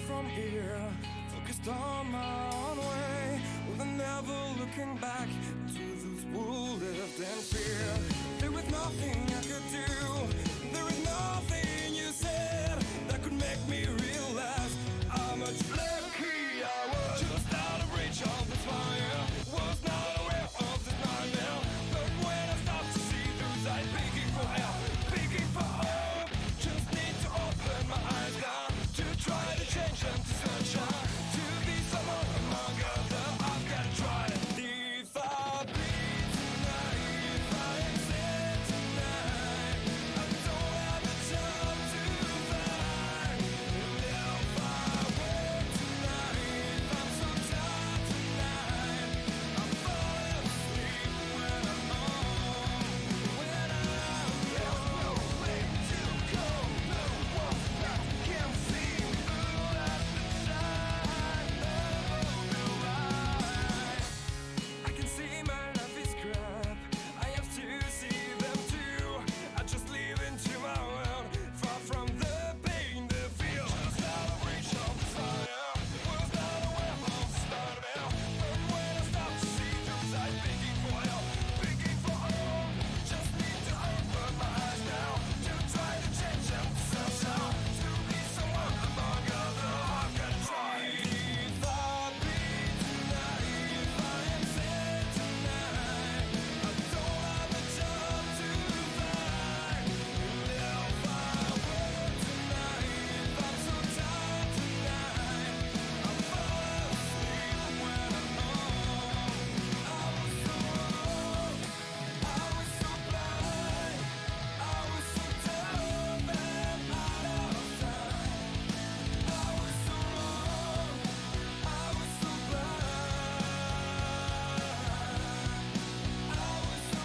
from here, focused on my own way, with never looking back to those who lived in fear. There was nothing I could do, there is nothing you said that could make me realize how much lucky I was. Just out of reach of the fire, was not aware of this nightmare. But when I stopped to see through sight, begging for help, begging for hope, just need to open my eyes now to try to change them to sunshine, to be someone among others. I've got to try it. If I bleed tonight, if I am sad tonight, I don't have the time to fight. And if I wait tonight, if I'm so tired tonight, I'll fall asleep when I'm home. When I'm no way to go, no one that can see through at the side of the light. I can see my life is crap, I have to see them too. I just live into my world, far from the pain, the fear. Just out of reach of desire, was not aware of the start of hell. But when I stop to see those eyes, begging for help, begging for hope, just need to open my eyes now to try to change them to sunshine, to be someone among others. I've got to try. If I bleed tonight, if I am sad tonight, I don't have the time to fight. And if I wait tonight, if I'm so tired tonight, I'll fall asleep when I'm home. I was so wrong, I was so blind, I was so dumb and out of time. I was so wrong, I was so blind, I was so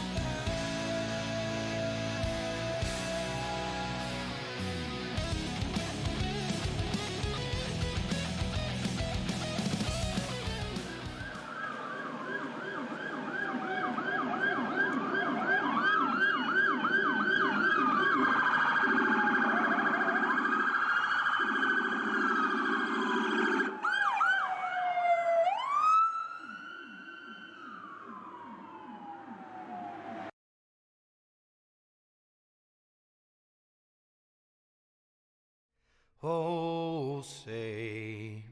Oh, say,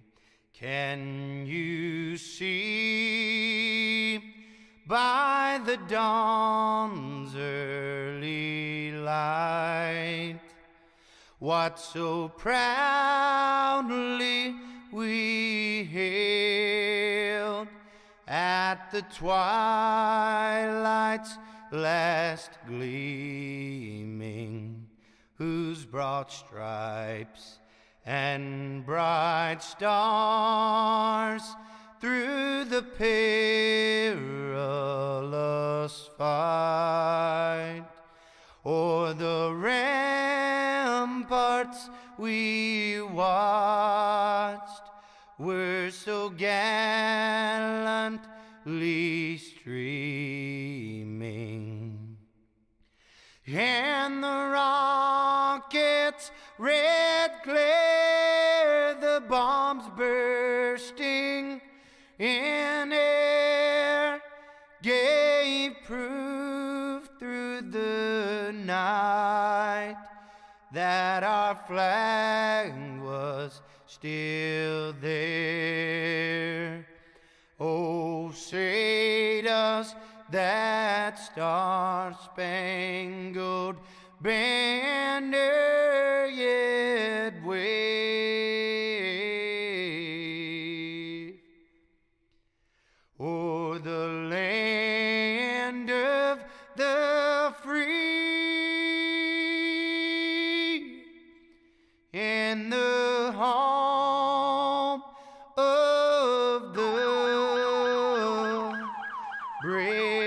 can you see by the dawn's early light what so proudly we hailed at the twilight's last gleaming, whose broad stripes and bright stars through the perilous fight o'er the ramparts we watched were so gallantly streaming. And the rocket's red glare, the bombs bursting in air, gave proof through the night that our flag was still there. Oh, say does that star-spangled banner yet wave o'er the land of the free and the home of the brave?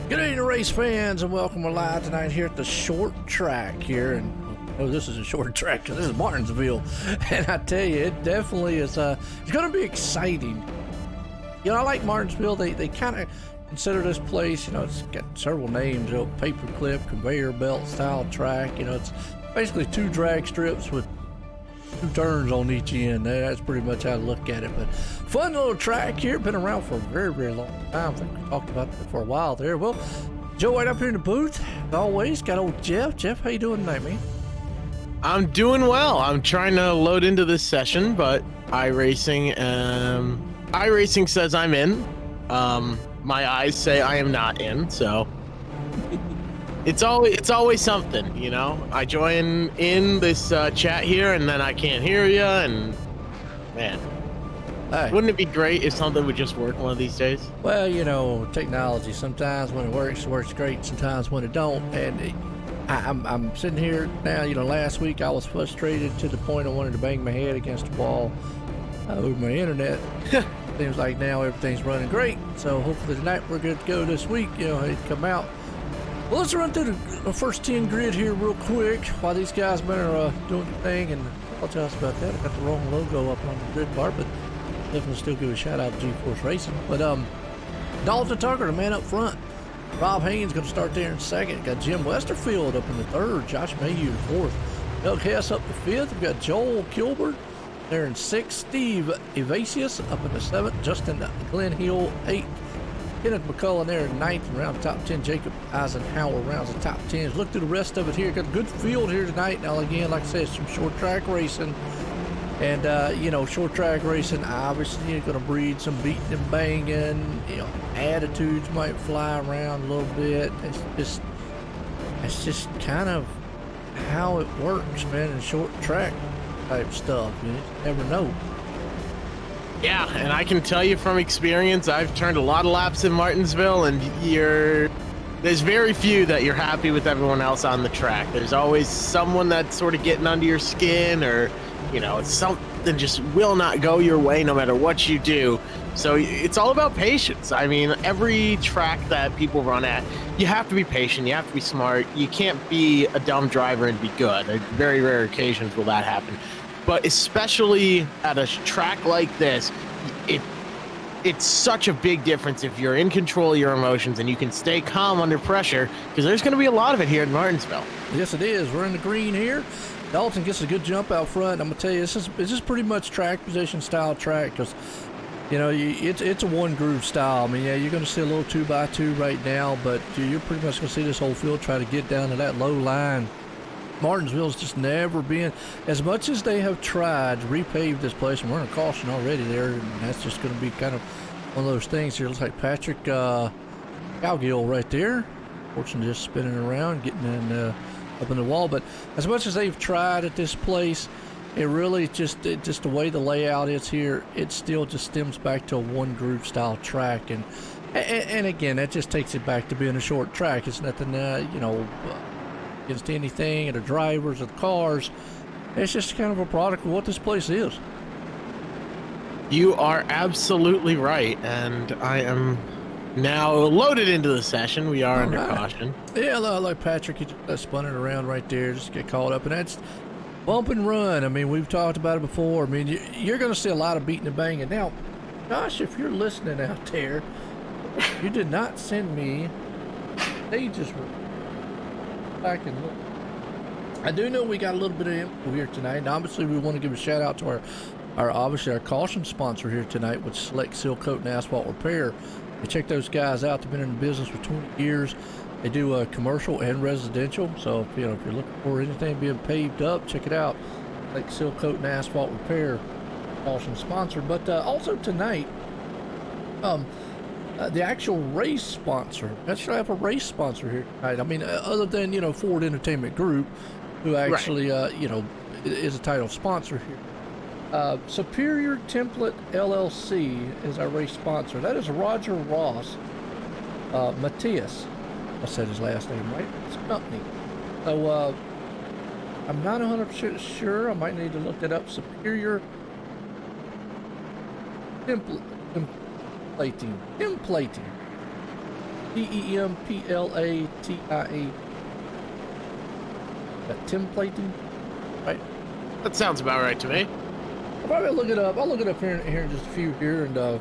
Good evening, race fans, and welcome. We're live tonight here at the short track here. And oh, this is a short track because this is Martinsville. And I tell you, it definitely is. It's going to be exciting. You know, I like Martinsville. They kind of consider this place, you know, it's got several names, you know, paperclip, conveyor belt style track. You know, it's basically 2 drag strips with 2 turns on each end. That's pretty much how to look at it. But fun little track here. Been around for a very, very long time. I think we talked about it for a while there. Well, Joe right up here in the booth. As always, got old Jeff. Jeff, how you doing tonight, man? I'm doing well. I'm trying to load into this session, but iRacing says I'm in. My eyes say I am not in, so it's always something, you know. I join in this chat here, and then I can't hear you, and man, Hey. Wouldn't it be great if something would just work one of these days? Well, you know, technology. Sometimes when it works great. Sometimes when it don't, and I'm sitting here now. You know, last week I was frustrated to the point I wanted to bang my head against the wall with my internet. Seems like now everything's running great. So hopefully tonight we're good to go this week. You know, it'd come out. Well, let's run through the first 10 grid here real quick while these guys been doing the thing. And I apologize about that. I got the wrong logo up on the grid bar, but definitely still give a shout out to G-Force Racing. But Dalton Tucker, the man up front. Rob Haynes going to start there in second. Got Jim Westerfield up in the third. Josh Mayhew in fourth. Doug Hess up the fifth. We've got Joel Kilbert there in sixth. Steve Evasius up in the seventh. Justin Glenn Hill eighth. Kenneth McCullough there in ninth. Around the top 10. Jacob Eisenhower rounds the top 10. Look through the rest of it here. Got a good field here tonight. Now again, like I said, some short track racing. And, you know, short track racing, obviously, you're going to breed some beating and banging. You know, attitudes might fly around a little bit. It's just kind of how it works, man, in short track type stuff. You never know. Yeah, and I can tell you from experience, I've turned a lot of laps in Martinsville, and there's very few that you're happy with everyone else on the track. There's always someone that's sort of getting under your skin, or you know, something just will not go your way no matter what you do. So it's all about patience. I mean, every track that people run at, you have to be patient, you have to be smart. You can't be a dumb driver and be good. On very rare occasions will that happen. But especially at a track like this, it's such a big difference if you're in control of your emotions and you can stay calm under pressure, because there's going to be a lot of it here in Martinsville. Yes, it is. We're in the green here. Dalton gets a good jump out front. I'm gonna tell you, it's just pretty much track position style track, because you know it's a one groove style. I mean, yeah, you're gonna see a little 2x2 right now, but you're pretty much gonna see this whole field try to get down to that low line. Martinsville's just never been, as much as they have tried to repave this place, and we're in a caution already there, and that's just gonna be kind of one of those things here. Looks like Patrick Cowgill right there, fortunately just spinning around, getting in up in the wall. But as much as they've tried at this place, it really just the way the layout is here, it still just stems back to a one groove style track. And again, that just takes it back to being a short track. It's nothing you know, against anything or the drivers or the cars. It's just kind of a product of what this place is. You are absolutely right, and I am now loaded into the session. We are under caution. Yeah, like Patrick, he just spun it around right there, just get caught up, and that's bump and run. I mean, we've talked about it before. I mean, you're going to see a lot of beating and banging. Now, Josh, if you're listening out there, you did not send me stages back and look. I do know we got a little bit of info here tonight, and obviously we want to give a shout out to our caution sponsor here tonight, with Select Seal Coat and Asphalt Repair. You check those guys out. They've been in the business for 20 years. They do commercial and residential. So if you're looking for anything being paved up, check it out. Like Seal Coat and Asphalt Repair, caution sponsor. But also tonight, the actual race sponsor. Let's try to have a race sponsor here tonight. I mean, other than Ford Entertainment Group, who actually is a title sponsor here. Superior Template LLC is our race sponsor. That is Roger Ross Matthias. I said his last name right. It's a company. So I'm not 100% sure. I might need to look that up. Superior Templating. Templating. That templating, right? That sounds about right to me. I'll probably look it up. I'll look it up here in just a few here and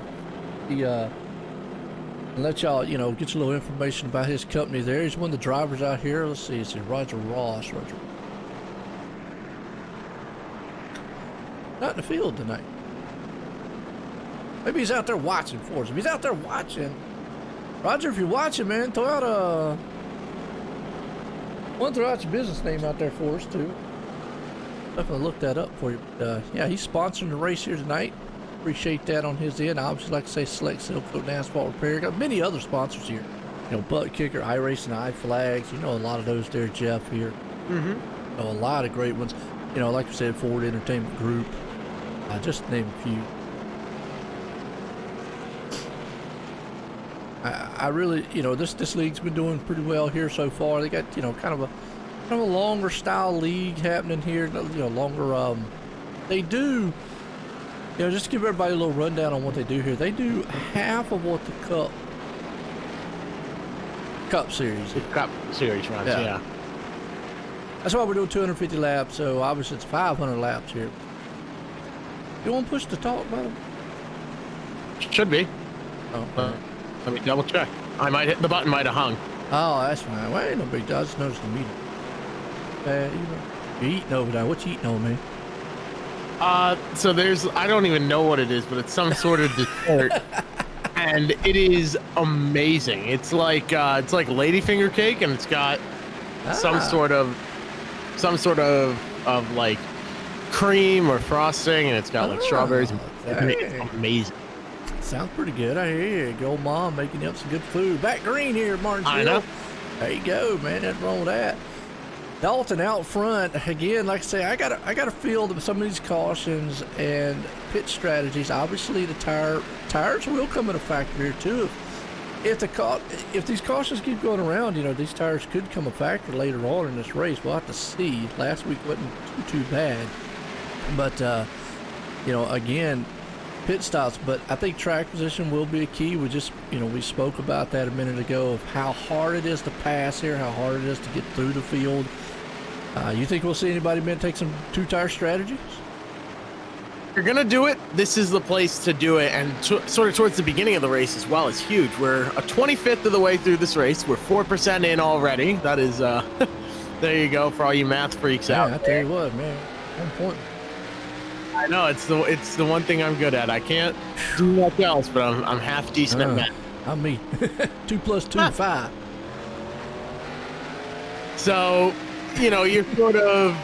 let y'all, get you a little information about his company there. He's one of the drivers out here. Let's see, it's Roger Ross. Not in the field tonight. Maybe he's out there watching for us. If he's out there watching, Roger, if you're watching, man, throw out your business name out there for us too. Definitely look that up for you. Yeah, he's sponsoring the race here tonight. Appreciate that on his end. Obviously, like I say, Select Seal Coat and Asphalt Repair. Got many other sponsors here. Butt Kicker, iRacing, iFlags. A lot of those there, Jeff here. Mm-hmm. A lot of great ones. Like I said, Ford Entertainment Group. Just to name a few. I really, this league's been doing pretty well here so far. They got, kind of a longer style league happening here. Longer. They do. Just to give everybody a little rundown on what they do here. They do half of what the Cup Series. The Cup Series runs, yeah. That's why we're doing 250 laps. So obviously it's 500 laps here. You want to push the talk button? Should be. Oh. Let me double check. The button might have hung. Oh, that's fine. Well, ain't no big deal. I just noticed the meter. You're eating over there. What you eating over, man? So I don't even know what it is, but it's some sort of dessert. And it is amazing. It's like ladyfinger cake, and it's got some sort of like cream or frosting, and it's got like strawberries. It's amazing. Sounds pretty good. I hear you. Good old mom making you up some good food. Back green here at Martinsville. I know. There you go, man. Nothing wrong with that. Dalton out front again. Like I say, I gotta feel that some of these cautions and pit strategies. Obviously, the tires will come into factor here too. If these cautions keep going around, these tires could come a factor later on in this race. We'll have to see. Last week wasn't too bad, but again, pit stops. But I think track position will be a key. We spoke about that a minute ago of how hard it is to pass here, how hard it is to get through the field. You think we'll see anybody take some two-tire strategies? If you're gonna do it, this is the place to do it, and sort of towards the beginning of the race as well is huge. We're a 25th of the way through this race. We're 4% in already. That is, there you go for all you math freaks out. I tell you what, man, on point. I know it's the one thing I'm good at. I can't do much else, but I'm half decent at math. I'm me. 2 + 2 5. So, you're sort of,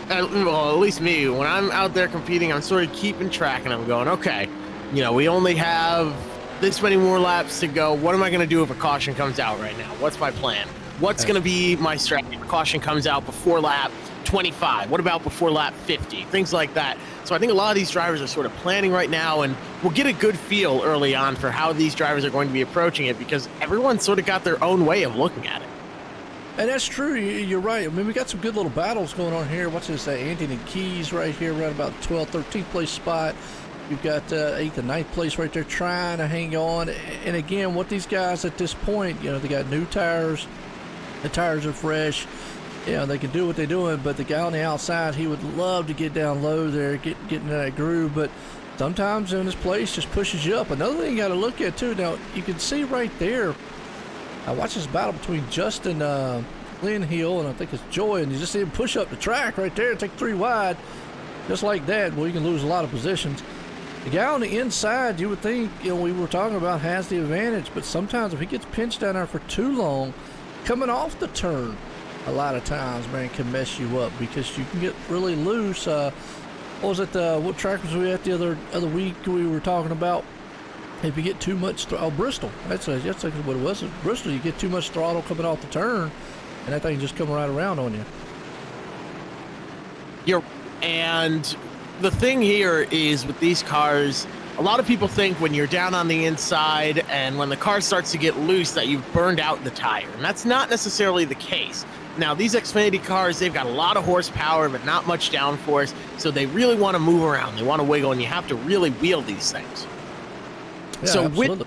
well, at least me, when I'm out there competing, I'm sort of keeping track, and I'm going, okay, we only have this many more laps to go. What am I going to do if a caution comes out right now? What's my plan? What's going to be my strategy? If a caution comes out before lap 25. What about before lap 50? Things like that. So I think a lot of these drivers are sort of planning right now, and we'll get a good feel early on for how these drivers are going to be approaching it, because everyone's sort of got their own way of looking at it. And that's true. You're right. I mean, we got some good little battles going on here. What's this? Anthony Keys right here, right about 12th, 13th place spot. You've got 8th and 9th place right there trying to hang on. And again, what these guys at this point, they got new tires. The tires are fresh. They can do what they're doing, but the guy on the outside, he would love to get down low there, get into that groove, but sometimes in this place just pushes you up. Another thing you got to look at too, now you can see right there, watch this battle between Justin Glenn Hill and I think it's Joy, and you just see him push up the track right there, take 3 wide, just like that. Well, you can lose a lot of positions. The guy on the inside, you would think, we were talking about, has the advantage, but sometimes if he gets pinched down there for too long, coming off the turn, a lot of times, man, can mess you up because you can get really loose. What was it? What track was we at the other week we were talking about? If you get too much, Bristol. That's what it was. Bristol, you get too much throttle coming off the turn, and that thing just coming right around on you. And the thing here is with these cars, a lot of people think when you're down on the inside and when the car starts to get loose that you've burned out the tire, and that's not necessarily the case. Now, these Xfinity cars, they've got a lot of horsepower, but not much downforce, so they really want to move around. They want to wiggle, and you have to really wheel these things. Yeah, so absolutely.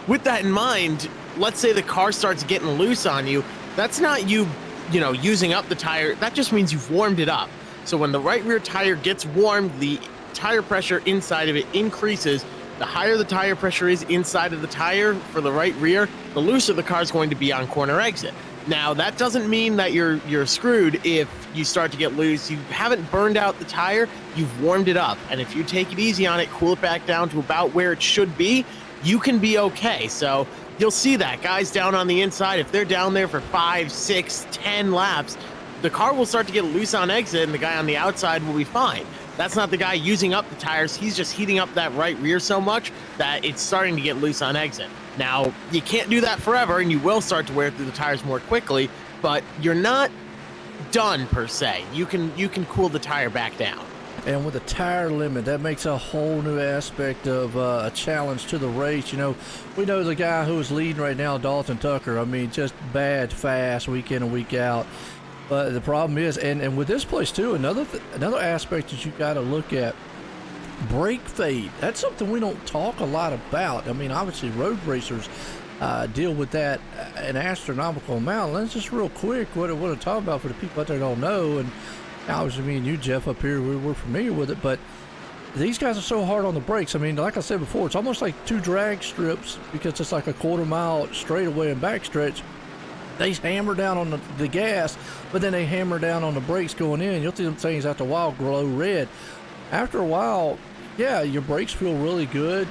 with that in mind, let's say the car starts getting loose on you, that's not you know, using up the tire. That just means you've warmed it up. So when the right rear tire gets warmed, the tire pressure inside of it increases. The higher the tire pressure is inside of the tire for the right rear, the looser the car is going to be on corner exit. Now, that doesn't mean that you're screwed if you start to get loose. You haven't burned out the tire, you've warmed it up. And if you take it easy on it, cool it back down to about where it should be, you can be okay. So you'll see that guys down on the inside, if they're down there for 5, 6, 10 laps, the car will start to get loose on exit and the guy on the outside will be fine. That's not the guy using up the tires. He's just heating up that right rear so much that it's starting to get loose on exit. Now, you can't do that forever, and you will start to wear through the tires more quickly, but you're not done per se. You can cool the tire back down. And with a tire limit, that makes a whole new aspect of a challenge to the race. You know, we know the guy who is leading right now, Dalton Tucker. I mean, just bad, fast, week in and week out. But the problem is, and with this place too, another aspect that you got to look at, brake fade. That's something we don't talk a lot about. I mean, obviously road racers deal with that an astronomical amount. Let's just real quick what I'm talking about for the people out there that don't know. And obviously me and you, Jeff, up here, we're familiar with it. But these guys are so hard on the brakes. I mean, like I said before, it's almost like 2 drag strips because it's like a quarter-mile straightaway and backstretch. They hammer down on the gas, but then they hammer down on the brakes going in. You'll see them things after a while glow red. After a while, yeah, your brakes feel really good.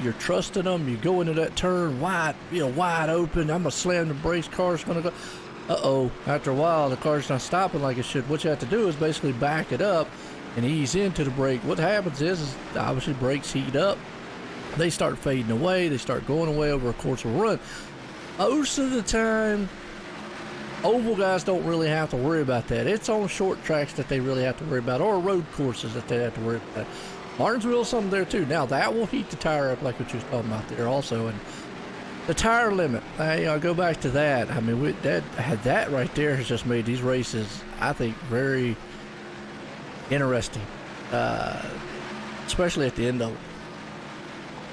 You're trusting them. You go into that turn wide open. I'm going to slam the brakes. Car's going to go. Uh-oh. After a while, the car's not stopping like it should. What you have to do is basically back it up and ease into the brake. What happens is obviously brakes heat up. They start fading away. They start going away over a course of a run. Most of the time, oval guys don't really have to worry about that. It's on short tracks that they really have to worry about, or road courses that they have to worry about. Martinsville, something there too. Now that will heat the tire up, like what you was talking about there, also. And the tire limit, I go back to that. I mean, that right there has just made these races, I think, very interesting, especially at the end of it.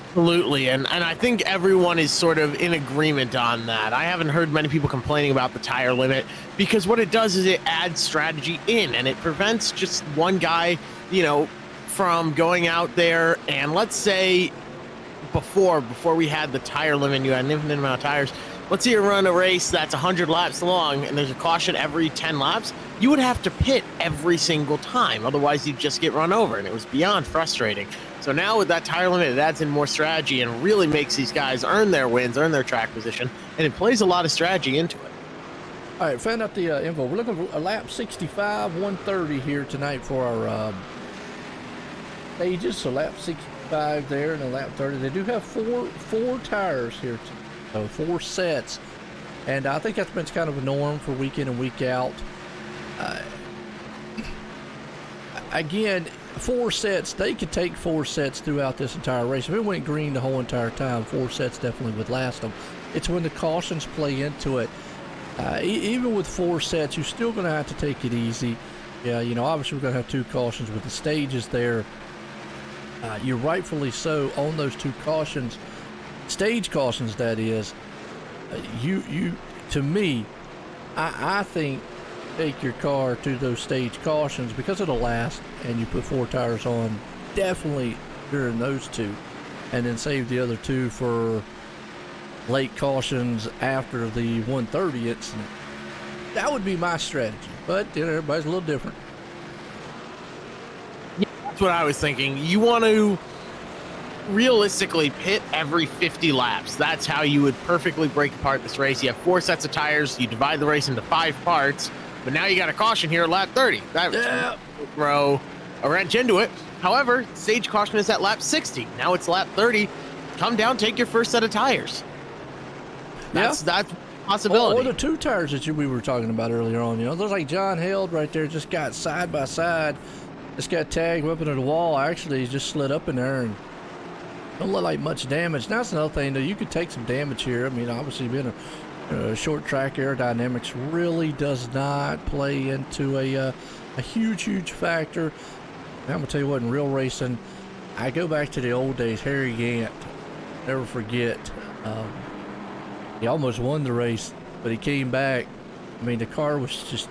Absolutely, and I think everyone is sort of in agreement on that. I haven't heard many people complaining about the tire limit because what it does is it adds strategy in, and it prevents just one guy, you know, from going out there and let's say before we had the tire limit, you had an infinite amount of tires. Let's say you run a race that's 100 laps long and there's a caution every 10 laps. You would have to pit every single time, otherwise you'd just get run over, and it was beyond frustrating. So now with that tire limit, it adds in more strategy and really makes these guys earn their wins, earn their track position, and it plays a lot of strategy into it. All right, found out the info. We're looking for a lap 65, 130 here tonight for our stages. So lap 65 there and a lap 30. They do have four tires here, so 4 sets, and I think that's been kind of a norm for week in and week out. Again, 4 sets, they could take 4 sets throughout this entire race. If it went green the whole entire time, 4 sets definitely would last them. It's when the cautions play into it. Even with 4 sets, you're still going to have to take it easy. Yeah, you know, obviously we're going to have 2 cautions with the stages there. You're rightfully so on those 2 cautions, stage cautions that is. To me, I think take your car to those stage cautions because it'll last, and you put 4 tires on definitely during those 2, and then save the other 2 for late cautions after the 130 incident. That would be my strategy, but you know, everybody's a little different. Yeah, that's what I was thinking. You want to realistically pit every 50 laps. That's how you would perfectly break apart this race. You have 4 sets of tires, you divide the race into 5 parts, but now you got a caution here at lap 30. That will throw a wrench into it. However, stage caution is at lap 60. Now it's lap 30. Come down, take your first set of tires. That's a possibility. Or the 2 tires that we were talking about earlier on. You know, there's like John Held right there, just got side by side, just got tagged up into the wall. Actually, he just slid up in there and don't look like much damage. Now, that's another thing, though. You could take some damage here. I mean, obviously, being a short track, aerodynamics really does not play into a huge factor. I'm going to tell you what, in real racing, I go back to the old days. Harry Gant, never forget. He almost won the race, but he came back. I mean, the car was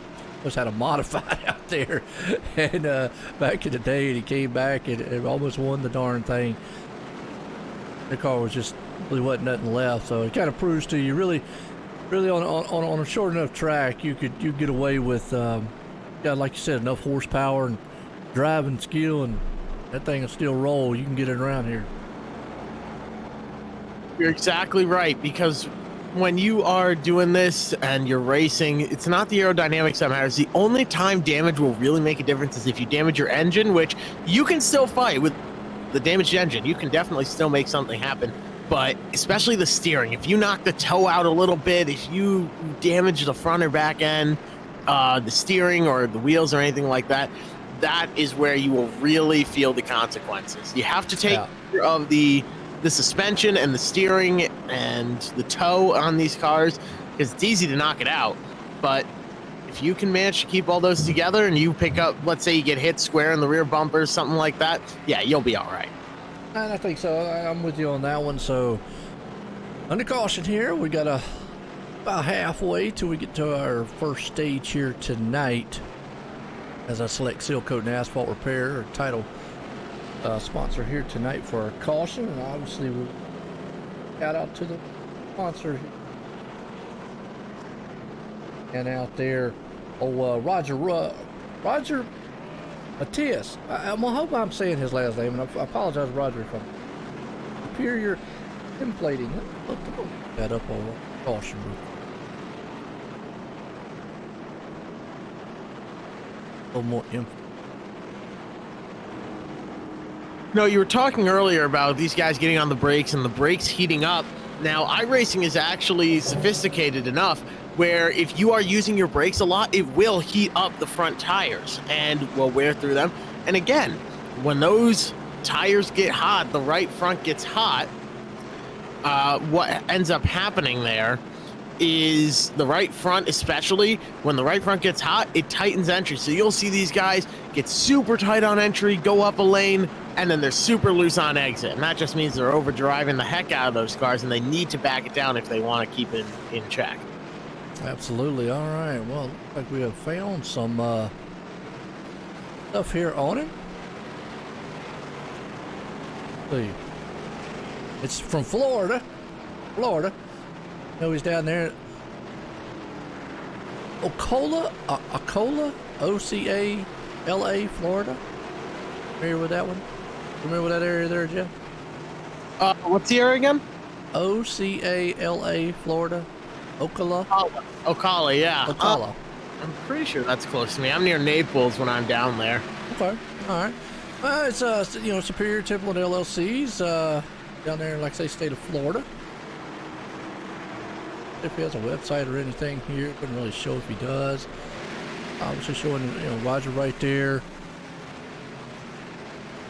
had to modify out there, and back in the day, and he came back and almost won the darn thing. The car was just really wasn't nothing left, so it kind of proves to you really on a short enough track you get away with like you said, enough horsepower and driving skill, and that thing will still roll. You can get it around here. You're exactly right, because when you are doing this and you're racing, it's not the aerodynamics that matters. The only time damage will really make a difference is if you damage your engine, which you can still fight with the damaged engine. You can definitely still make something happen, but especially the steering. If you knock the toe out a little bit, if you damage the front or back end, the steering or the wheels or anything like that, that is where you will really feel the consequences. You have to take care of the suspension and the steering and the toe on these cars, because it's easy to knock it out. But if you can manage to keep all those together and you pick up, let's say you get hit square in the rear bumper, something like that, yeah, you'll be all right. And I think so. I'm with you on that one. So under caution here, we got about halfway till we get to our first stage here tonight, as I select Seal Coat and Asphalt Repair, our title sponsor here tonight for our caution. And obviously we'll shout out to the sponsor and out there, Roger Matias. I hope I'm saying his last name, and I apologize, Roger, if I'm superior templating. Look that up on caution. A little more info. No, you were talking earlier about these guys getting on the brakes and the brakes heating up. Now, iRacing is actually sophisticated enough where if you are using your brakes a lot, it will heat up the front tires and will wear through them. And again, when those tires get hot, the right front gets hot, what ends up happening there is the right front, especially when the right front gets hot, it tightens entry. So you'll see these guys get super tight on entry, go up a lane, and then they're super loose on exit. And that just means they're overdriving the heck out of those cars, and they need to back it down if they want to keep it in check. Absolutely. All right. Well, looks like we have found some stuff here on it. Let's see. It's from Florida. No, he's down there. Ocala, O-C-A-L-A, Florida. Familiar with that one? Remember that area there, Jeff? What's the area again? O-C-A-L-A, Florida. Ocala. Ocala, yeah. Ocala. I'm pretty sure that's close to me. I'm near Naples when I'm down there. Okay. All right. It's Superior Template LLC's down there, like I say, state of Florida. If he has a website or anything here, it doesn't really show if he does. Obviously showing, Roger right there.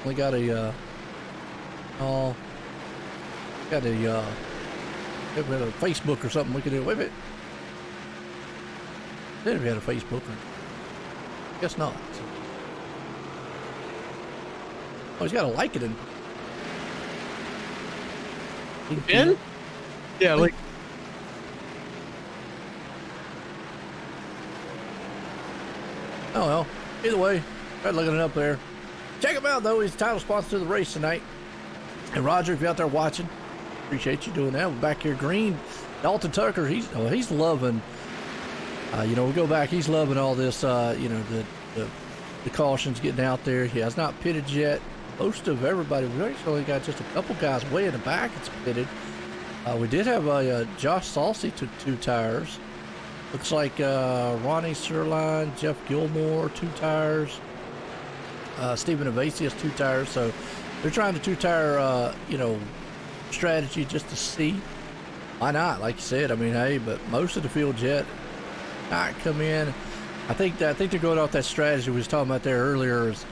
We got a if we had a Facebook or something we could do. Wait a minute. Then if we had a Facebook, guess not. Oh, he's got to like it in. In? Yeah, like. Oh well. Either way, try looking it up there. Check him out though. He's the title sponsor of the race tonight. And Roger, if you're out there watching, appreciate you doing that. We're back here, green. Dalton Tucker, he's loving. We go back. He's loving all this. The cautions getting out there. He has not pitted yet. Most of everybody. We actually got just a couple guys way in the back. It's pitted. We did have Josh Salsey to 2 tires. Looks like Ronnie Sirline, Jeff Gilmore 2 tires. Stephen Evasius 2 tires. So they're trying to 2-tire, strategy just to see. Why not? Like you said, I mean, hey, but most of the field yet not come in. I think they're going off that strategy we was talking about there earlier. Is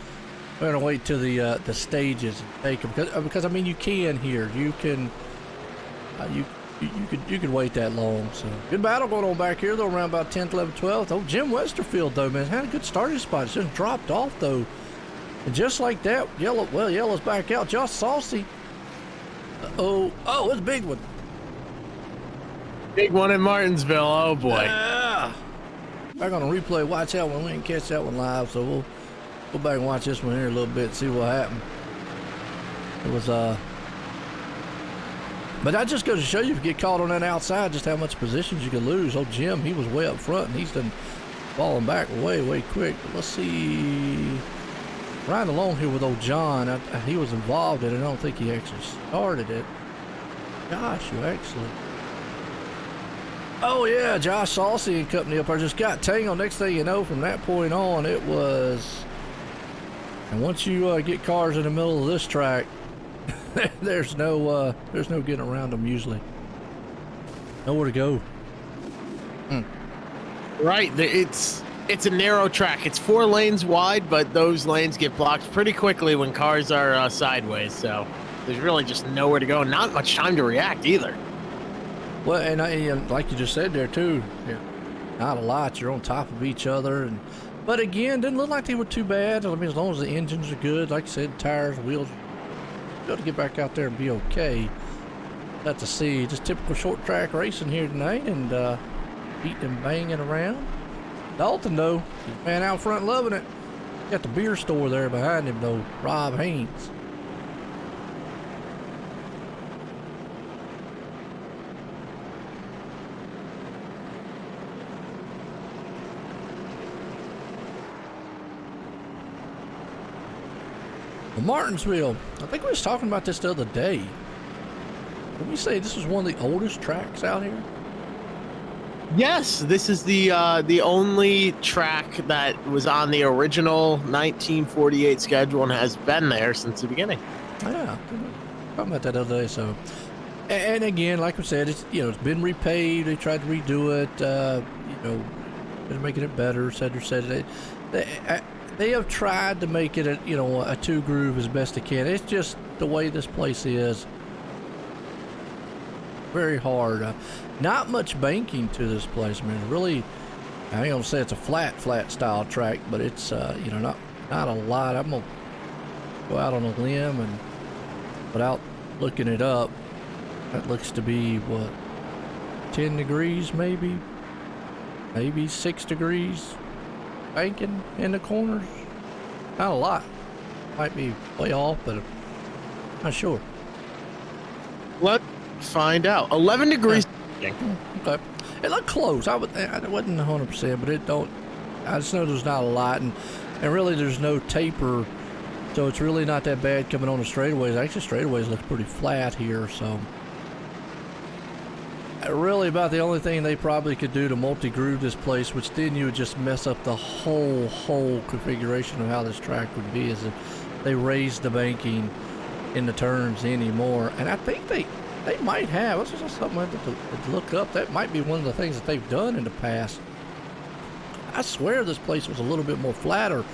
we're gonna wait till the stages and take them because I mean you can here. You can you could wait that long. So good battle going on back here though, around about 10th, 11th, 12th. Oh, Jim Westerfield though, man, had a good starting spot. It's just dropped off though. And just like that, yellow's back out. Josh Saucy. It's a big one. Big one in Martinsville. Oh boy. Yeah. Back on the replay. Watch that one. We didn't catch that one live, so we'll go back and watch this one here a little bit, see what happened. It was but that just goes to show you, if you get caught on that outside, just how much positions you can lose. Old Jim, he was way up front, and he's done falling back way quick. But let's see. Right along here with old John, he was involved in it. I don't think he actually started it. Gosh, you actually. Oh yeah, Josh Saucy and company up there just got tangled. Next thing you know, from that point on, it was. And once you get cars in the middle of this track, there's no getting around them usually. Nowhere to go. Right, it's a narrow track. It's 4 lanes wide, but those lanes get blocked pretty quickly when cars are sideways. So there's really just nowhere to go. Not much time to react either. Well, and like you just said there too, yeah, not a lot. You're on top of each other, but again, didn't look like they were too bad. I mean, as long as the engines are good, like I said, tires, wheels, you'll be able to get back out there and be okay. Got to see just typical short track racing here tonight, and beating and banging around. Dalton though, man out front loving it. Got the beer store there behind him though, Rob Haynes. Martinsville, I think we was talking about this the other day. Did we say this was one of the oldest tracks out here? Yes, this is the only track that was on the original 1948 schedule and has been there since the beginning. Yeah, talking about that the other day. So, and again, like we said, it's it's been repaved. They tried to redo it. They're making it better. Cedric said they have tried to make it a 2-groove as best they can. It's just the way this place is. Very hard. Not much banking to this place. I mean, really, I ain't gonna say it's a flat style track, but it's not a lot. I'm gonna go out on a limb and without looking it up, that looks to be what, 10 degrees maybe 6 degrees banking in the corners. Not a lot. Might be way off, but I'm not sure. Let's find out. 11 degrees. Yeah. Okay. It looked close. I wasn't 100%, but it don't. I just know there's not a lot, and really there's no taper, so it's really not that bad coming on the straightaways. Actually, straightaways look pretty flat here, so really about the only thing they probably could do to multi-groove this place, which then you would just mess up the whole configuration of how this track would be, is if they raised the banking in the turns anymore. And I think they might have. This is just something I have to look up. That might be one of the things that they've done in the past. I swear this place was a little bit more flatter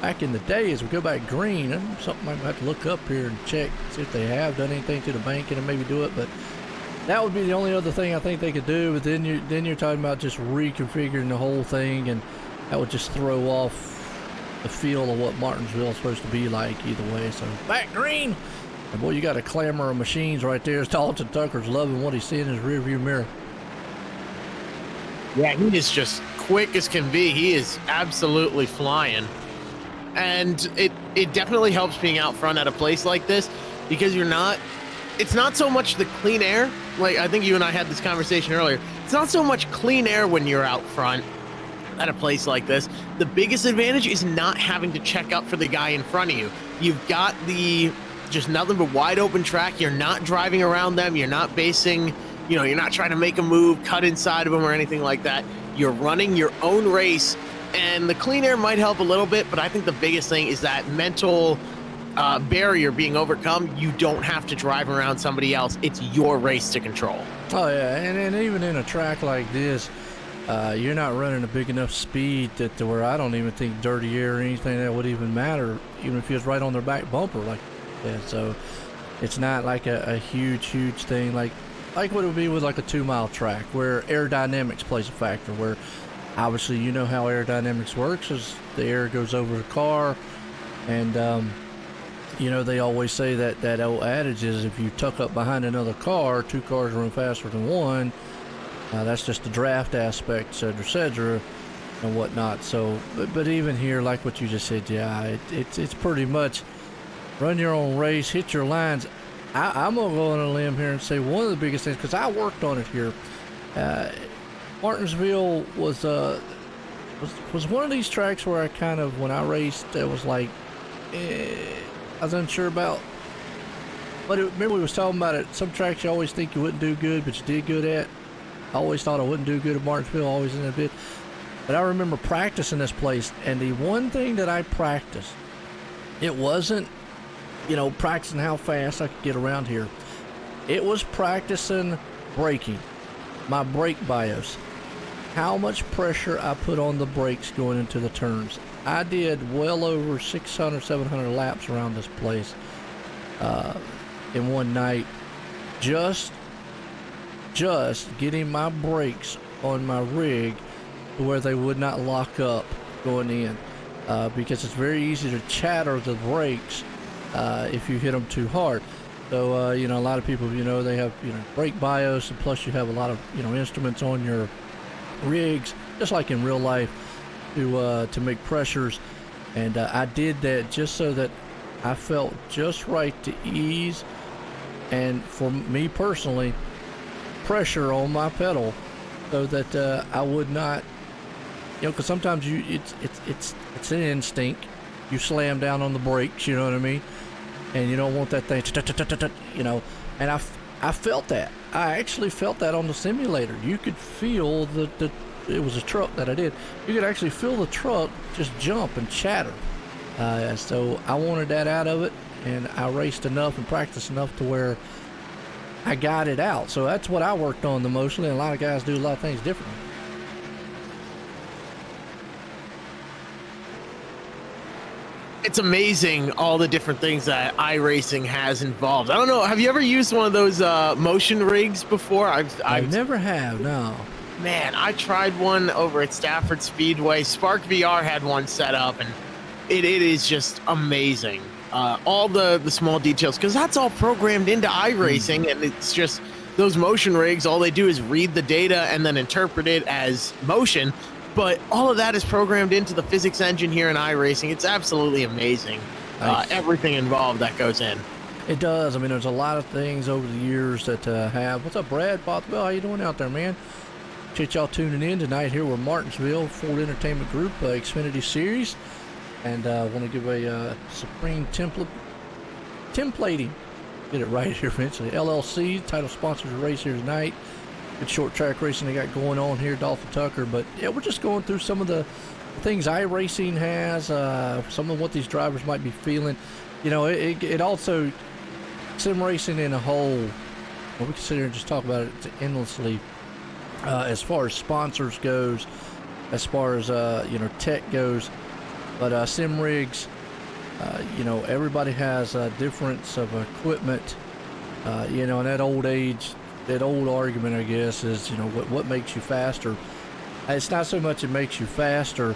back in the day. As we go back green, and something I might have to look up here and check, see if they have done anything to the banking and maybe do it. But that would be the only other thing I think they could do. But then you're talking about just reconfiguring the whole thing, and that would just throw off the feel of what Martinsville is supposed to be like either way. So back green. And boy, you got a clamor of machines right there. Dalton Tucker's loving what he's seeing in his rearview mirror. Yeah, he is just quick as can be. He is absolutely flying. And it definitely helps being out front at a place like this, because it's not so much the clean air. Like, I think you and I had this conversation earlier. It's not so much clean air when you're out front at a place like this. The biggest advantage is not having to check up for the guy in front of you. You've got just nothing but wide open track. You're not driving around them. You're not basing, you're not trying to make a move, cut inside of them or anything like that. You're running your own race, and the clean air might help a little bit, but I think the biggest thing is that mental barrier being overcome. You don't have to drive around somebody else. It's your race to control. Oh yeah, and even in a track like this, you're not running a big enough speed to where I don't even think dirty air or anything that would even matter, even if you was right on their back bumper like that. So it's not like a huge thing like what it would be with like a 2-mile track, where aerodynamics plays a factor, where obviously how aerodynamics works is the air goes over the car, and they always say that old adage is, if you tuck up behind another car, 2 cars run faster than one. That's just the draft aspect, et cetera, and whatnot. So, but even here, like what you just said, yeah, it's pretty much run your own race, hit your lines. I'm gonna go on a limb here and say one of the biggest things, because I worked on it here. Martinsville was one of these tracks where I kind of, when I raced, it was like I was unsure about. But remember we was talking about it. Some tracks you always think you wouldn't do good, but you did good at. I always thought I wouldn't do good at Martinsville, always in a bit. But I remember practicing this place, and the one thing that I practiced, it wasn't, practicing how fast I could get around here. It was practicing braking, my brake bios, how much pressure I put on the brakes going into the turns. I did well over 600, 700 laps around this place in one night, just getting my brakes on my rig to where they would not lock up going in, because it's very easy to chatter the brakes if you hit them too hard. So a lot of people, they have brake bios, and plus you have a lot of instruments on your rigs, just like in real life, to make pressures. And I did that just so that I felt just right to ease, and for me personally, pressure on my pedal, so that I would not, because sometimes it's an instinct. You slam down on the brakes, you know what I mean, and you don't want that thing, And I felt that. I actually felt that on the simulator. You could feel it was a truck that I did. You could actually feel the truck just jump and chatter. So I wanted that out of it, and I raced enough and practiced enough to where I got it out. So that's what I worked on the mostly, and a lot of guys do a lot of things differently. It's amazing all the different things that iRacing has involved. I don't know, have you ever used one of those motion rigs before? I've never have, no. Man, I tried one over at Stafford Speedway. Spark VR had one set up, and it is just amazing. All the small details, because that's all programmed into iRacing, and it's just those motion rigs, all they do is read the data and then interpret it as motion. But all of that is programmed into the physics engine here in iRacing. It's absolutely amazing. Nice. Everything involved that goes in. It does. I mean, there's a lot of things over the years that have. What's up, Brad? Bothwell, how you doing out there, man? Appreciate y'all tuning in tonight here with Martinsville Ford Entertainment Group, Xfinity Series. And I want to give a Supreme Templating. Get it right here eventually. LLC, title sponsors the race here tonight. Good short track racing they got going on here, Dolphin Tucker. But yeah, we're just going through some of the things iRacing has, some of what these drivers might be feeling. It also, sim racing in a whole, we can sit here and just talk about it endlessly, as far as sponsors goes, as far as tech goes. But sim rigs, everybody has a difference of equipment, and that old argument, I guess, is, what makes you faster. It's not so much it makes you faster,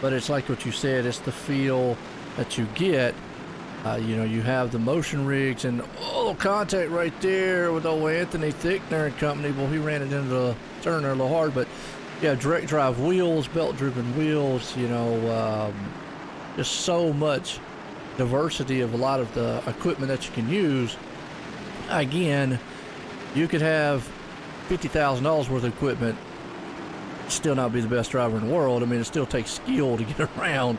but it's like what you said, it's the feel that you get. You have the motion rigs, and contact right there with old Anthony Thickner and company. Well, he ran it into the turn there a little hard, but yeah, direct drive wheels, belt driven wheels, just so much diversity of a lot of the equipment that you can use. Again, you could have $50,000 worth of equipment, still not be the best driver in the world. I mean, it still takes skill to get around.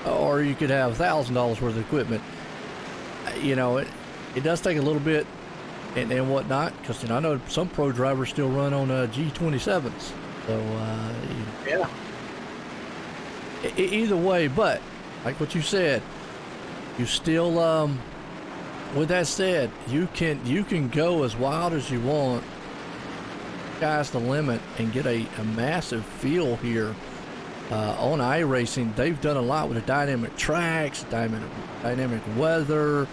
Or you could have $1,000 worth of equipment. It does take a little bit and whatnot, because I know some pro drivers still run on G27s. So yeah. Either way, but like what you said, you still with that said, you can go as wild as you want. Sky's the limit, and get a massive feel here on iRacing. They've done a lot with the dynamic tracks, dynamic weather.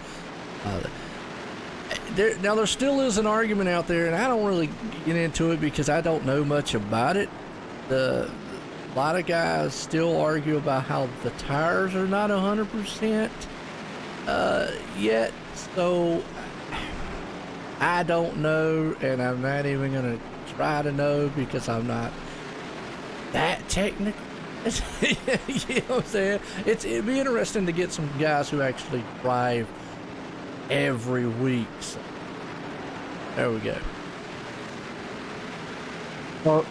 There still is an argument out there, and I don't really get into it because I don't know much about it. A lot of guys still argue about how the tires are not 100% yet. So I don't know, and I'm not even going to try to know because I'm not that technical. You know what I'm saying? It'd be interesting to get some guys who actually drive every week. So, there we go. Well,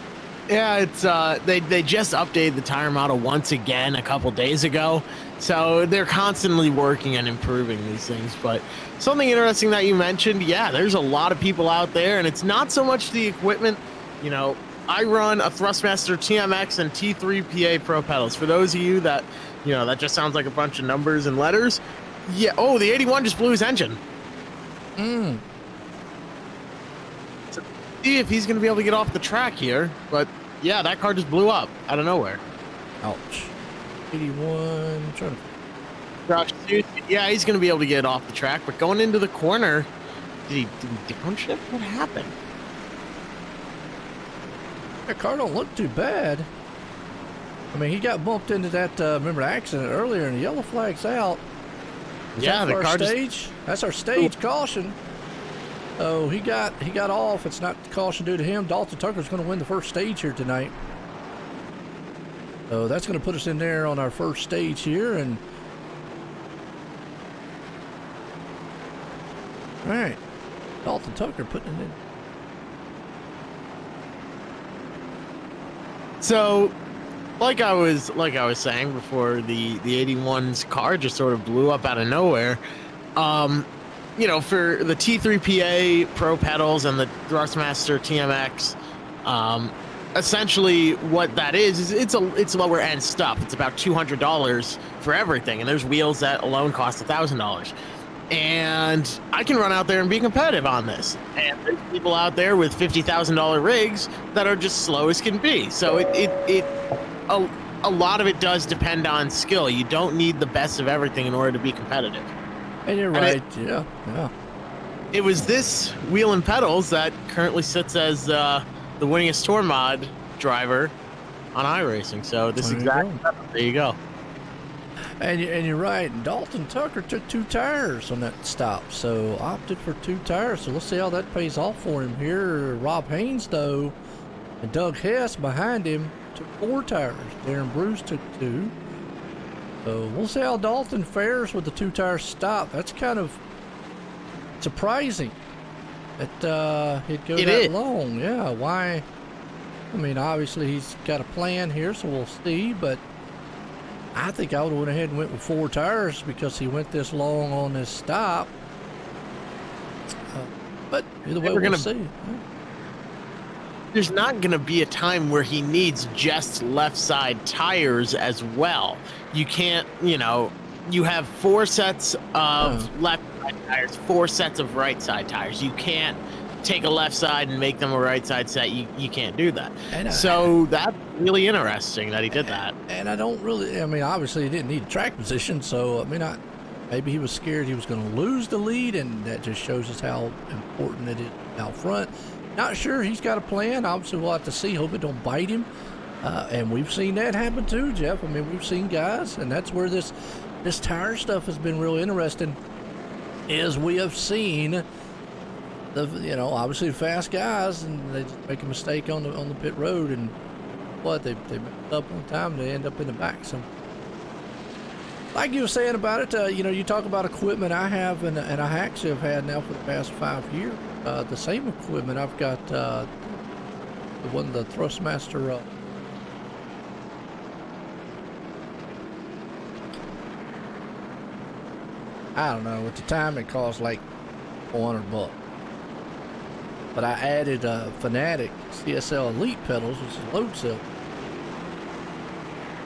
yeah, it's they just updated the tire model once again a couple days ago, so they're constantly working and improving these things. But something interesting that you mentioned, yeah, there's a lot of people out there, and it's not so much the equipment. You know, I run a Thrustmaster TMX and T3 PA Pro pedals. For those of you that, you know, that just sounds like a bunch of numbers and letters. Yeah. Oh, the 81 just blew his engine. So see if he's going to be able to get off the track here. But yeah, that car just blew up out of nowhere. Ouch. 81. Trying to... Gosh, dude, yeah, he's going to be able to get off the track. But going into the corner, did he downshift? What happened? That car don't look too bad. I mean, he got bumped into that, remember the accident earlier, and the yellow flag's out. Is yeah, that the our car stage? That's our stage caution. Oh, he got off. It's not caution due to him. Dalton Tucker's going to win the first stage here tonight. So that's going to put us in there on our first stage here. And all right, Dalton Tucker putting it in. So, like I was saying before, the 81's car just sort of blew up out of nowhere. You know, for the T3 PA Pro pedals and the Thrustmaster TMX, essentially what that is it's lower end stuff. It's about $200 for everything, and there's wheels that alone cost $1,000. And I can run out there and be competitive on this. And there's people out there with $50,000 rigs that are just slow as can be. So a lot of it does depend on skill. You don't need the best of everything in order to be competitive. And you're right. Yeah. It was this wheel and pedals that currently sits as the winningest tour mod driver on iRacing. So this exactly, there you go. And you're right. Dalton Tucker took 2 tires on that stop, so opted for 2 tires. So let's see how that pays off for him here. Rob Haynes, though, and Doug Hess behind him took 4 tires. Darren Bruce took 2. So we'll see how Dalton fares with the 2-tire stop. That's kind of surprising that he'd go that long. Yeah, why? I mean, obviously he's got a plan here, so we'll see, but I think I would have went ahead and went with 4 tires because he went this long on this stop. But either way, we'll see. There's not going to be a time where he needs just left side tires as well. You can't, you know, you have 4 sets of left side tires, 4 sets of right side tires. You can't take a left side and make them a right side set. You can't do that. So that's really interesting that he did that. And I don't really, I mean, obviously he didn't need a track position, so I mean, maybe he was scared he was going to lose the lead, and that just shows us how important it is out front. Not sure he's got a plan. Obviously we'll have to see. Hope it don't bite him. And we've seen that happen too, Jeff. I mean, we've seen guys, and that's where this tire stuff has been real interesting, is we have seen obviously fast guys, and they just make a mistake on the pit road, and they mess up on time, they end up in the back. So, like you were saying about it, you talk about equipment I have, and I actually have had now for the past 5 years. The same equipment I've got, the Thrustmaster. I don't know. At the time, it cost like $400. But I added Fanatic CSL Elite pedals, which is load cell.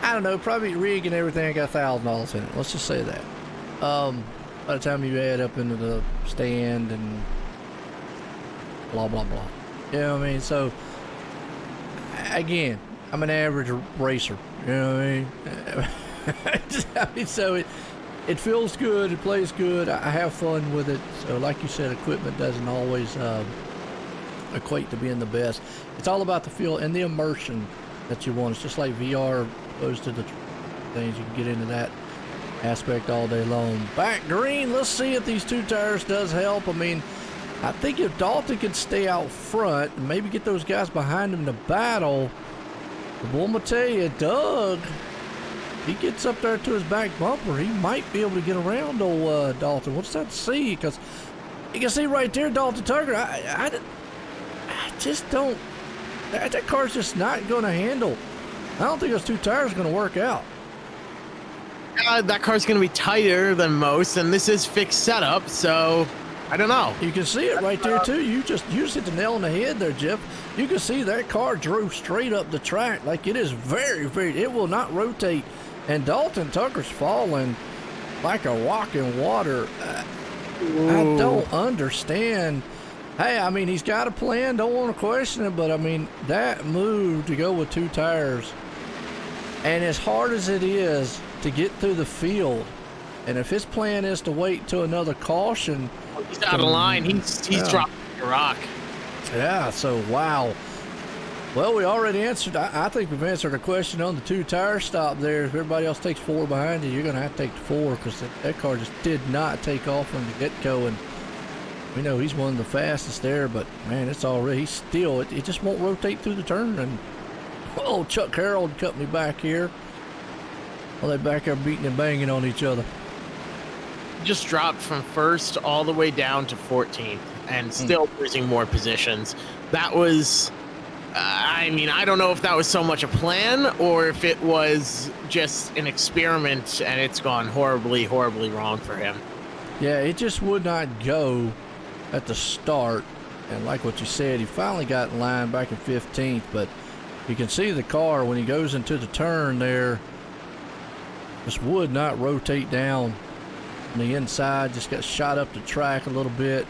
I don't know, probably rig and everything, I got $1,000 in it. Let's just say that. By the time you add up into the stand and blah, blah, blah. You know what I mean? So, again, I'm an average racer. You know what I mean? So it feels good, it plays good, I have fun with it. So like you said, equipment doesn't always equate to being the best. It's all about the feel and the immersion that you want. It's just like VR goes to the things. You can get into that aspect all day long. Back green, let's see if these 2 tires does help. I mean, I think if Dalton could stay out front and maybe get those guys behind him to battle, but I'm going to tell you, Doug, he gets up there to his back bumper, he might be able to get around old Dalton. We'll just have to see, because you can see right there, Dalton Tucker, I just don't, that car's just not going to handle. I don't think those two tires are going to work out. That car's going to be tighter than most, and this is fixed setup, so I don't know. You can see it right there too. You just hit the nail on the head there, Jeff. You can see that car drove straight up the track. Like, it is very, very, it will not rotate. And Dalton Tucker's falling like a rock in water. I don't understand. Hey, I mean, he's got a plan. Don't want to question it, but I mean, that move to go with two tires, and as hard as it is to get through the field, and if his plan is to wait till another caution, he's out of line. He's dropping the rock. Yeah. So wow. Well, we already answered. I think we've answered a question on the two tire stop there. If everybody else takes four behind you, you're going to have to take the four, because that car just did not take off from the get-go. And we know he's one of the fastest there, but man, it's already, he's still, it just won't rotate through the turn. And oh, Chuck Harold cut me back here. Well, they back there beating and banging on each other. Just dropped from first all the way down to 14th and still losing more positions. That was, I mean, I don't know if that was so much a plan or if it was just an experiment and it's gone horribly, horribly wrong for him. Yeah, it just would not go at the start. And like what you said, he finally got in line back in 15th, but you can see the car when he goes into the turn there, just would not rotate down on the inside, just got shot up the track a little bit.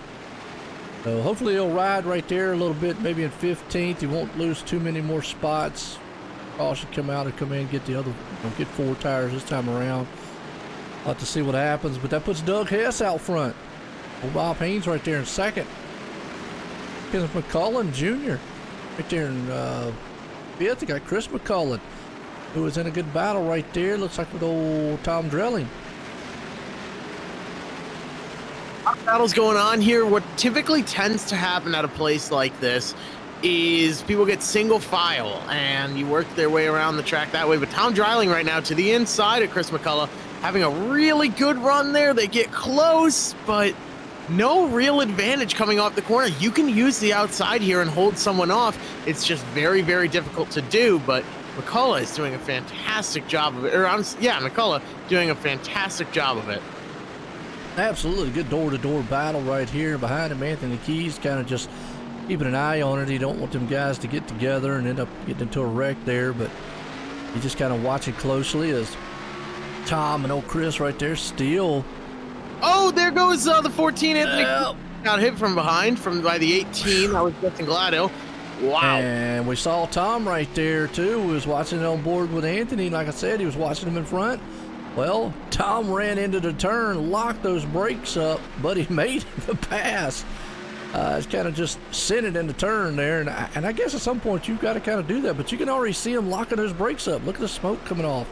So hopefully he'll ride right there a little bit, maybe in 15th. He won't lose too many more spots. Caution come out and come in, get the other, get four tires this time around. I'll have to see what happens, but that puts Doug Hess out front. Old Bob Haynes right there in second. Kenneth McCullen Jr. right there in fifth. They got Chris McCullen, who was in a good battle right there. Looks like with old Tom Drelling. Battles going on here. What typically tends to happen at a place like this is people get single file and you work their way around the track that way. But Tom Dreiling right now to the inside of Chris McCullough, having a really good run there. They get close, but no real advantage coming off the corner. You can use the outside here and hold someone off. It's just very, very difficult to do, but McCullough is doing a fantastic job of it. McCullough doing a fantastic job of it. Absolutely good door-to-door battle right here. Behind him, Anthony Keys kind of just keeping an eye on it. He don't want them guys to get together and end up getting into a wreck there, but he just kind of watching closely as Tom and old Chris right there still. Oh, there goes the 14 Anthony. Got hit from behind by the 18. That was Justin Gladhill. Wow. And we saw Tom right there too. We was watching it on board with Anthony. Like I said, he was watching him in front. Well, Tom ran into the turn, locked those brakes up, but he made the pass. It's kind of just sent it in the turn there, and I guess at some point you've got to kind of do that, but you can already see him locking those brakes up. Look at the smoke coming off.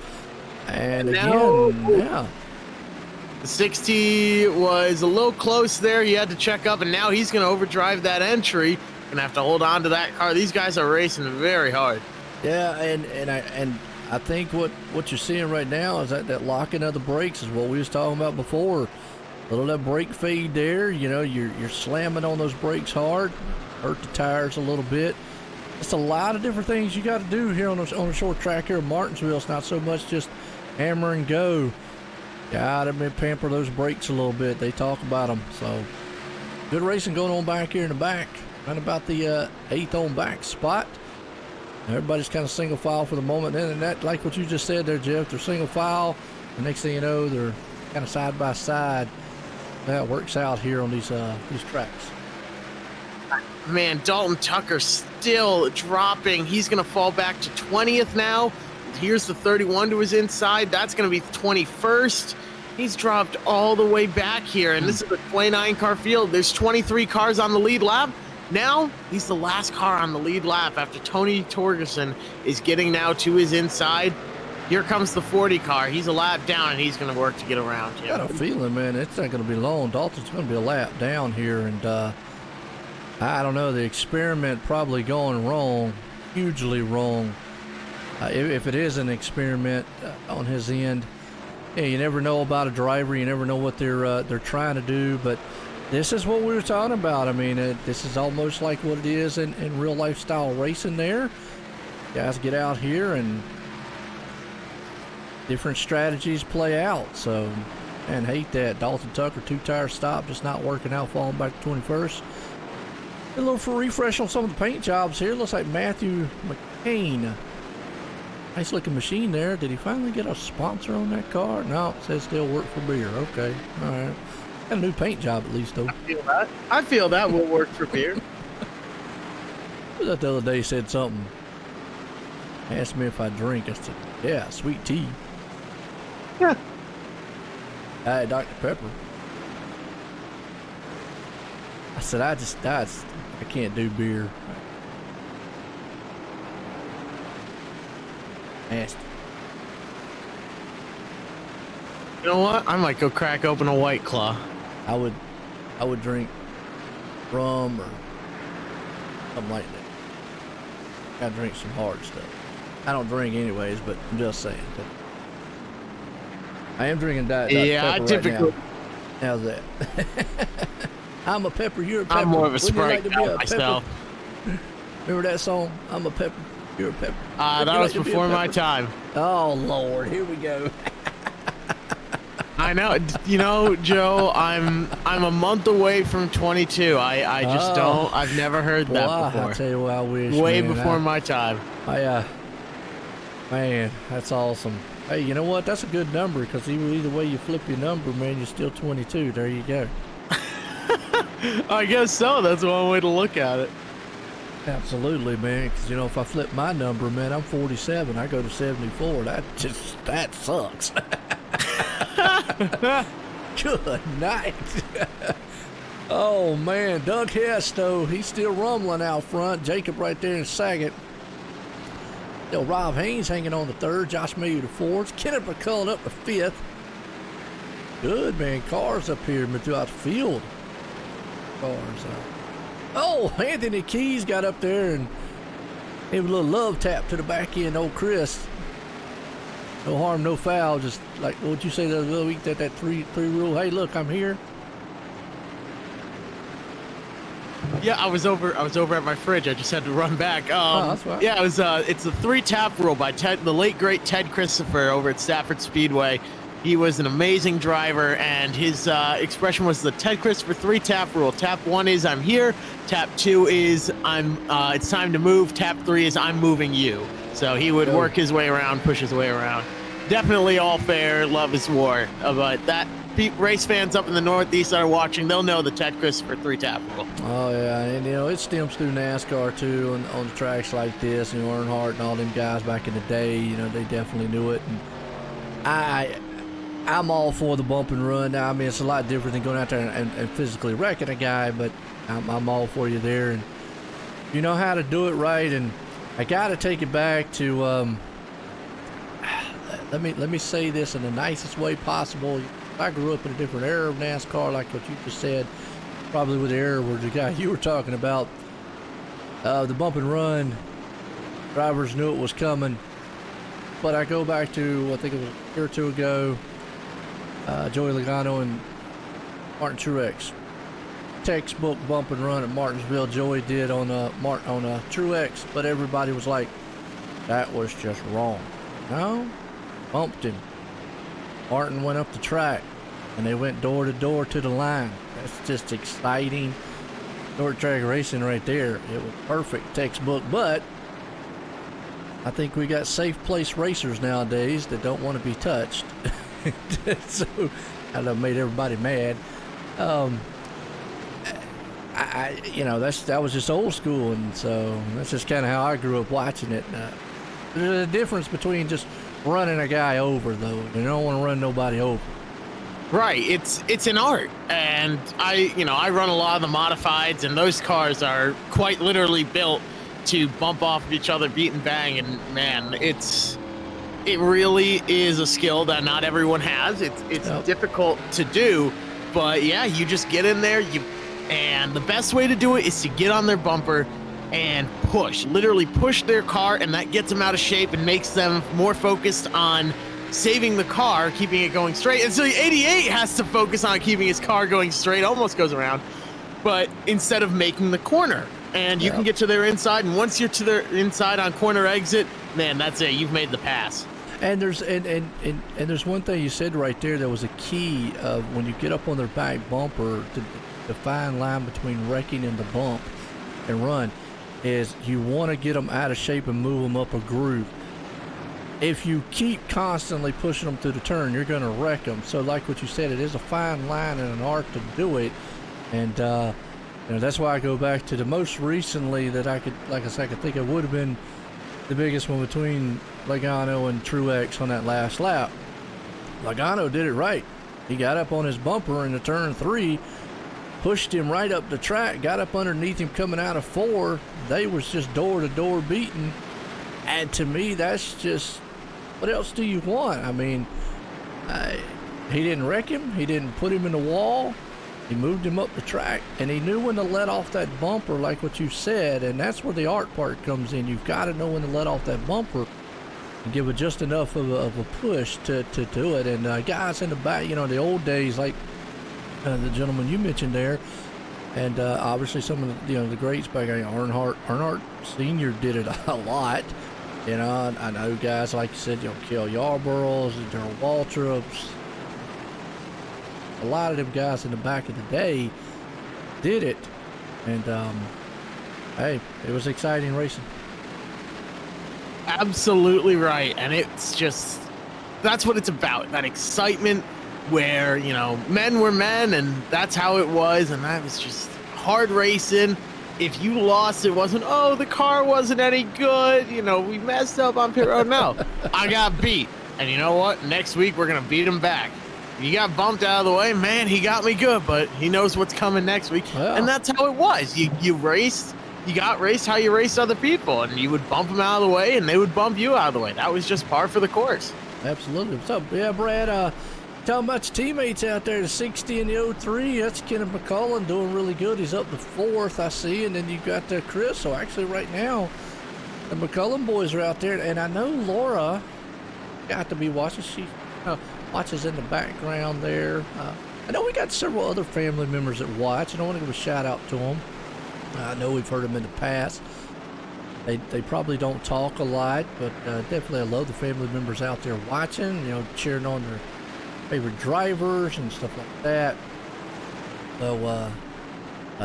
And again, yeah. The 60 was a little close there. He had to check up, and now he's going to overdrive that entry. Going to have to hold on to that car. These guys are racing very hard. Yeah, and I think what you're seeing right now is that locking of the brakes is what we was talking about before. A little of that brake fade there, you know, you're slamming on those brakes hard, hurt the tires a little bit. It's a lot of different things you got to do here on a short track here in Martinsville. It's not so much just hammer and go. Got to pamper those brakes a little bit. They talk about them. So good racing going on back here in the back, right about the 8th on back spot. Everybody's kind of single file for the moment. And that, like what you just said there, Jeff, they're single file. The next thing you know, they're kind of side by side. That works out here on these tracks. Man, Dalton Tucker still dropping. He's going to fall back to 20th now. Here's the 31 to his inside. That's going to be 21st. He's dropped all the way back here, and this is a 29-car field. There's 23 cars on the lead lap. Now, he's the last car on the lead lap after Tony Torgerson is getting now to his inside. Here comes the 40 car. He's a lap down, and he's going to work to get around him. I got a feeling, man, it's not going to be long. Dalton's going to be a lap down here, and I don't know. The experiment probably going wrong, hugely wrong. If it is an experiment on his end, yeah, you never know about a driver. You never know what they're trying to do. But this is what we were talking about. I mean, this is almost like what it is in real life style racing. There, guys get out here and different strategies play out. So, and hate that Dalton Tucker 2-tire stop, just not working out, falling back to 21st. A little for refresh on some of the paint jobs here. Looks like Matthew McCain. Nice looking machine there. Did he finally get a sponsor on that car? No, it says still work for beer. Okay, all right. Got a new paint job at least though. I feel that will work for beer. Who was that the other day said something? Asked me if I drink. I said, yeah, sweet tea. Yeah. I had Dr. Pepper. I said, I can't do beer. Nasty. You know what? I might go crack open a White Claw. I would drink rum or something like that. Gotta drink some hard stuff. I don't drink anyways, but I'm just saying. I am drinking Diet Dr. Yeah, Pepper I typically. right now. How's that? I'm a pepper, you're a pepper. I'm more of a Wouldn't you like Sprite to be guy a myself. pepper? Remember that song? I'm a pepper, you're a pepper. That was before my time. Oh Lord, here we go. I know. You know, Joe, I'm a month away from 22. I just don't. I've never heard that before. I tell you what, I wish. Way man, before my time. Man, that's awesome. Hey, you know what? That's a good number because either way you flip your number, man, you're still 22. There you go. I guess so. That's one way to look at it. Absolutely, man. Because you know, if I flip my number, man, I'm 47. I go to 74. That sucks. Good night. Oh man, Doug Hess though, he's still rumbling out front. Jacob right there in second. Still Rob Haynes hanging on the third. Josh Miller the fourth. Kenneth McCullen up the fifth. Good man, cars up here throughout the field. Cars. Oh, Anthony Keys got up there and gave a little love tap to the back end. Old Chris. No harm, no foul. Just like what would you say the other week that three rule? Hey, look, I'm here. Yeah, I was over at my fridge. I just had to run back. That's right. Yeah, it's the 3-tap rule by the late great Ted Christopher over at Stafford Speedway. He was an amazing driver, and his expression was the Ted Christopher 3-tap rule. Tap 1 is I'm here. Tap 2 is it's time to move. Tap 3 is I'm moving you. So he would work his way around, push his way around. Definitely all fair. Love is war. But that race fans up in the Northeast that are watching, they'll know the Ted Christopher 3-tap rule. Oh yeah, and you know it stems through NASCAR too, on the tracks like this. And Earnhardt and all them guys back in the day, you know, they definitely knew it. And I'm all for the bump and run. Now, I mean, it's a lot different than going out there and physically wrecking a guy, but I'm all for you there. And you know how to do it right. And I got to take it back to let me say this in the nicest way possible. I grew up in a different era of NASCAR, like what you just said, probably with the era where the guy you were talking about, the bump and run, drivers knew it was coming. But I go back to, I think it was a year or two ago, Joey Logano and Martin Truex. Textbook bump and run at Martinsville. Joey did on a Truex, but everybody was like, that was just wrong. No, bumped him. Martin went up the track, and they went door to door to the line. That's just exciting short track racing right there. It was perfect textbook, but I think we got safe place racers nowadays that don't want to be touched. So I know made everybody mad. That was just old school, and so that's just kind of how I grew up watching it. There's a difference between just running a guy over, though. You don't want to run nobody over. Right, it's an art, and I run a lot of the modifieds, and those cars are quite literally built to bump off of each other, beat and bang, and man, it really is a skill that not everyone has. It's difficult to do, but yeah, you just get in there, you And the best way to do it is to get on their bumper and push, literally push their car, and that gets them out of shape and makes them more focused on saving the car, keeping it going straight. And so the 88 has to focus on keeping his car going straight, almost goes around, but instead of making the corner. And you can get to their inside, and once you're to their inside on corner exit, man, that's it. You've made the pass. And there's there's one thing you said right there that was a key of when you get up on their back bumper, the fine line between wrecking and the bump and run is you want to get them out of shape and move them up a groove. If you keep constantly pushing them through the turn, you're going to wreck them. So like what you said, it is a fine line and an art to do it. And that's why I go back to the most recently that I could, like I said, I could think it would have been the biggest one between Logano and Truex on that last lap. Logano did it right. He got up on his bumper in the turn 3, pushed him right up the track, got up underneath him coming out of 4. They was just door-to-door beating. And to me, that's just, what else do you want? I mean, he didn't wreck him. He didn't put him in the wall. He moved him up the track, and he knew when to let off that bumper, like what you said, and that's where the art part comes in. You've got to know when to let off that bumper and give it just enough of a push to do it. And guys in the back, the old days, like the gentleman you mentioned there, and obviously some of the greats back there, Earnhardt Sr. did it a lot. I know guys like you said, Cale Yarborough's, Darrell Waltrip's. A lot of them guys in the back of the day did it, and hey, it was exciting racing. Absolutely right, and it's just, that's what it's about, that excitement where, men were men, and that's how it was, and that was just hard racing. If you lost, it wasn't, oh, the car wasn't any good, we messed up on pit road. No, I got beat, and you know what? Next week, we're going to beat him back. You got bumped out of the way, man, he got me good, but he knows what's coming next week. Yeah. And that's how it was. You raced, you got raced how you raced other people, and you would bump them out of the way, and they would bump you out of the way. That was just par for the course. Absolutely. What's up? Yeah, Brad, tell me about your teammates out there, the 60 and the 03. That's Kenneth McCullen doing really good. He's up to 4th, I see, and then you got Chris. So actually right now, the McCullen boys are out there, and I know Laura got to be watching. She watches in the background there. I know we got several other family members that watch, and I want to give a shout out to them. I know we've heard them in the past. They probably don't talk a lot, but definitely I love the family members out there watching, cheering on their favorite drivers and stuff like that. So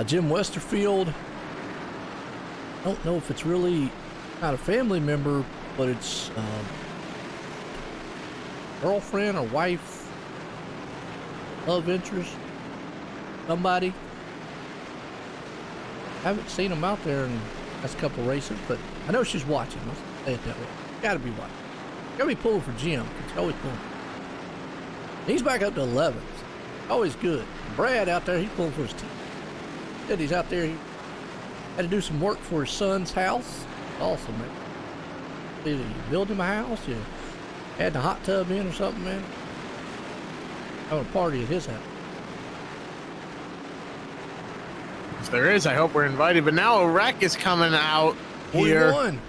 Jim Westerfield, I don't know if it's really not a family member, but it's girlfriend or wife, love interest, somebody. I haven't seen him out there in the last couple races, but I know she's watching. Let's say it that way. Gotta be watching. Gotta be pulling for Jim. It's always pulling. He's back up to 11th. Always good. Brad out there, he's pulling for his team. Said he's out there. He had to do some work for his son's house. Awesome, man. Either you build him a house, you add the hot tub in or something, man. Having a party at his house. If there is, I hope we're invited. But now a wreck is coming out here. 41.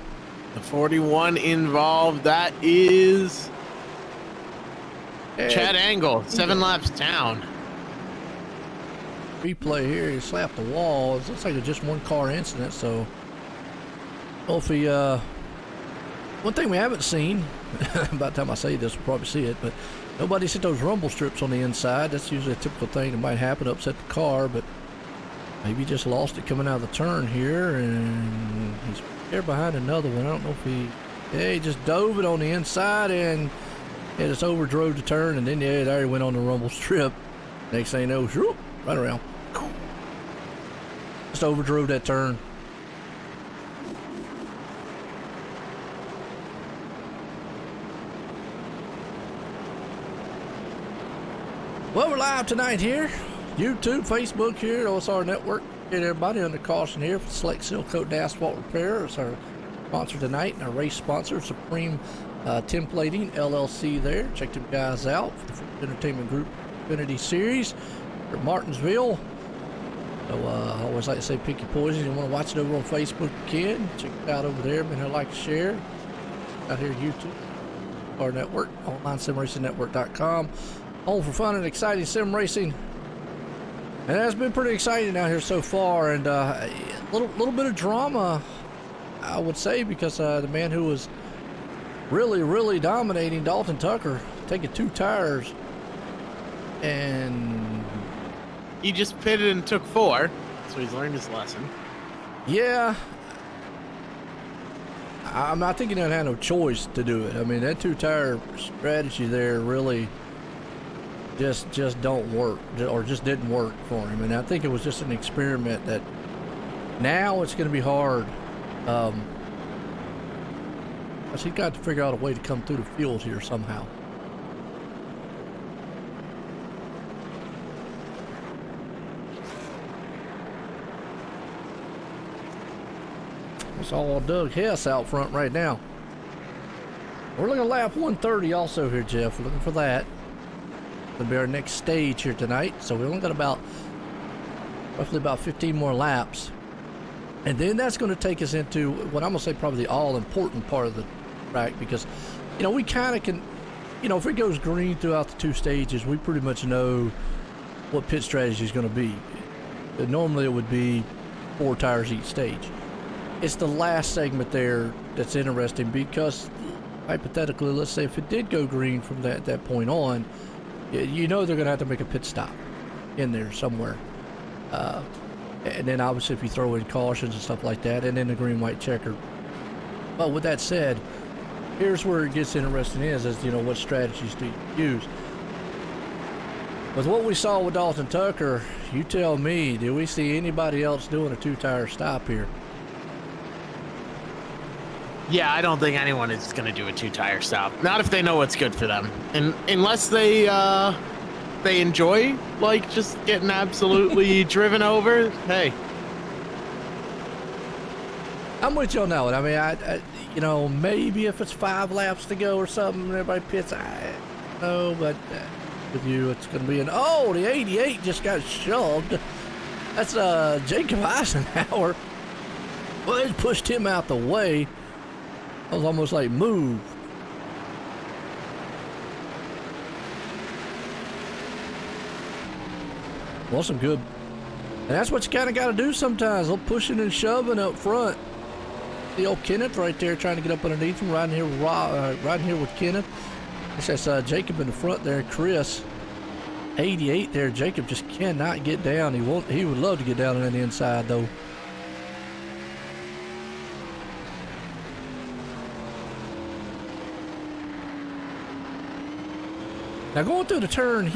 The 41 involved. That is Chad Angle, 7 laps down. Replay here, he slapped the wall. It looks like it's just one car incident, so hopefully, one thing we haven't seen, by the time I say this, we'll probably see it, but nobody's hit those rumble strips on the inside. That's usually a typical thing that might happen to upset the car, but maybe just lost it coming out of the turn here, and he's there behind another one. I don't know if he just dove it on the inside and just overdrove the turn, and then there he went on the rumble strip. Next thing you know, whoop, right around. Just overdrove that turn. Well, we're live tonight here. YouTube, Facebook here, OSR Network. Get everybody under caution here for Select Seal Coat and Asphalt Repair. It's our sponsor tonight and our race sponsor, Supreme Templating LLC there. Check them guys out for the Entertainment Group Xfinity Series. We're at Martinsville. So I always like to say pick your poison. You want to watch it over on Facebook, you can. Check it out over there. Man, I like to share. Out here YouTube, our network, onlinesimracingnetwork.com. Home for fun and exciting sim racing. And it has been pretty exciting out here so far. And a little bit of drama, I would say, because the man who was really dominating, Dalton Tucker, taking 2 tires. And he just pitted and took 4, so he's learned his lesson. Yeah. I think he didn't have no choice to do it. I mean, that 2-tire strategy there really just don't work, or just didn't work for him. And I think it was just an experiment that now it's going to be hard. He's got to figure out a way to come through the field here somehow. It's all Doug Hess out front right now. We're looking at lap 130 also here, Jeff. We're looking for that. It'll be our next stage here tonight. So we only got roughly about 15 more laps. And then that's going to take us into what I'm going to say probably the all-important part of the track, because, you know, we kind of can, you know, if it goes green throughout the 2 stages, we pretty much know what pit strategy is going to be. Normally it would be 4 tires each stage. It's the last segment there that's interesting, because hypothetically, let's say if it did go green from that point on, you know they're going to have to make a pit stop in there somewhere. And then obviously if you throw in cautions and stuff like that, and then the green-white checker. But with that said, here's where it gets interesting is you know, what strategies do you use? With what we saw with Dalton Tucker, you tell me, do we see anybody else doing a 2-tire stop here? Yeah, I don't think anyone is going to do a 2-tire stop. Not if they know what's good for them. And unless they enjoy, like, just getting absolutely driven over, hey. I'm with you on that one. I mean, I you know, maybe if it's 5 laps to go or something, and everybody pits, I don't know, but with you, it's going to be the 88 just got shoved. That's Jacob Eisenhower. Well, they pushed him out the way. I was almost like, move. Well, some good. And that's what you kind of got to do sometimes. A little pushing and shoving up front. The old Kenneth right there trying to get up underneath him, riding here with Kenneth. That's Jacob in the front there, Chris. 88 there. Jacob just cannot get down. He would love to get down on the inside, though. Now going through the turn,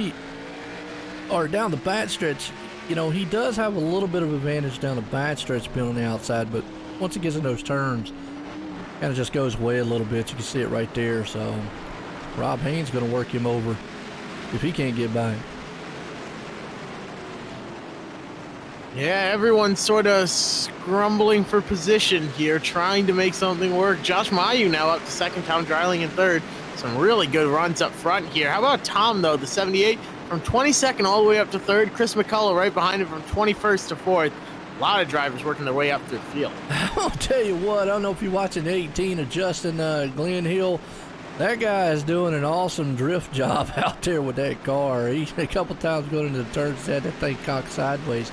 down the back stretch, you know, he does have a little bit of advantage down the back stretch being on the outside, but once he gets in those turns, kind of just goes away a little bit. You can see it right there. So Rob Haynes going to work him over if he can't get by him. Yeah, everyone's sort of scrambling for position here, trying to make something work. Josh Mayu now up to second, Tom Dreiling in third. Some really good runs up front here. How about Tom, though, the 78 from 22nd all the way up to third. Chris McCullough right behind him from 21st to fourth. A lot of drivers working their way up through the field. I'll tell you what, I don't know if you're watching 18 of Justin Glenn Hill. That guy is doing an awesome drift job out there with that car. He a couple times going into the turns, had that thing cocked sideways.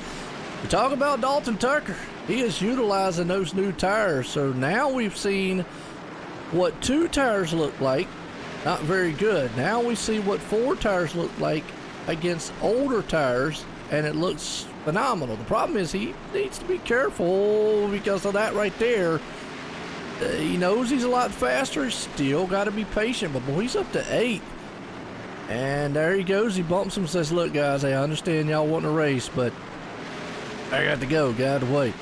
We talk about Dalton Tucker. He is utilizing those new tires. So now we've seen what 2 tires look like. Not very good. Now we see what 4 tires look like against older tires, and it looks phenomenal. The problem is he needs to be careful because of that right there. He knows he's a lot faster. He's still got to be patient, but boy, he's up to 8. And there he goes. He bumps him and says, look, guys, I understand y'all want to race, but I got to go. Got to wait.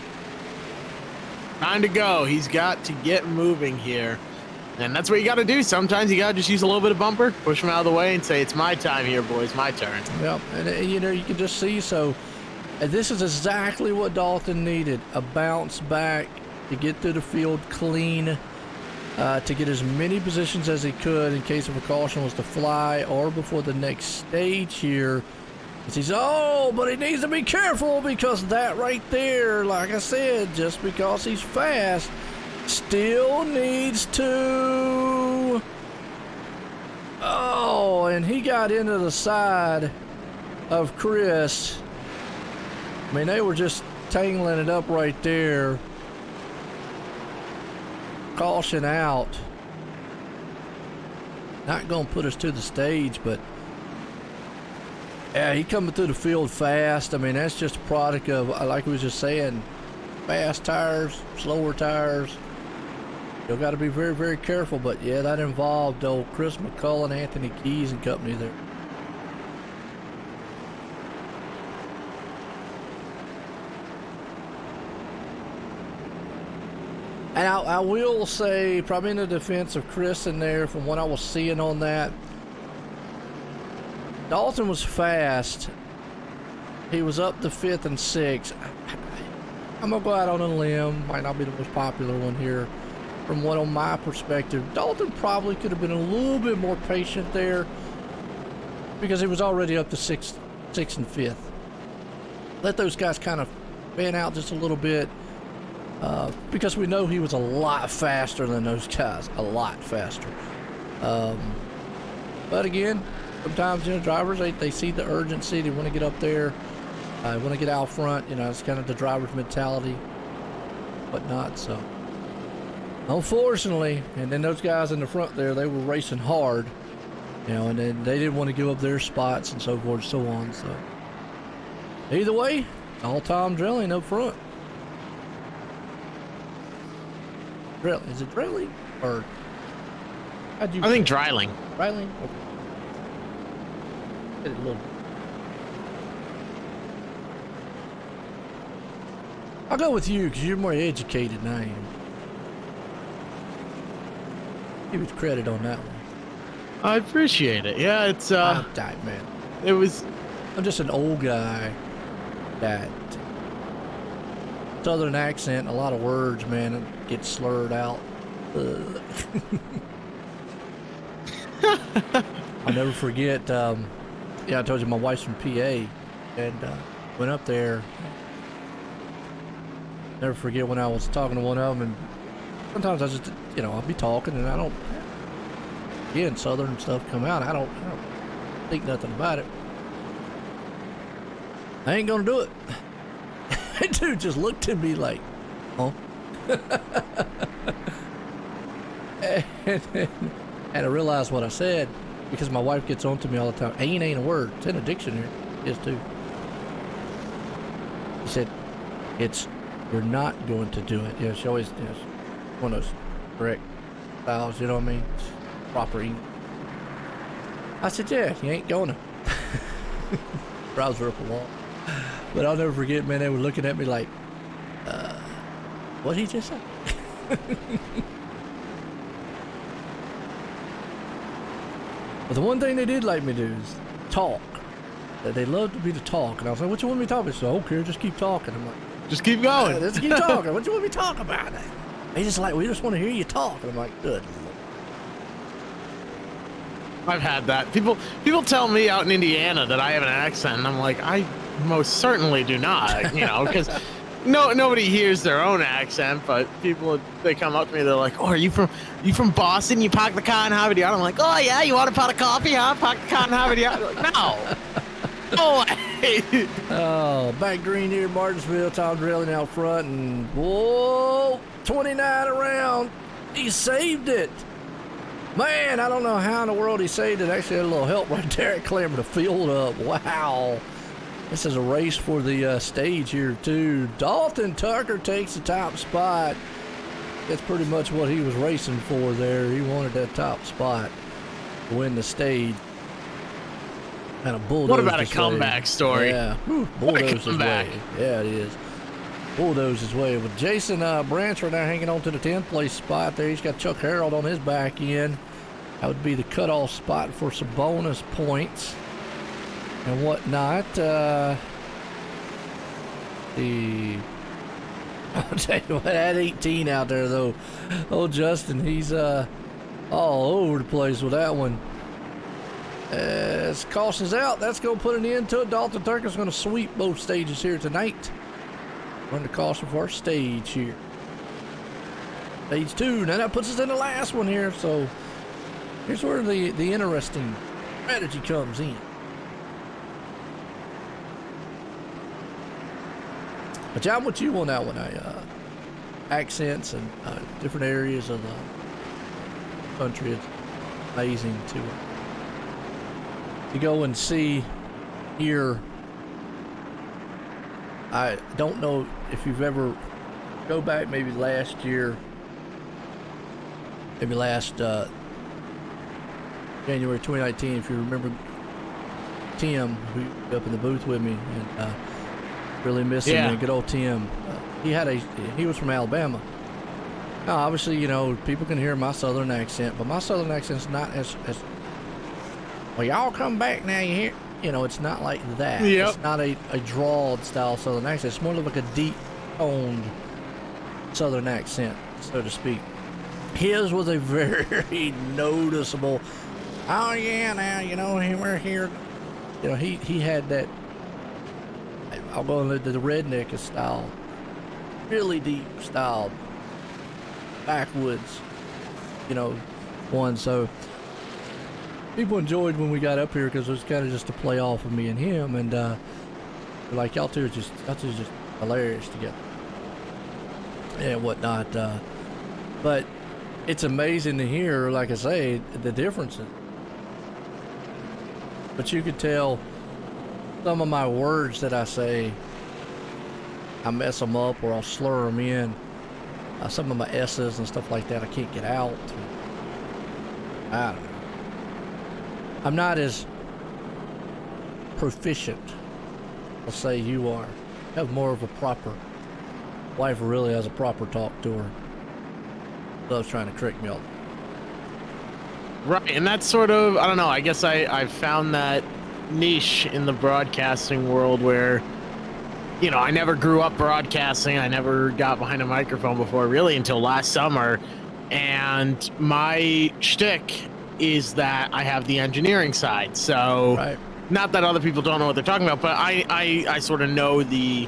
Time to go. He's got to get moving here. And that's what you got to do. Sometimes you got to just use a little bit of bumper, push him out of the way, and say, it's my time here, boys, my turn. Yeah, and you know, you can just see, so this is exactly what Dalton needed, a bounce back to get through the field clean, to get as many positions as he could in case of a caution was to fly or before the next stage here. He's, oh, but he needs to be careful because that right there, like I said, just because he's fast, still needs to. Oh, and he got into the side of Chris. I mean, they were just tangling it up right there. Caution out. Not going to put us to the stage, but yeah, he coming through the field fast. I mean, that's just a product of, like we was just saying, fast tires, slower tires. You got to be very, very careful. But yeah, that involved old Chris McCullen, Anthony Keys, and company there. And I will say, probably in the defense of Chris in there, from what I was seeing on that, Dalton was fast. He was up to 5th and 6th. I'm going to go out on a limb. Might not be the most popular one here. From what, on my perspective, Dalton probably could have been a little bit more patient there because he was already up to 6th and 5th. Let those guys kind of fan out just a little bit. Because we know he was a lot faster than those guys, a lot faster. But again, sometimes, you know, drivers, they see the urgency, they want to get up there, they want to get out front, you know, it's kind of the driver's mentality, whatnot, so. Unfortunately, and then those guys in the front there, they were racing hard, you know, and then they didn't want to give up their spots and so forth and so on, so. Either way, all Tom drilling up front. Is it drilling or how'd you? I think dryling. Dryling. Okay. Get it a little. I'll go with you because you're more educated than I am. Give you credit on that one. I appreciate it. Yeah, it's I'm tight, man. It was. I'm just an old guy that southern accent, a lot of words, man, get slurred out. I'll never forget. Yeah, I told you my wife's from PA, and went up there. Never forget when I was talking to one of them, and sometimes I just, you know, I'll be talking, and I don't. Again, southern stuff come out. I don't think nothing about it. I ain't gonna do it. That dude just looked at me like, huh? and I realized what I said because my wife gets on to me all the time. Ain't a word. It's in a dictionary. It is too. He said, you're not going to do it. Yeah, she always, yes, one of those correct styles, you know what I mean? It's proper English. I said, yeah, you ain't gonna. Browser up a wall. But I'll never forget, man, they were looking at me like, what'd he just say? But the one thing they did like me to do is talk. That they loved to be to talk. And I was like, what you want me to talk about? She said, okay, just keep talking. I'm like, just keep going. Yeah, just keep talking. What you want me to talk about? They just like, we just want to hear you talk. And I'm like, good. I've had that. People tell me out in Indiana that I have an accent, and I'm like, I most certainly do not, you know, because nobody hears their own accent, but people, they come up to me, they're like, oh, are you from Boston? You park the car and have it out? I'm like, oh yeah, you want a pot of coffee? Huh? Park the car and have it out? Like, no. No way. Oh, back green here, Martinsville, Tom drilling out front, and whoa, 29 around. He saved it. Man, I don't know how in the world he saved it. Actually had a little help right there at clearing the field up. Wow. This is a race for the stage here, too. Dalton Tucker takes the top spot. That's pretty much what he was racing for there. He wanted that top spot to win the stage. And a bulldoze. What about a comeback story? Yeah. Bulldoze his way. Yeah, it is. Bulldoze his way. With Jason Branch right now hanging on to the 10th place spot there. He's got Chuck Harold on his back end. That would be the cutoff spot for some bonus points and whatnot. I'll tell you what, that 18 out there though. Oh, Justin, he's all over the place with that one. As caution's out, that's going to put an end to it. Dalton Turker's going to sweep both stages here tonight. Run the caution for our stage here. Stage 2. Now that puts us in the last one here. So here's where the interesting strategy comes in. But John, what you on that one? Accents and different areas of the country. It's amazing to go and see here. I don't know if you've ever go back maybe last year, maybe last January 2019, if you remember Tim, who was up in the booth with me, and really missing him. Good old Tim. He was from Alabama. Now, obviously, you know, people can hear my southern accent, but my southern accent's not as well, y'all come back now, you hear? You know, it's not like that. Yep. It's not a drawled style southern accent. It's more like a deep toned southern accent, so to speak. His was a very noticeable, oh yeah, now, you know, we're here. You know, he had that, I'll go into the redneck style, really deep style, backwoods, you know, one. So people enjoyed when we got up here because it was kind of just a play off of me and him, and like y'all two are just hilarious together and whatnot. But it's amazing to hear, like I say, the differences. But you could tell some of my words that I say, I mess them up or I'll slur them in. Some of my S's and stuff like that I can't get out. I don't know. I'm not as proficient, I'll say you are. I have more of a proper, wife really has a proper talk to her. Loves trying to trick me all. Right, and that's sort of, I don't know, I guess I've found that niche in the broadcasting world where, you know, I never grew up broadcasting. I never got behind a microphone before really until last summer. And my shtick is that I have the engineering side. So Right. Not that other people don't know what they're talking about, but I sort of know the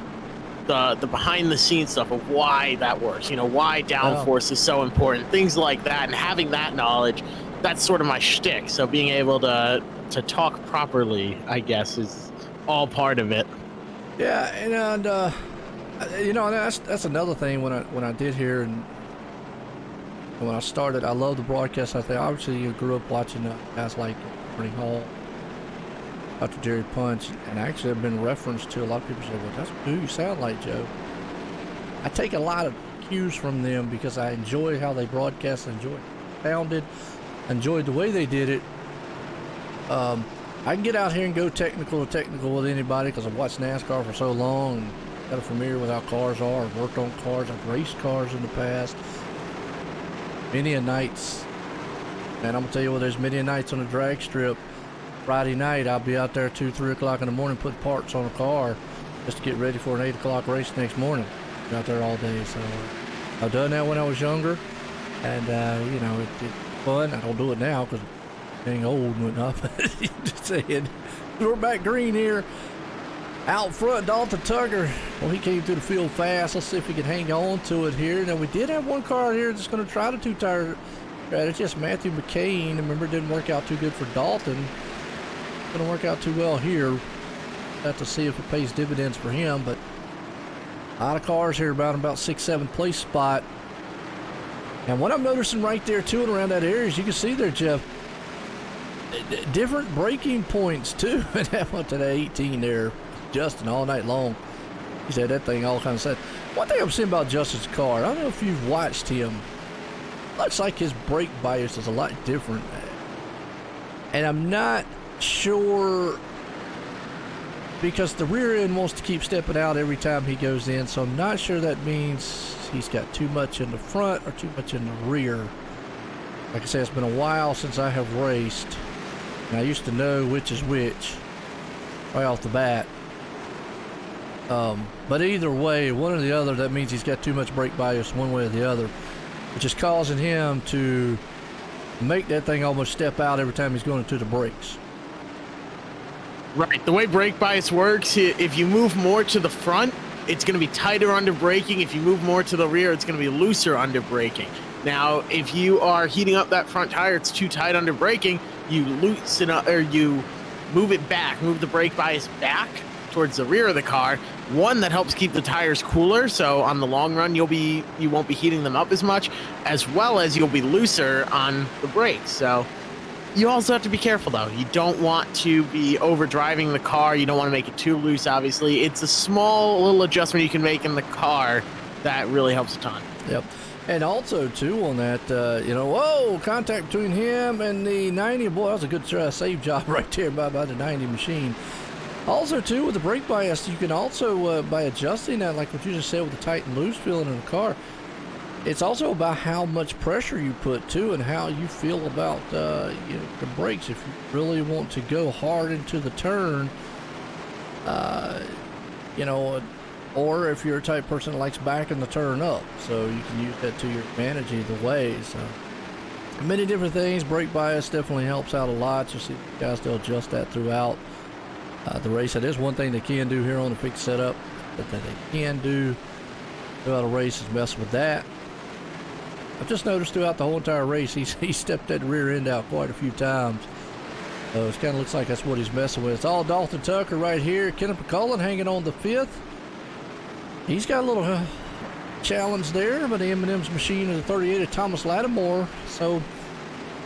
behind the scenes stuff of why that works, you know, why downforce is so important, things like that. And having that knowledge, that's sort of my shtick. So being able to talk properly, I guess, is all part of it. Yeah, and you know, that's another thing when I did here and when I started. I love the broadcast. I think obviously you grew up watching guys like Bernie Hall, Dr. Jerry Punch, and actually have been referenced to. A lot of people say, "Well, that's who you sound like, Joe." I take a lot of cues from them because I enjoy how they broadcast, enjoy sounded, enjoyed the way they did it. I can get out here and go technical with anybody because I've watched NASCAR for so long and got familiar with how cars are. I've worked on cars. I've raced cars in the past. Many a nights, and I'm gonna tell you what, there's many a nights on the drag strip. Friday night, I'll be out there 2-3 o'clock in the morning putting parts on a car just to get ready for an 8 o'clock race next morning. Be out there all day. So I've done that when I was younger, and you know, it's fun. I don't do it now because getting old and whatnot. Just saying, we're back green here. Out front, Dalton Tucker. Well, he came through the field fast. Let's see if he can hang on to it here. Now, we did have one car here that's going to try the two-tire strategy. It's Matthew McCain. Remember, it didn't work out too good for Dalton. It's going to work out too well here. Have to see if it pays dividends for him. But a lot of cars here about 6th, 7th place spot. And what I'm noticing right there, too, and around that area, is you can see there, Jeff, different braking points, too. And that went to the 18 there. Justin all night long. He said that thing all kind of said. One thing I'm seeing about Justin's car, I don't know if you've watched him. Looks like his brake bias is a lot different. And I'm not sure because the rear end wants to keep stepping out every time he goes in. So I'm not sure that means he's got too much in the front or too much in the rear. Like I said, it's been a while since I have raced. And I used to know which is which right off the bat. But either way, one or the other, that means he's got too much brake bias one way or the other, which is causing him to make that thing almost step out every time he's going into the brakes. Right. The way brake bias works, if you move more to the front, it's going to be tighter under braking. If you move more to the rear, it's going to be looser under braking. Now, if you are heating up that front tire, it's too tight under braking, you loosen up, or you move it back, move the brake bias back towards the rear of the car. One, that helps keep the tires cooler, so on the long run, you won't be heating them up as much, as well as you'll be looser on the brakes. So you also have to be careful, though. You don't want to be overdriving the car. You don't want to make it too loose, obviously. It's a small little adjustment you can make in the car that really helps a ton. Yep. And also, too, on that, whoa, contact between him and the 90. Boy, that was a good save job right there by the 90 machine. Also, too, with the brake bias, you can also, by adjusting that, like what you just said with the tight and loose feeling in the car, it's also about how much pressure you put, too, and how you feel about the brakes. If you really want to go hard into the turn, or if you're a type of person that likes backing the turn up, so you can use that to your advantage either way. So many different things. Brake bias definitely helps out a lot. You see guys, they'll adjust that throughout the race. That is one thing they can do here on the fixed setup that they can do throughout a race is mess with that. I've just noticed throughout the whole entire race, he stepped that rear end out quite a few times. So it kind of looks like that's what he's messing with. It's all Dalton Tucker right here. Kenneth McCullen hanging on the 5th. He's got a little challenge there, but the M&M's machine is a 38 of Thomas Lattimore. So,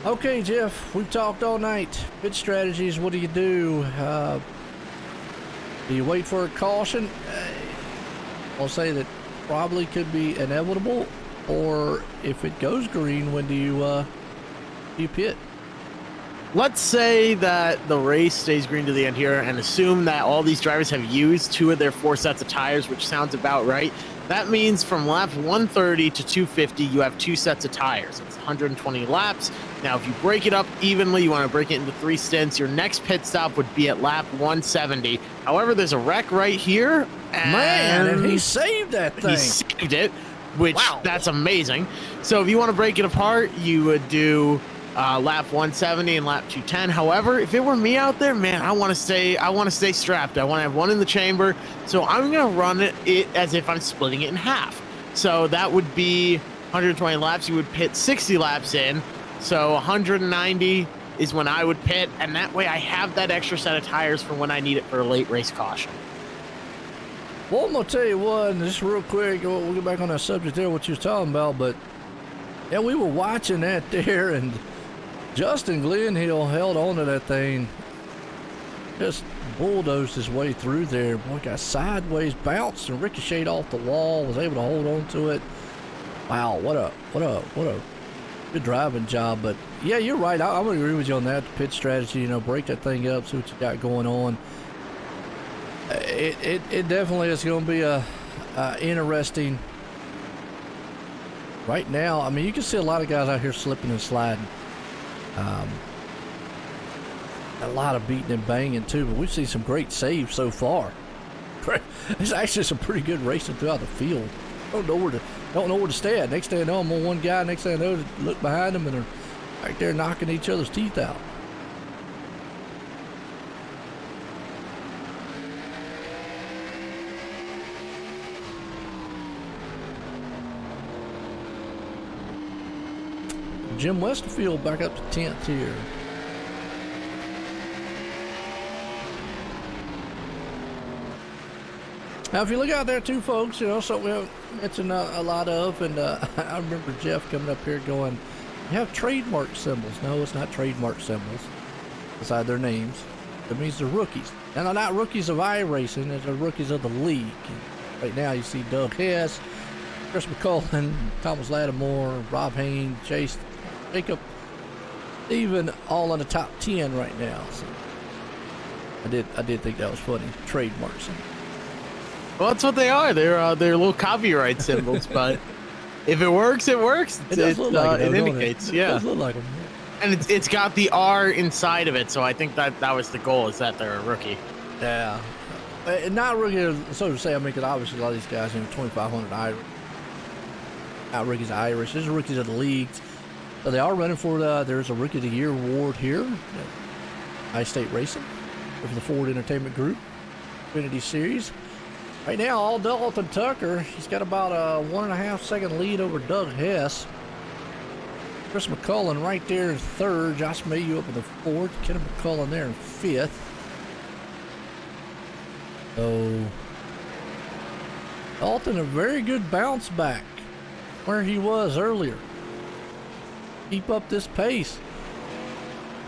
okay, Jeff, we've talked all night. Pit strategies, what do you do? Do you wait for a caution? I'll say that probably could be inevitable. Or if it goes green, when do you pit? Let's say that the race stays green to the end here and assume that all these drivers have used 2 of their 4 sets of tires, which sounds about right. That means from lap 130 to 250, you have 2 sets of tires. It's 120 laps. Now, if you break it up evenly, you want to break it into 3 stints. Your next pit stop would be at lap 170. However, there's a wreck right here. And he saved that thing. He saved it, which that's amazing. So if you want to break it apart, you would do lap 170 and lap 210. However, if it were me out there, man, I want to stay strapped. I want to have one in the chamber. So I'm going to run it as if I'm splitting it in half. So that would be 120 laps. You would pit 60 laps in. So 190 is when I would pit. And that way I have that extra set of tires for when I need it for a late race caution. Well, I'm going to tell you what, just real quick, we'll get back on that subject there, what you was talking about, but yeah, we were watching that there, and Justin Glenhill held on to that thing, just bulldozed his way through there. Boy, got sideways, bounced, and ricocheted off the wall, was able to hold on to it. Wow, what a good driving job. But yeah, you're right. I would agree with you on that. The pit strategy, break that thing up, see what you got going on. It definitely is going to be a interesting. Right now, I mean, you can see a lot of guys out here slipping and sliding. A lot of beating and banging too, but we've seen some great saves so far. It's actually some pretty good racing throughout the field. Don't know where to stay at. Next thing I know, I'm on one guy. Next thing I know, look behind them and they're right there knocking each other's teeth out. Jim Westerfield back up to 10th here. Now, if you look out there too, folks, something we haven't mentioned a lot of, and I remember Jeff coming up here going, you have trademark symbols. No, it's not trademark symbols beside their names. It means they're rookies. And they're not rookies of iRacing, they're rookies of the league. Right now, you see Doug Hess, Chris McCullen, Thomas Lattimore, Rob Haynes, Chase, Jacob, even all in the top 10 right now. So I did think that was funny. Trademarks. Well, that's what they are. They're little copyright symbols, but if it works, it works. It does look like it indicates, It does look like them. And it's got the R inside of it, so I think that was the goal, is that they're a rookie. Yeah. Not rookie, so to say, I mean, because obviously a lot of these guys, 2,500 Irish. Not rookies Irish. These are rookies of the leagues. So they are running for there's a Rookie of the Year award here at I-State Racing. from the Ford Entertainment Group, Xfinity Series. Right now, all Dalton Tucker. He's got about a 1.5 second lead over Doug Hess. Chris McCullen right there in third. Josh Mayu up in the fourth. Kenneth McCullen there in fifth. So, Dalton, a very good bounce back where he was earlier. Keep up this pace.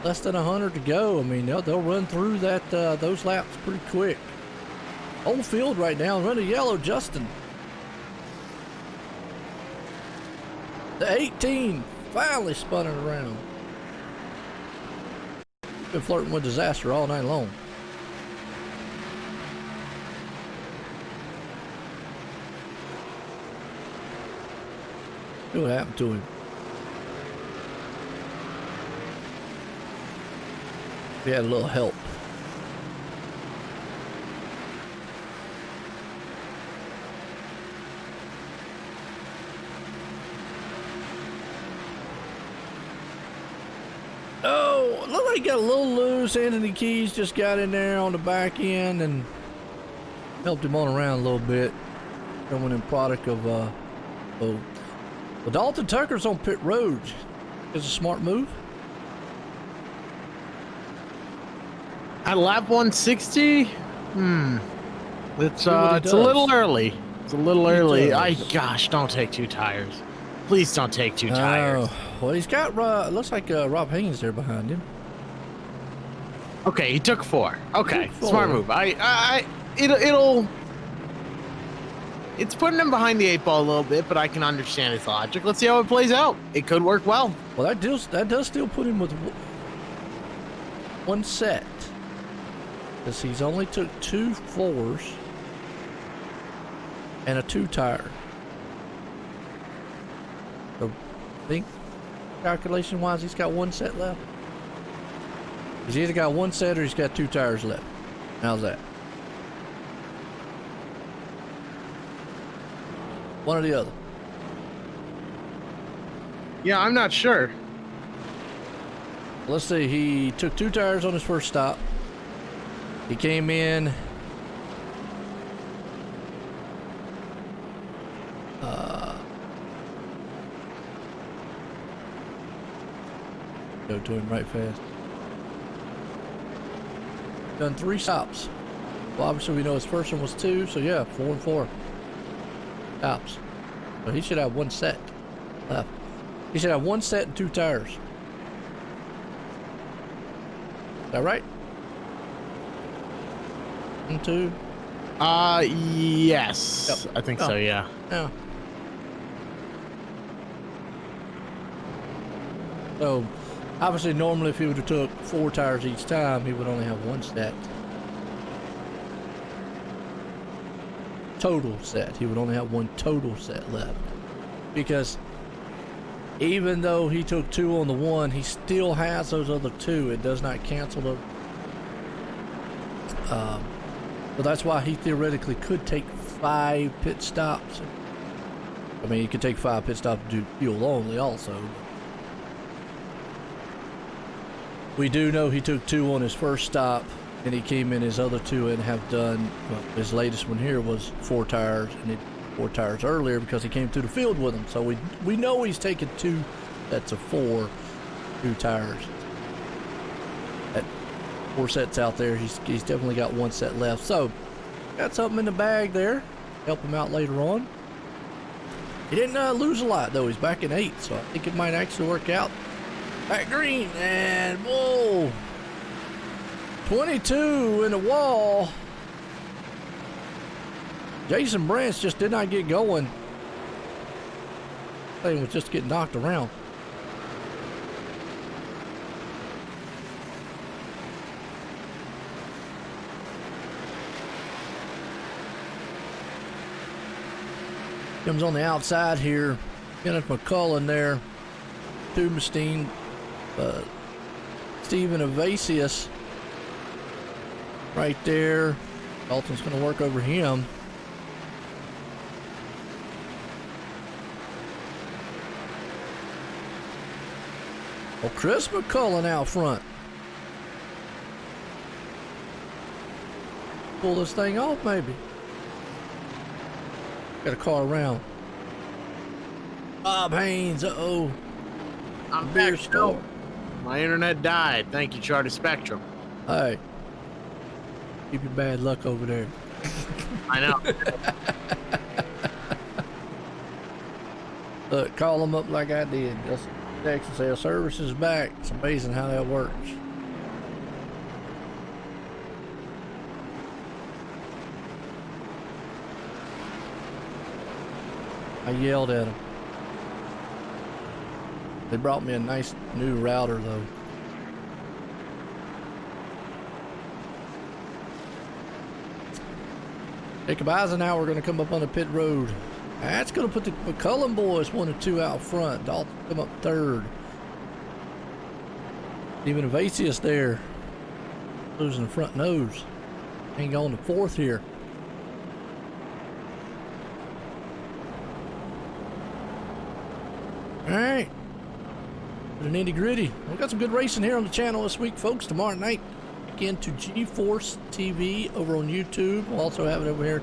Less than 100 to go. I mean, they'll run through that those laps pretty quick. Whole field right now running yellow. Justin. The 18 finally spun it around. Been flirting with disaster all night long. See what happened to him. He had a little help. Oh, looked like he got a little loose. Anthony Keys just got in there on the back end and helped him on around a little bit. Coming in product of, well, Dalton Tucker's on pit road. It's a smart move. At lap 160? It's a little early. It's a little early. Gosh, don't take 2 tires. Please don't take 2 tires. Well, he's got, looks like Rob Haynes there behind him. Okay, he took 4. Okay, Took 4. Smart move. It's putting him behind the 8 ball a little bit, but I can understand his logic. Let's see how it plays out. It could work well. Well, that does still put him with 1 set. Because he's only took 2 4s and a 2 tire. So I think calculation wise he's got 1 set left. He's either got 1 set or he's got 2 tires left. How's that? One or the other. Yeah, I'm not sure. Let's see, he took 2 tires on his first stop. He came in go to him right fast. Done 3 stops. Well, obviously we know his first one was 2, so yeah, 4 and 4 stops. So he should have 1 set left. He should have 1 set and 2 tires. Is that right? 1, 2. Yes. Yep. I think so, yeah. Yeah. So, obviously, normally if he would have took 4 tires each time, he would only have 1 set. Total set. He would only have 1 total set left. Because even though he took 2 on the 1, he still has those other 2. It does not cancel those. So that's why he theoretically could take 5 pit stops. I mean, he could take 5 pit stops to do fuel only also. We do know he took 2 on his first stop, and he came in his other 2 and have done, well, his latest one here was 4 tires, and he 4 tires earlier because he came through the field with them. So we know he's taken 2 sets of 4, 2 tires. That 4 sets out there, he's definitely got 1 set left. So got something in the bag there. Help him out later on. He didn't lose a lot though. He's back in 8, so I think it might actually work out. Back green, and whoa, 22 in the wall. Jason Branch just did not get going. Thing was just getting knocked around. Comes on the outside here. Kenneth McCullen there. Tubestein. Stephen Evasius right there. Dalton's going to work over him. Well, Chris McCullen out front. pull this thing off, maybe. Got a car around. Bob Haynes, uh-oh. I'm Beer back. store. My internet died. Thank you, Charter Spectrum. Hey. Keep your bad luck over there. I know. Look, call them up like I did. Just text and say, service is back. It's amazing how that works. I yelled at them. They brought me a nice new router though. Jacob Eisenhower going to come up on the pit road. That's going to put the McCullum boys 1 and 2 out front. Dalton come up third. Even Evasius there, losing the front nose. Hang on to fourth here. All right. An nitty gritty. We've got some good racing here on the channel this week, folks. Tomorrow night, again to G-Force TV over on YouTube. We'll also have it over here,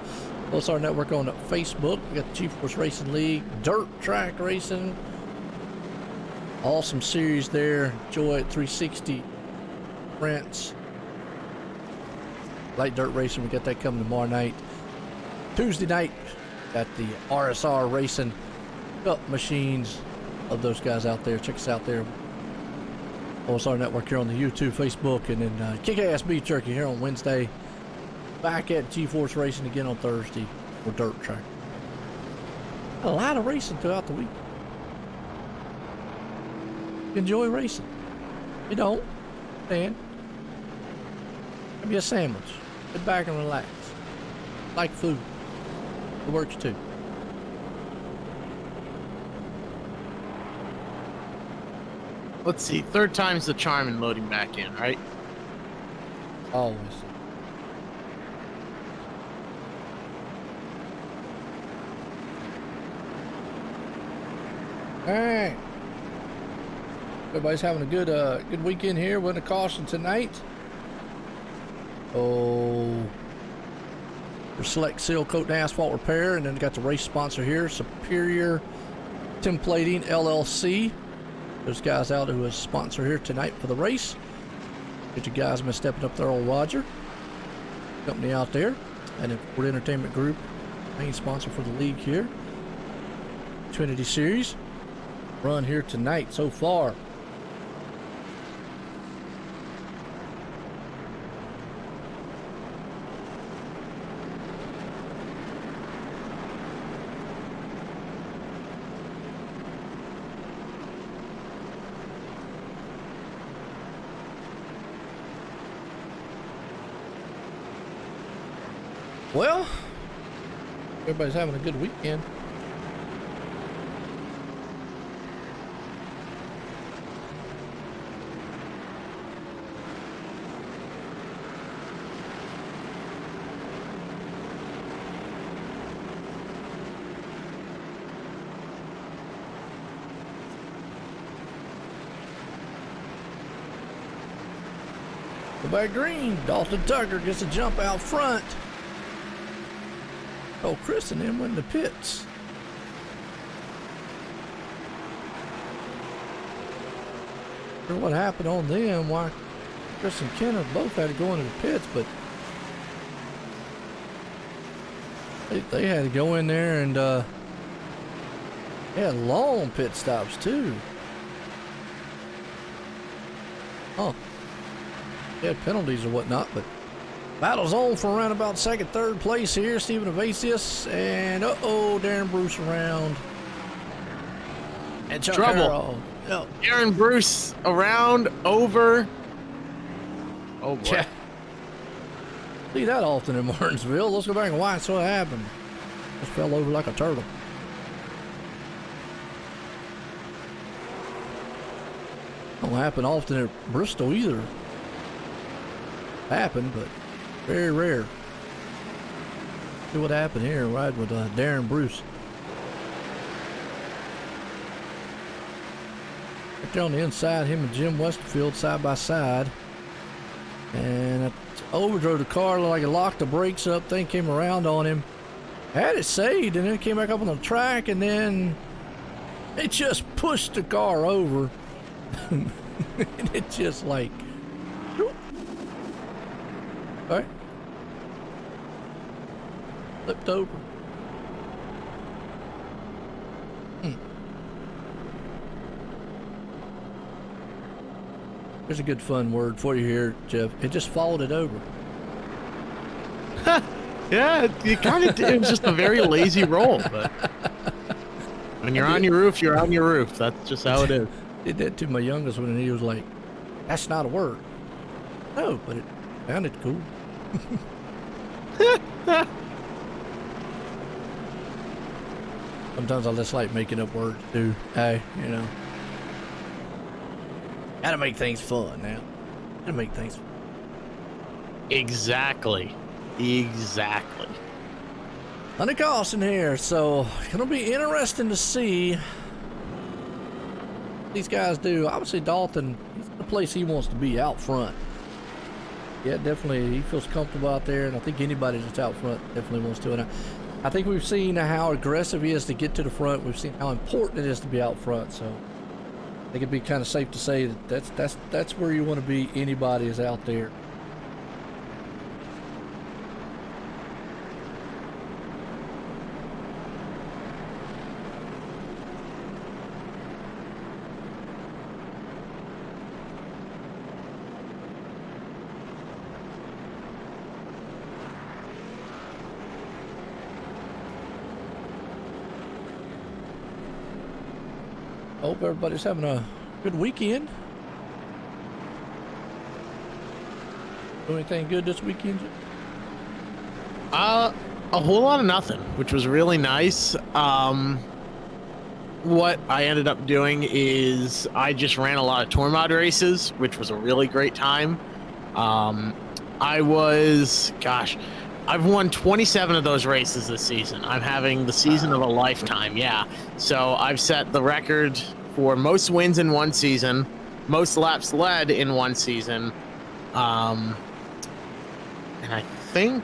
ISRA Network on Facebook. We got the G-Force Racing League, dirt track racing. Awesome series there. Joy at 360. France. Light dirt racing. We got that coming tomorrow night. Tuesday night, got the RSR Racing Cup machines. Love those guys out there. Check us out there. ISRA Network here on the YouTube, Facebook, and then Kick-Ass Beef Jerky here on Wednesday. Back at G-Force Racing again on Thursday for dirt track. A lot of racing throughout the week. Enjoy racing. If you don't, then have you a sandwich. Sit back and relax. Like food. It works too. Let's see. Third time's the charm in loading back in, right? Always. All right. Everybody's having a good weekend here. We're in a caution tonight. Oh, for select seal coat and asphalt repair, and then got the race sponsor here, Superior Templating LLC. Those guys out who is sponsor here tonight for the race. Get you guys been stepping up there, old Roger. Company out there. And then Ford Entertainment Group, main sponsor for the league here. Xfinity Series. Run here tonight so far. Well, everybody's having a good weekend. Go back green. Dalton Tucker gets a jump out front. Oh, Chris and them went in the pits. I don't know what happened on them, why Chris and Kenneth both had to go into the pits, but they had to go in there and they had long pit stops too. Oh, they had penalties or whatnot, but battle's on for around about second, third place here. Stephen Evasius and Darren Bruce around. And Chuck Trouble. Harrell. Yep. Darren Bruce around, over. Oh boy. Yeah. See that often in Martinsville. Let's go back and watch what happened. Just fell over like a turtle. Don't happen often at Bristol either. Happened, but very rare. See what happened here, riding with Darren Bruce. Right there on the inside, him and Jim Westerfield side by side. And I overdrove the car, like it locked the brakes up, thing came around on him. Had it saved, and then it came back up on the track, and then it just pushed the car over. And it just like, whoop. All right. Flipped over. There's a good fun word for you here, Jeff. It just followed it over. Yeah, it kind of did. It was just a very lazy roll. But when you're on your roof, you're on your roof. That's just how it is. Did that to my youngest one, and he was like, "That's not a word." No, but it sounded cool. Sometimes I just like making up words too. Hey, you know, gotta make things fun now. Gotta make things fun. Exactly. Honey Carlson here, so it's gonna be interesting to see what these guys do. Obviously, Dalton, he's the place he wants to be, out front. Yeah, definitely, he feels comfortable out there, and I think anybody that's out front definitely wants to. And I think we've seen how aggressive he is to get to the front. We've seen how important it is to be out front. So I think it'd be kind of safe to say that that's where you want to be. Anybody is out there. Hope everybody's having a good weekend. Do anything good this weekend? A whole lot of nothing, which was really nice. What I ended up doing is I just ran a lot of tour mod races, which was a really great time. I've won 27 of those races this season. I'm having the season of a lifetime, yeah. So I've set the record for most wins in one season, most laps led in one season, and I think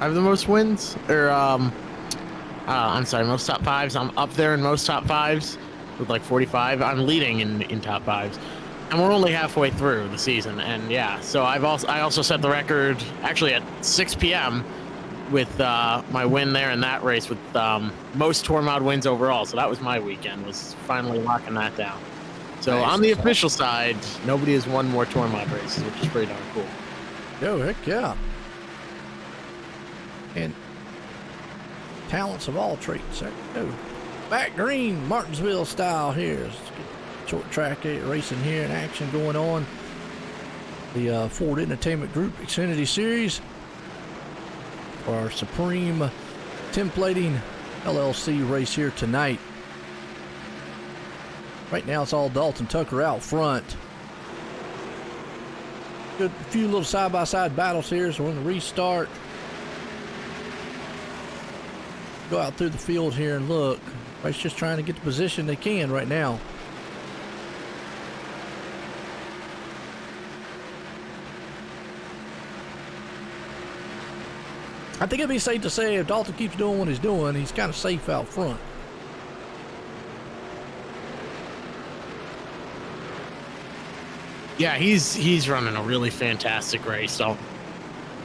I have the most wins, or I'm sorry, most top fives. I'm up there in most top fives with like 45. I'm leading in top fives. And we're only halfway through the season, and yeah, so I also set the record actually at 6 p.m. with my win there in that race with most tour mod wins overall. So that was my weekend, was finally locking that down. So nice. On the official side, nobody has won more tour mod races, which is pretty darn cool. Oh, heck yeah. And talents of all traits. There we go. Back green, Martinsville style here. Short track racing here in action going on. The Ford Entertainment Group Xfinity Series. For our Supreme Templating LLC race here tonight. Right now it's all Dalton Tucker out front. Good few little side-by-side battles here, so we're going to restart. Go out through the field here and look. Everybody's just trying to get the position they can right now. I think it'd be safe to say if Dalton keeps doing what he's doing, he's kind of safe out front. Yeah, he's running a really fantastic race. Dalton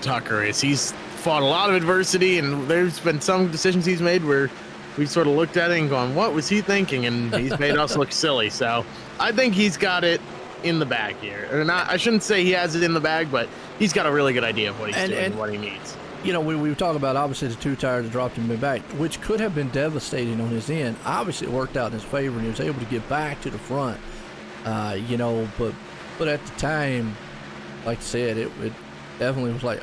Tucker is. He's fought a lot of adversity, and there's been some decisions he's made where we sort of looked at it and gone, what was he thinking? And he's made us look silly. So I think he's got it in the bag here. Or not, I shouldn't say he has it in the bag, but he's got a really good idea of what he's doing and what he needs. You know, we talk about obviously the two tires that dropped him back, which could have been devastating on his end. Obviously, it worked out in his favor, and he was able to get back to the front. You know, but at the time, like I said, it definitely was like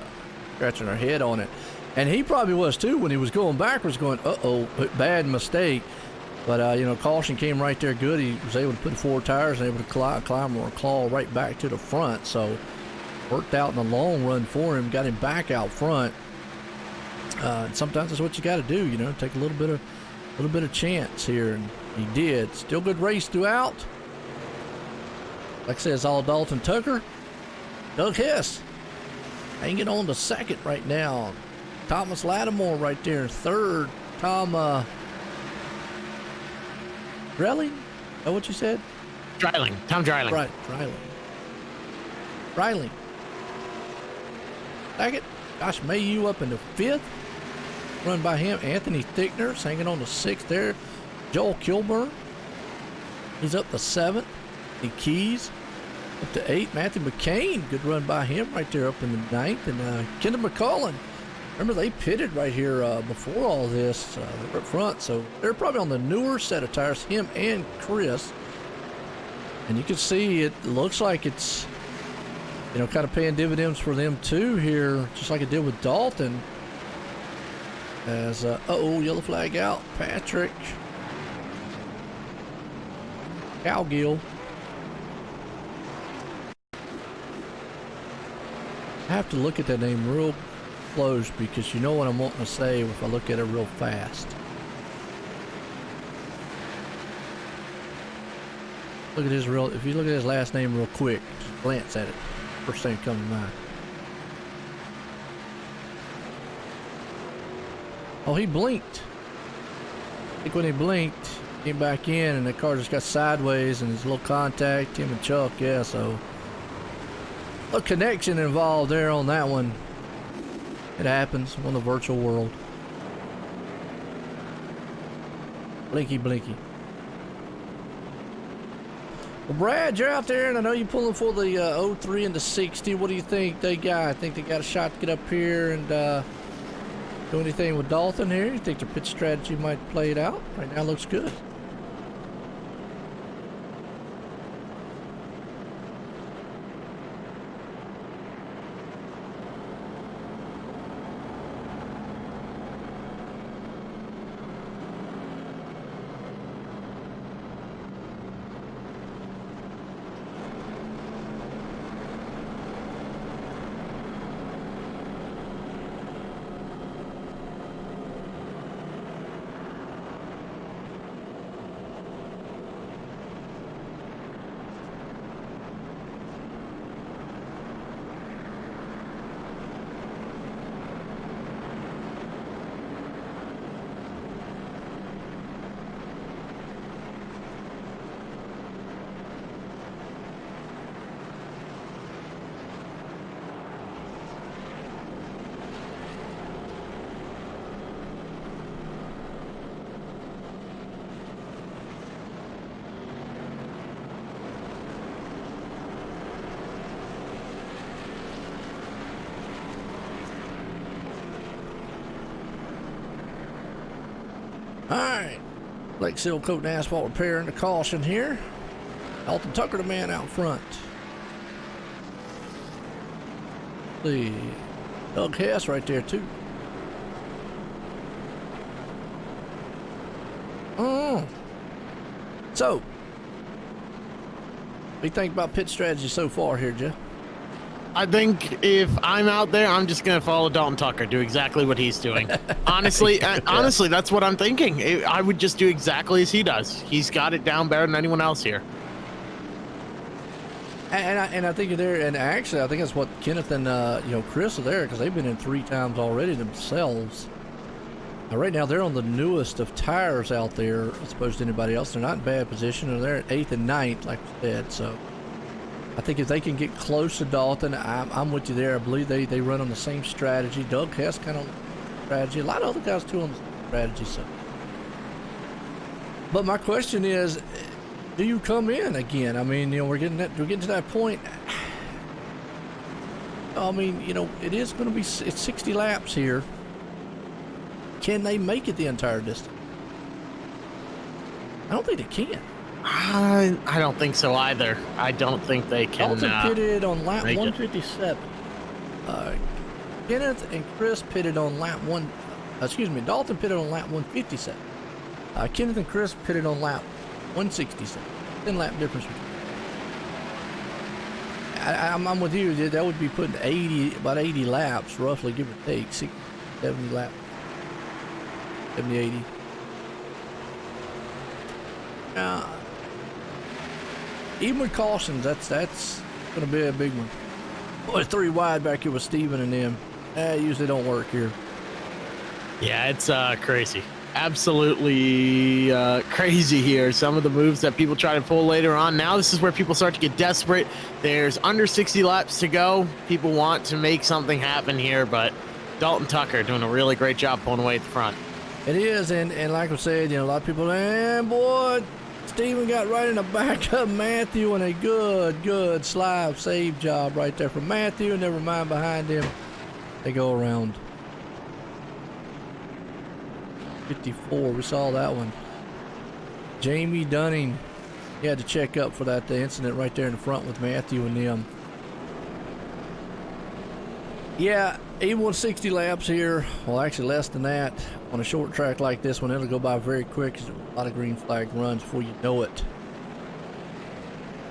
scratching our head on it. And he probably was too when he was going backwards, going, uh-oh, bad mistake. But, you know, caution came right there good. He was able to put 4 tires and able to climb or claw right back to the front. So, worked out in the long run for him, got him back out front. Sometimes that's what you got to do, you know, take a little bit of chance here, and he did. Still good race throughout. Like I said, it's all Dalton Tucker. Doug Hess hanging on to second right now. Thomas Lattimore right there in third. Tom Drelling? Is that what you said? Dreiling. Tom Dreiling. Right, Dreiling. Second. Josh Mayu up in the fifth. Run by him. Anthony Thickner's hanging on to sixth there. Joel Kilburn. He's up to seventh. The Keys up to eight. Matthew McCain. Good run by him right there up in the ninth. And Kendall McCullen. Remember, they pitted right here before all this. They were up front. So they're probably on the newer set of tires. Him and Chris. And you can see it looks like it's, you know, kind of paying dividends for them too here, just like it did with Dalton. As, yellow flag out. Patrick Cowgill. I have to look at that name real close because you know what I'm wanting to say if I look at it real fast. Look at his if you look at his last name real quick, just glance at it. First thing comes to mind. Oh, he blinked. I think when he blinked, came back in and the car just got sideways and there's a little contact, him and Chuck, yeah, so a connection involved there on that one. It happens on the virtual world. Blinky, blinky. Well, Brad, you're out there, and I know you're pulling for the 03 and the 60. What do you think they got? I think they got a shot to get up here and do anything with Dalton here. You think their pitch strategy might play it out? Right now, looks good. Alright, Lake Seal Coat and Asphalt Repair and the caution here. Alton Tucker, the man out front. The Doug Hess right there too. So, what do you think about pit strategy so far here, Jeff? I think if I'm out there, I'm just going to follow Dalton Tucker, do exactly what he's doing. Honestly, honestly, that's what I'm thinking. I would just do exactly as he does. He's got it down better than anyone else here. And I think there, and actually, I think that's what Kenneth and Chris are there because they've been in 3 times already themselves. Right now, they're on the newest of tires out there as opposed to anybody else. They're not in bad position, and they're at 8th and 9th, like we said. So I think if they can get close to Dalton, I'm with you there. I believe they run on the same strategy. Doug Hess kind of strategy. A lot of other guys too on the strategy. So, but my question is, do you come in again? I mean, we're getting to that point. I mean, it is going to be it's 60 laps here. Can they make it the entire distance? I don't think they can. I don't think so either. I don't think they can. Dalton pitted on lap 157. Kenneth and Chris pitted on lap Dalton pitted on lap 157. Kenneth and Chris pitted on lap 167. 10 lap difference. I'm with you. That would be putting about 80 laps, roughly, give or take, 60, 70 laps. 70, 80. Even with cautions, that's going to be a big one. Boy, 3 wide back here with Steven and them. Usually don't work here. Yeah, it's crazy. Absolutely crazy here. Some of the moves that people try to pull later on. Now this is where people start to get desperate. There's under 60 laps to go. People want to make something happen here, but Dalton Tucker doing a really great job pulling away at the front. It is, and like I said, a lot of people, boy, Steven got right in the back of Matthew, and a good slide save job right there from Matthew. Never mind behind him. They go around. 54, we saw that one. Jamie Dunning, he had to check up for that incident right there in the front with Matthew and them. Yeah, even with 60 laps here, well, actually less than that, on a short track like this one, it'll go by very quick. There's a lot of green flag runs before you know it.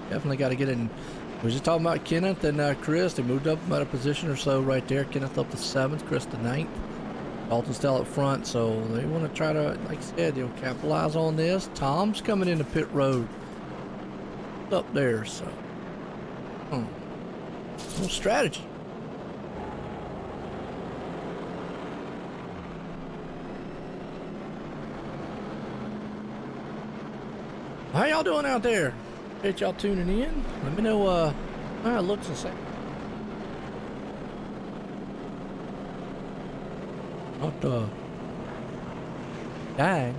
Definitely got to get in. We were just talking about Kenneth and Chris. They moved up about a position or so right there. Kenneth up to 7th, Chris to 9th. Dalton's still up front, so they want to try to, like I said, capitalize on this. Tom's coming into pit road. Up there, so. Little strategy. How y'all doing out there? Appreciate y'all tuning in. Let me know how it looks and say. Not dying.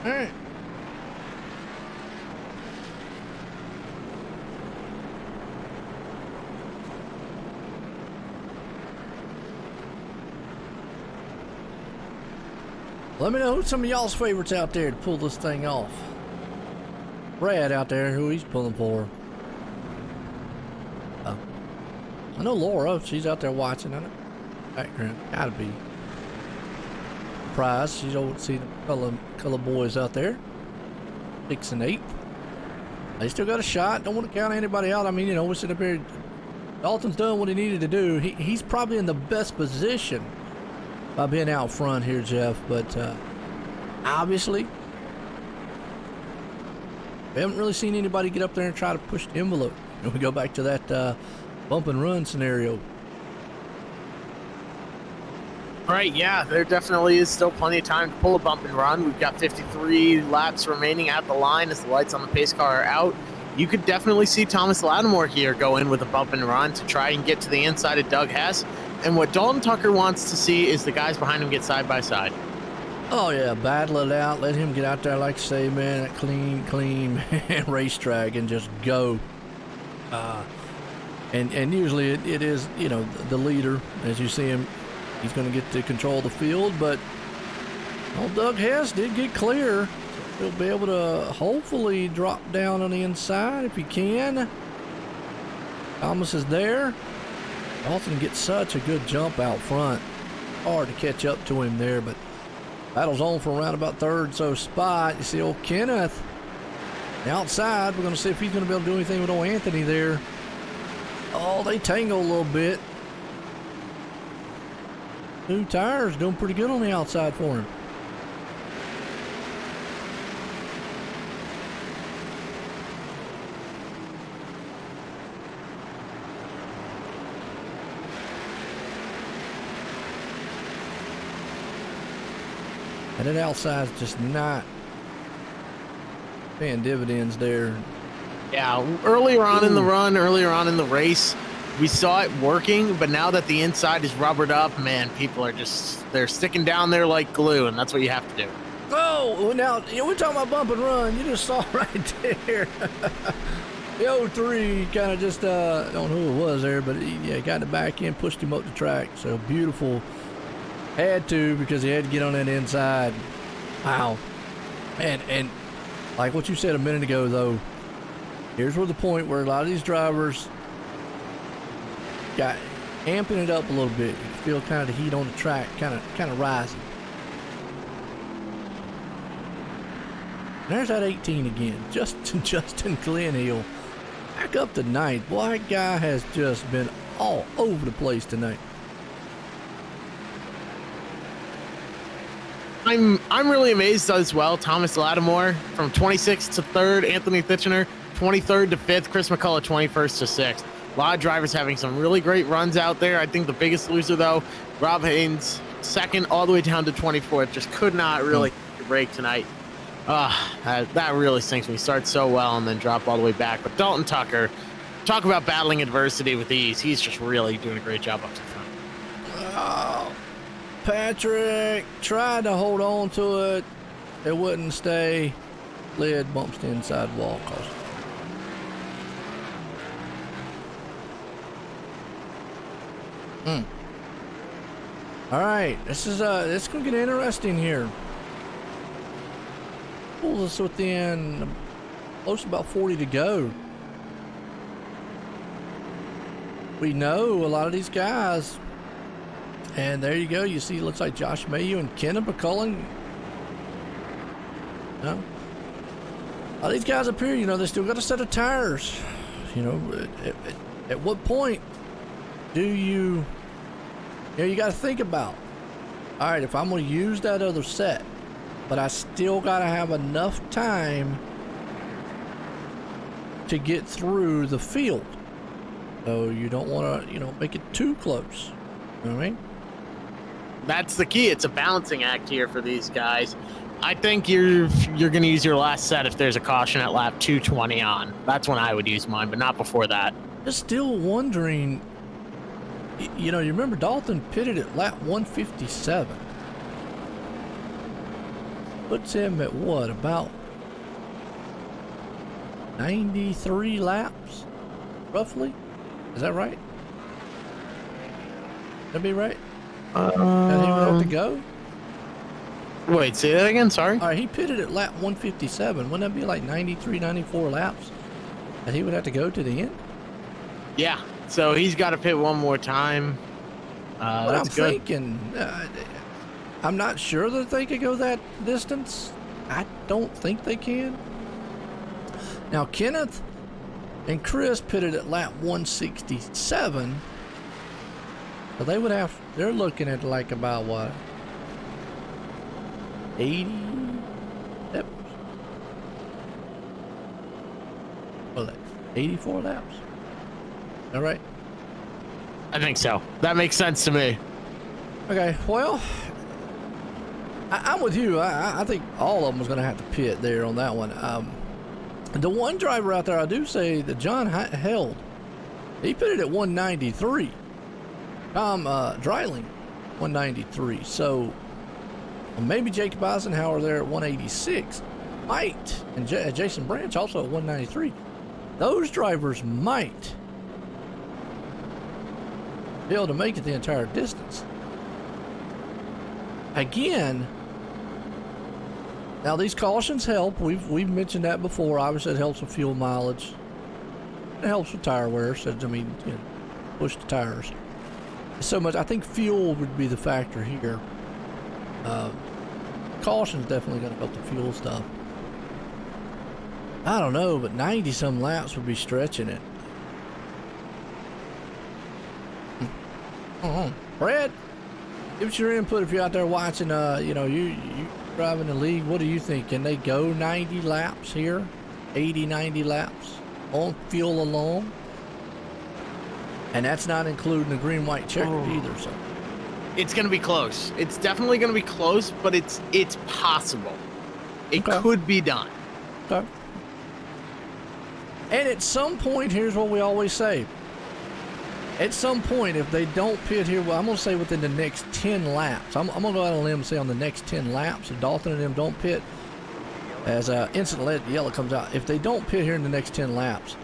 All right. Let me know who some of y'all's favorites out there to pull this thing off. Brad out there, who he's pulling for. I know Laura, she's out there watching. I know. Background, gotta be. Surprised you don't see the color boys out there. 6 and 8. They still got a shot. Don't want to count anybody out. I mean, we're sitting up here. Dalton's done what he needed to do. He's probably in the best position by being out front here, Jeff. But obviously, we haven't really seen anybody get up there and try to push the envelope. We go back to that bump and run scenario. Right, yeah, there definitely is still plenty of time to pull a bump and run. We've got 53 laps remaining at the line as the lights on the pace car are out. You could definitely see Thomas Lattimore here go in with a bump and run to try and get to the inside of Doug Hess. And what Dalton Tucker wants to see is the guys behind him get side by side. Oh, yeah, battle it out. Let him get out there, like you say, man, that clean racetrack and just go. And usually it is, the leader, as you see him. He's going to get to control the field, but Doug Hess did get clear. He'll be able to hopefully drop down on the inside if he can. Thomas is there. Dalton gets such a good jump out front. Hard to catch up to him there, but battle's on for around about third so spot. You see old Kenneth outside. We're going to see if he's going to be able to do anything with old Anthony there. Oh, they tangle a little bit. 2 tires doing pretty good on the outside for him. And that outside's just not paying dividends there. Yeah, earlier on in the run, earlier on in the race, we saw it working, but now that the inside is rubbered up, man, people are they're sticking down there like glue, and that's what you have to do. Oh, well, now, we're talking about bump and run. You just saw right there. The 03 kind of just, I don't know who it was there, but he got the back end, pushed him up the track. So beautiful. Had to, because he had to get on that inside. Wow. And like what you said a minute ago, though, here's where the point where a lot of these drivers got amping it up a little bit. You feel kind of the heat on the track kind of rising. There's that 18 again, Justin Glenhill. Back up to ninth. Boy, that guy has just been all over the place tonight. I'm really amazed as well. Thomas Lattimore from 26th to 3rd, Anthony Titchener 23rd to 5th, Chris McCullough 21st to 6th. A lot of drivers having some really great runs out there. I think the biggest loser, though, Rob Haynes, 2nd all the way down to 24th. Just could not really take a break tonight. That really stinks when you start so well and then drop all the way back. But Dalton Tucker, talk about battling adversity with ease. He's just really doing a great job up to front. Oh, Patrick tried to hold on to it. It wouldn't stay. Lid bumps the inside wall. All right, this gonna get interesting here. Pulls us within close to about 40 to go. We know a lot of these guys, and there you go. You see, it looks like Josh Mayhew and Kenneth McCullough. No, a lot of these guys up here, they still got a set of tires. At what point do you got to think about, all right, if I'm going to use that other set, but I still got to have enough time to get through the field. So you don't want to, make it too close. You know what I mean? That's the key. It's a balancing act here for these guys. I think you're going to use your last set if there's a caution at lap 220 on. That's when I would use mine, but not before that. Just still wondering, you remember Dalton pitted at lap 157. Puts him at what, about 93 laps, roughly? Is that right? That be right? That he would have to go? Wait, say that again? Sorry? All right, he pitted at lap 157. Wouldn't that be like 93, 94 laps that he would have to go to the end? Yeah, so he's got to pit one more time. But that's I'm good. thinking, I'm not sure that they could go that distance. I don't think they can. Now, Kenneth and Chris pitted at lap 167. So they would have, they're looking at like about what? 80 laps? Well, 84 laps. All right. I think so. That makes sense to me. Okay, well, I'm with you. I think all of them is going to have to pit there on that one. The one driver out there, I do say that John Held, he pitted at 193. Tom Dreiling, 193. So maybe Jacob Eisenhower there at 186 might, and Jason Branch also at 193. Those drivers might be able to make it the entire distance. Again, now these cautions help. We've mentioned that before. Obviously, it helps with fuel mileage. It helps with tire wear. So push the tires. So much. I think fuel would be the factor here. Caution's definitely going to help the fuel stuff. I don't know, but 90-some laps would be stretching it. Brad, give us your input if you're out there watching. You driving the league. What do you think? Can they go 90 laps here? 80, 90 laps on fuel alone? And that's not including the green-white checker either. So it's going to be close. It's definitely going to be close, but it's possible. It could be done. Okay. And at some point, here's what we always say. at some point, if they don't pit here, well, I'm going to say within the next 10 laps. I'm going to go out on a limb and say on the next 10 laps, if Dalton and them don't pit, as instant lead yellow comes out, if they don't pit here in the next 10 laps,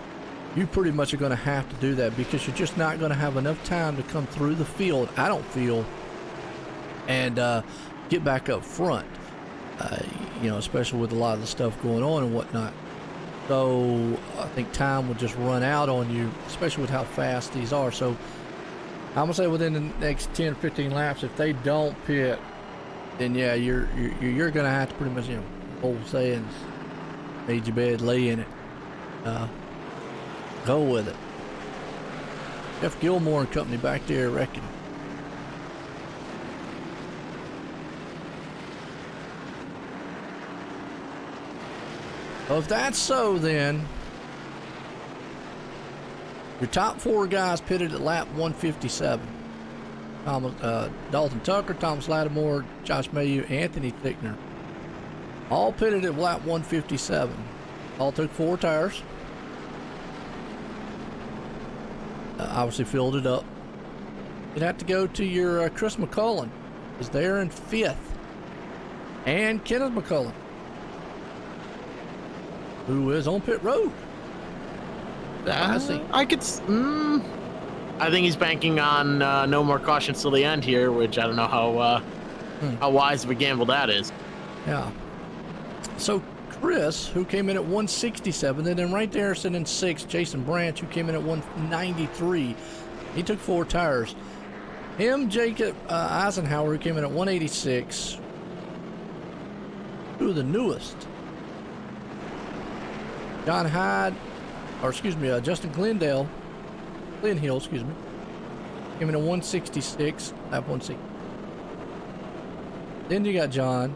you pretty much are going to have to do that because you're just not going to have enough time to come through the field, I don't feel, and get back up front, especially with a lot of the stuff going on and whatnot. So I think time will just run out on you, especially with how fast these are. So I'm going to say within the next 10 or 15 laps, if they don't pit, then yeah, you're going to have to pretty much, old sayings, made your bed, lay in it. Go with it. Jeff Gilmore and company back there wrecking. Well, if that's so, then your top 4 guys pitted at lap 157. Dalton Tucker, Thomas Lattimore, Josh Mayhew, Anthony Thickner. All pitted at lap 157. All took 4 tires. Obviously filled it up. You'd have to go to your Chris McCullen, is there in 5th. And Kenneth McCullen, who is on pit road. I think he's banking on no more cautions till the end here, which I don't know how wise of a gamble that is. Yeah. So Chris, who came in at 167, and then right there sitting in 6th, Jason Branch, who came in at 193. He took 4 tires. Him, Jacob Eisenhower, who came in at 186. Who are the newest? John Hyde, Justin Glenhill, came in at 166, lap 160. Then you got John,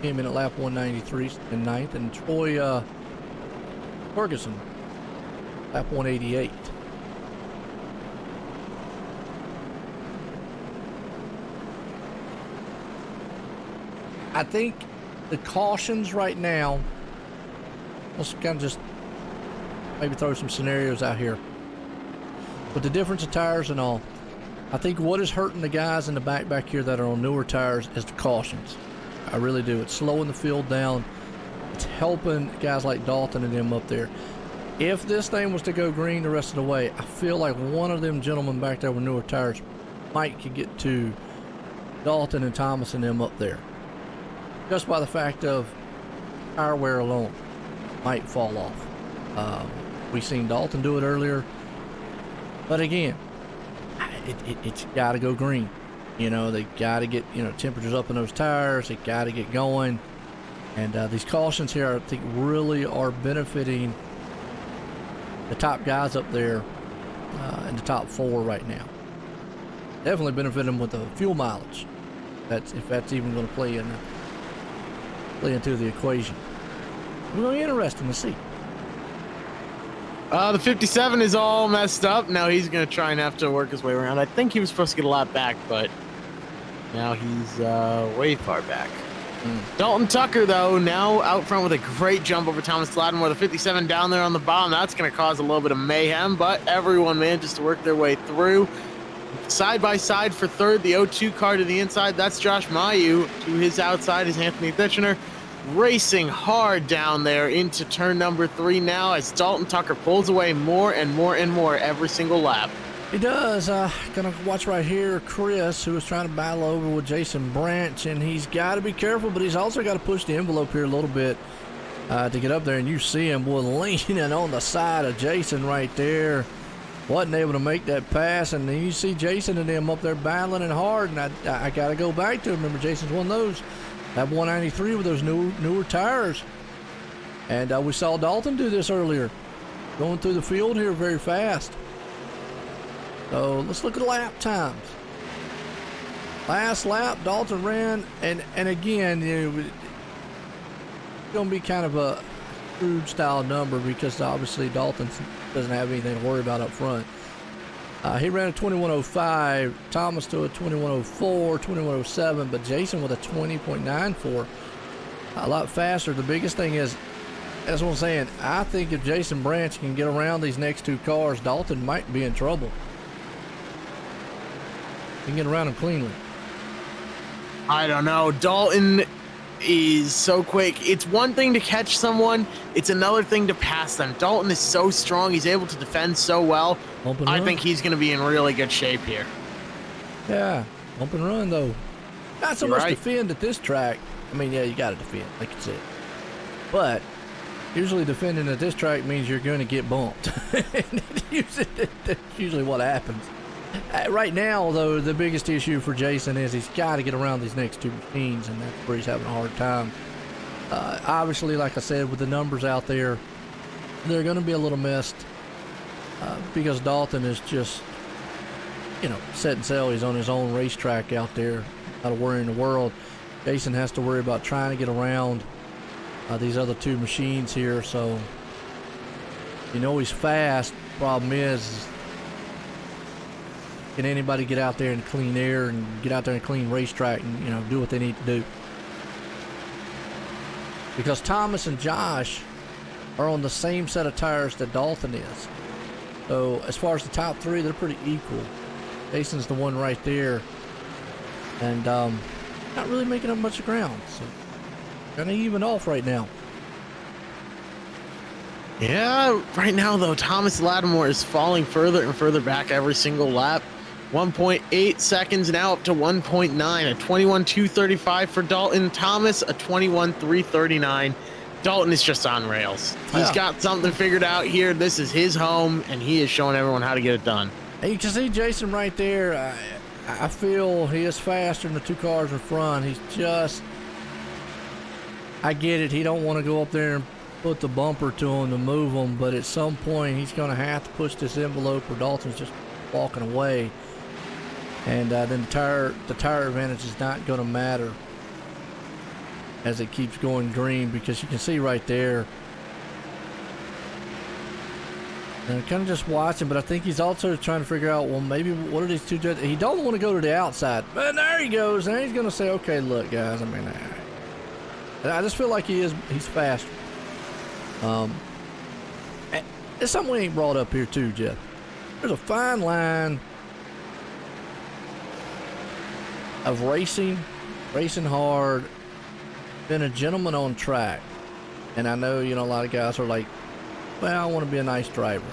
came in at lap 193 in 9th, and Troy Ferguson, lap 188. I think the cautions right now, let's kind of just maybe throw some scenarios out here. With the difference of tires and all, I think what is hurting the guys in the back here that are on newer tires is the cautions. I really do. It's slowing the field down. It's helping guys like Dalton and them up there. If this thing was to go green the rest of the way, I feel like one of them gentlemen back there with newer tires could get to Dalton and Thomas and them up there. Just by the fact of tire wear alone might fall off. We seen Dalton do it earlier. But again, it's got to go green. They got to get, temperatures up in those tires. They got to get going. And these cautions here, I think, really are benefiting the top guys up there in the top 4 right now. Definitely benefit them with the fuel mileage. If that's even going to play into the equation. It's going to be interesting to see. The 57 is all messed up. Now he's going to try and have to work his way around. I think he was supposed to get a lap back, but now he's way far back. Dalton Tucker, though, now out front with a great jump over Thomas Lattimore. The 57 down there on the bottom. That's going to cause a little bit of mayhem, but everyone manages to work their way through. Side by side for 3rd, the 02 car to the inside. That's Josh Mayhew. To his outside is Anthony Thichner. Racing hard down there into turn number 3 now as Dalton Tucker pulls away more and more and more every single lap. He does. Gonna watch right here Chris, who is trying to battle over with Jason Branch, and he's got to be careful, but he's also got to push the envelope here a little bit to get up there, and you see him leaning on the side of Jason right there. Wasn't able to make that pass, and then you see Jason and them up there battling and hard, and I got to go back to him. Remember, Jason's one of those. That 193 with those newer tires. And we saw Dalton do this earlier, going through the field here very fast. So let's look at lap times. Last lap, Dalton ran, and again, it's going to be kind of a crude style number because obviously Dalton doesn't have anything to worry about up front. He ran a 21:05, Thomas to a 21:04, 21:07, but Jason with a 20.94. A lot faster. The biggest thing is That's what I'm saying. I think if Jason Branch can get around these next two cars, Dalton might be in trouble. He can get around them cleanly. I don't know. Dalton is so quick. It's one thing to catch someone. It's another thing to pass them. Dalton is so strong. He's able to defend so well. I think he's going to be in really good shape here. Yeah, bump and run, though. Not so much defend at this track. I mean, yeah, you got to defend, like you said. But usually defending at this track means you're going to get bumped. That's usually what happens. Right now, though, the biggest issue for Jason is he's got to get around these next two machines, and that's where he's having a hard time. Obviously, like I said, with the numbers out there, they're going to be a little missed because Dalton is just, set and sail. He's on his own racetrack out there, not a worry in the world. Jason has to worry about trying to get around these other two machines here, so he's fast. Problem is, can anybody get out there in clean air and get out there in clean racetrack and do what they need to do? Because Thomas and Josh are on the same set of tires that Dalton is. So as far as the top three, they're pretty equal. Jason's the one right there, and not really making up much ground. So kind of even off right now. Yeah, right now though, Thomas Lattimore is falling further and further back every single lap. 1.8 seconds now up to 1.9. A 21.235 for Dalton. Thomas a 21.339. Dalton is just on rails. He's got something figured out here. This is his home, and he is showing everyone how to get it done. And you can see Jason right there. I feel he is faster than the two cars in front. He's just, I get it. He don't want to go up there and put the bumper to him to move him, but at some point he's going to have to push this envelope or Dalton's just walking away. And then the tire advantage is not going to matter as it keeps going green, because you can see right there. And kind of just watching, but I think he's also trying to figure out, well, maybe what are these two doing? He don't want to go to the outside, but there he goes. And he's going to say, okay, look, guys, I just feel like he's fast. It's something we ain't brought up here too, Jeff. There's a fine line of racing hard, being a gentleman on track. And I know, a lot of guys are like, well, I want to be a nice driver.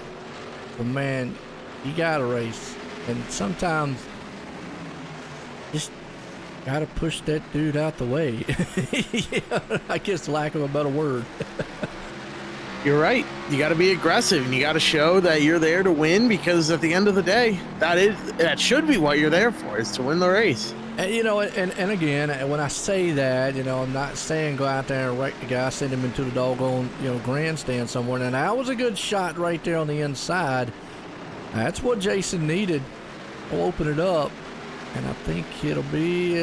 But man, you gotta race. And sometimes just gotta push that dude out the way. I guess lack of a better word. You're right. You got to be aggressive, and you got to show that you're there to win, because at the end of the day, that should be what you're there for, is to win the race. And, and again, when I say that, I'm not saying go out there and wreck the guy, send him into the doggone, grandstand somewhere. And that was a good shot right there on the inside. That's what Jason needed. I'll open it up, and I think it'll be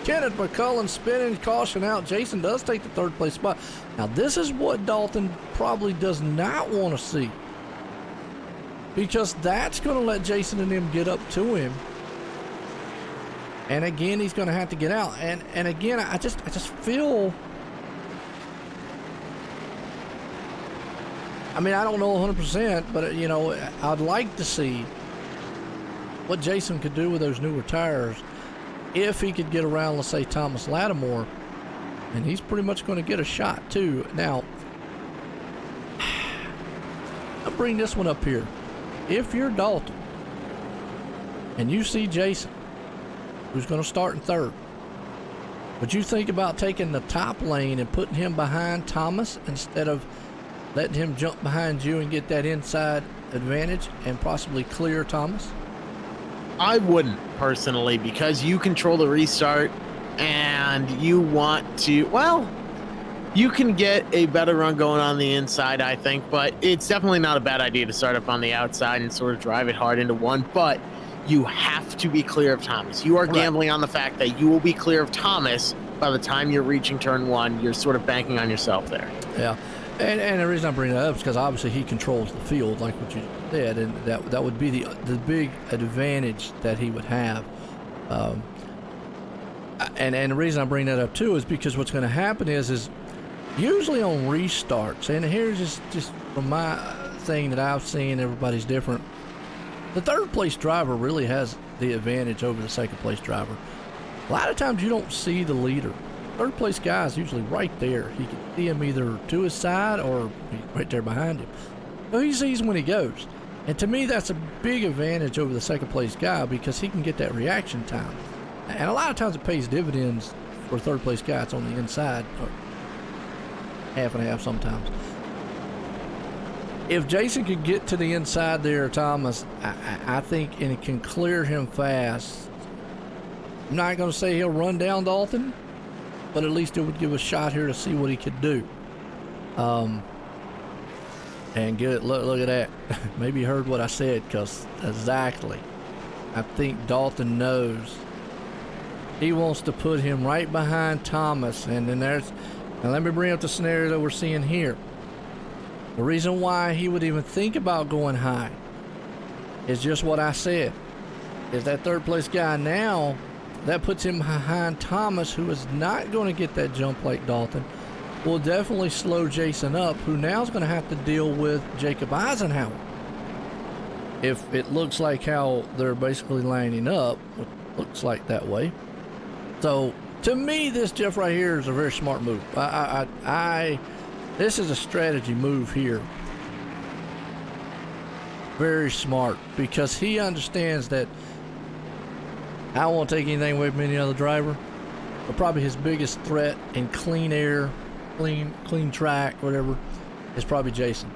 Kenneth McCullin spinning, caution out. Jason does take the third place spot. Now, this is what Dalton probably does not want to see, because that's going to let Jason and them get up to him. And again, he's going to have to get out. And again, I just feel, I don't know 100%, but I'd like to see what Jason could do with those newer tires if he could get around, let's say, Thomas Lattimore, and he's pretty much going to get a shot too. Now, I'll bring this one up here. If you're Dalton and you see Jason, who's going to start in third, would you think about taking the top lane and putting him behind Thomas instead of letting him jump behind you and get that inside advantage and possibly clear Thomas? I wouldn't, personally, because you control the restart, and you want to, you can get a better run going on the inside, I think, but it's definitely not a bad idea to start up on the outside and sort of drive it hard into one, but you have to be clear of Thomas. You are gambling on the fact that you will be clear of Thomas by the time you're reaching turn one. You're sort of banking on yourself there. Yeah. And the reason I bring that up is because obviously he controls the field, like what you said, and that would be the big advantage that he would have. And the reason I bring that up too is because what's going to happen is usually on restarts, and here's just from my thing that I've seen, everybody's different. The third place driver really has the advantage over the second place driver. A lot of times you don't see the leader. Third place guy is usually right there. He can see him either to his side or right there behind him. So he sees when he goes. And to me, that's a big advantage over the second place guy because he can get that reaction time. And a lot of times it pays dividends for third place guy. It's on the inside, or half and half sometimes. If Jason could get to the inside there, Thomas, I think, and it can clear him fast. I'm not going to say he'll run down Dalton, but at least it would give a shot here to see what he could do. And get it. Look at that. Maybe you heard what I said, because exactly. I think Dalton knows he wants to put him right behind Thomas, and then now let me bring up the scenario that we're seeing here. The reason why he would even think about going high is just what I said. Is that third place guy now, that puts him behind Thomas, who is not going to get that jump like Dalton, will definitely slow Jason up, who now is going to have to deal with Jacob Eisenhower. If it looks like how they're basically lining up, it looks like that way. So to me, this Jeff right here is a very smart move. This is a strategy move here. Very smart, because he understands that I don't want to take anything away from any other driver, but probably his biggest threat in clean air, clean track, whatever, is probably Jason.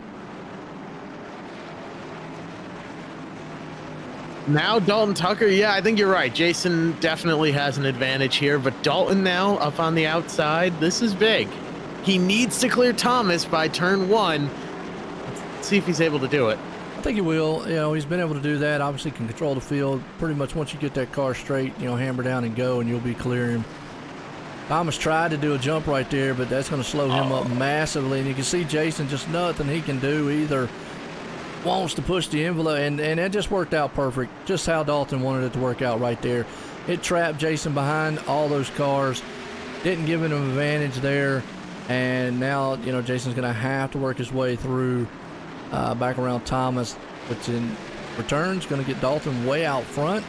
Now Dalton Tucker, yeah, I think you're right. Jason definitely has an advantage here, but Dalton now up on the outside, this is big. He needs to clear Thomas by turn 1. Let's see if he's able to do it. I think he will. You know, he's been able to do that. Obviously can control the field. Pretty much once you get that car straight, you know, hammer down and go, and you'll be clearing. Thomas tried to do a jump right there, but that's going to slow him up massively. And you can see Jason, just nothing he can do. Either wants to push the envelope, and it just worked out perfect. Just how Dalton wanted it to work out right there. It trapped Jason behind all those cars. Didn't give him an advantage there. And now, you know, Jason's going to have to work his way through back around Thomas, which in return is going to get Dalton way out front.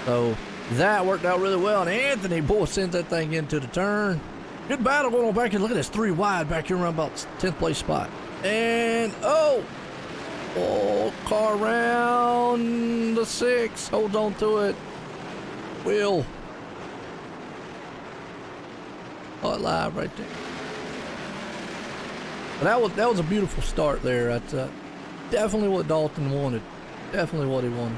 So that worked out really well. And Anthony, boy, sends that thing into the turn. Good battle going on back here. Look at this, 3 wide back here around about 10th place spot. And, car around the 6. Hold on to it. Will. Oh, live right there. But that was a beautiful start there. That's definitely what Dalton wanted. Definitely what he wanted.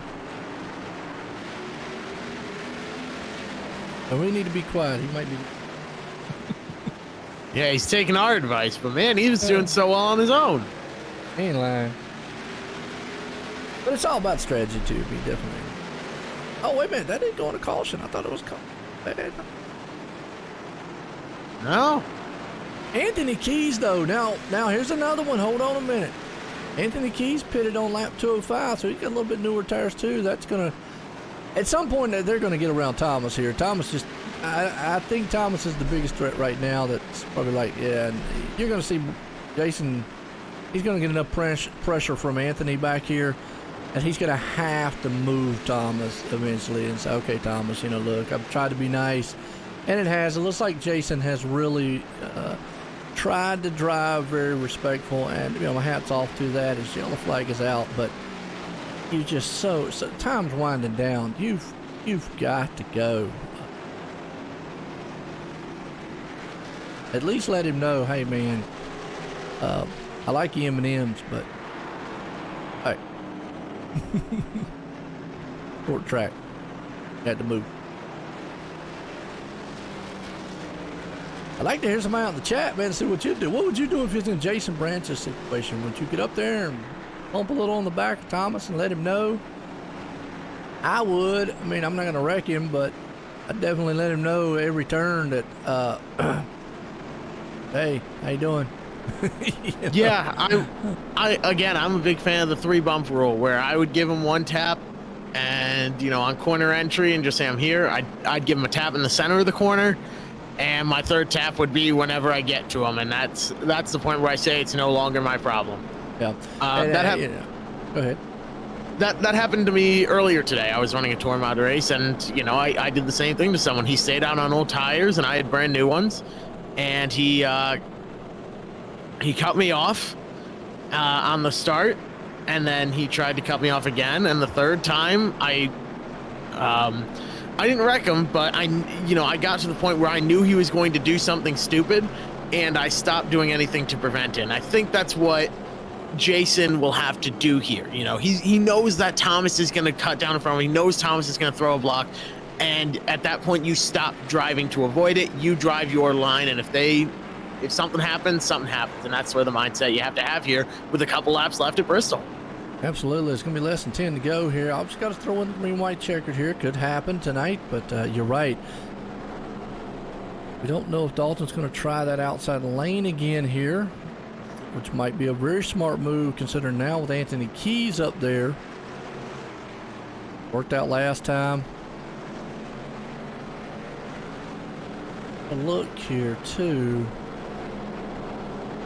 And we need to be quiet. He might be. Yeah, he's taking our advice, but man, he was doing so well on his own. He ain't lying. But it's all about strategy too. Be definitely. Oh wait a minute, that didn't go on a caution. I thought it was bad. No. Anthony Keys, though. Now here's another one. Hold on a minute. Anthony Keys pitted on lap 205, so he's got a little bit newer tires too. That's gonna, at some point, they're gonna get around Thomas here. Thomas just, I think Thomas is the biggest threat right now. That's probably like, yeah. And you're gonna see Jason. He's gonna get enough pressure from Anthony back here, and he's gonna have to move Thomas eventually and say, okay, Thomas, you know, look, I've tried to be nice, and it has. It looks like Jason has really. Tried to drive very respectful, and you know, my hat's off to that. His yellow flag is out, but you just so time's winding down. You've got to go. At least let him know, hey man, I like you M&Ms, but hey, short track, had to move. I'd like to hear somebody out in the chat, man, and see what you'd do. What would you do if it's in Jason Branch's situation? Would you get up there and bump a little on the back of Thomas and let him know? I would. I mean, I'm not going to wreck him, but I'd definitely let him know every turn that, hey, how you doing? You know? Yeah, I'm a big fan of the 3 bump rule, where I would give him 1 tap, and you know, on corner entry, and just say I'm here. I'd give him a tap in the center of the corner. and my third tap would be whenever I get to him, and that's the point where I say it's no longer my problem. Yeah. Go ahead. That happened to me earlier today. I was running a tour mod race, and you know, I did the same thing to someone. He stayed out on old tires, and I had brand new ones, and he cut me off on the start, and then he tried to cut me off again. And the third time, I didn't wreck him, but I got to the point where I knew he was going to do something stupid, and I stopped doing anything to prevent it. And I think that's what Jason will have to do here. You know, he knows that Thomas is going to cut down in front of him. He knows Thomas is going to throw a block, and at that point you stop driving to avoid it. You drive your line, and if something happens, and that's where the mindset you have to have here with a couple laps left at Bristol. Absolutely. It's going to be less than 10 to go here. I've just got to throw in the green-white checkered here. Could happen tonight, but you're right. We don't know if Dalton's going to try that outside lane again here, which might be a very smart move considering now with Anthony Keys up there. Worked out last time. A look here too.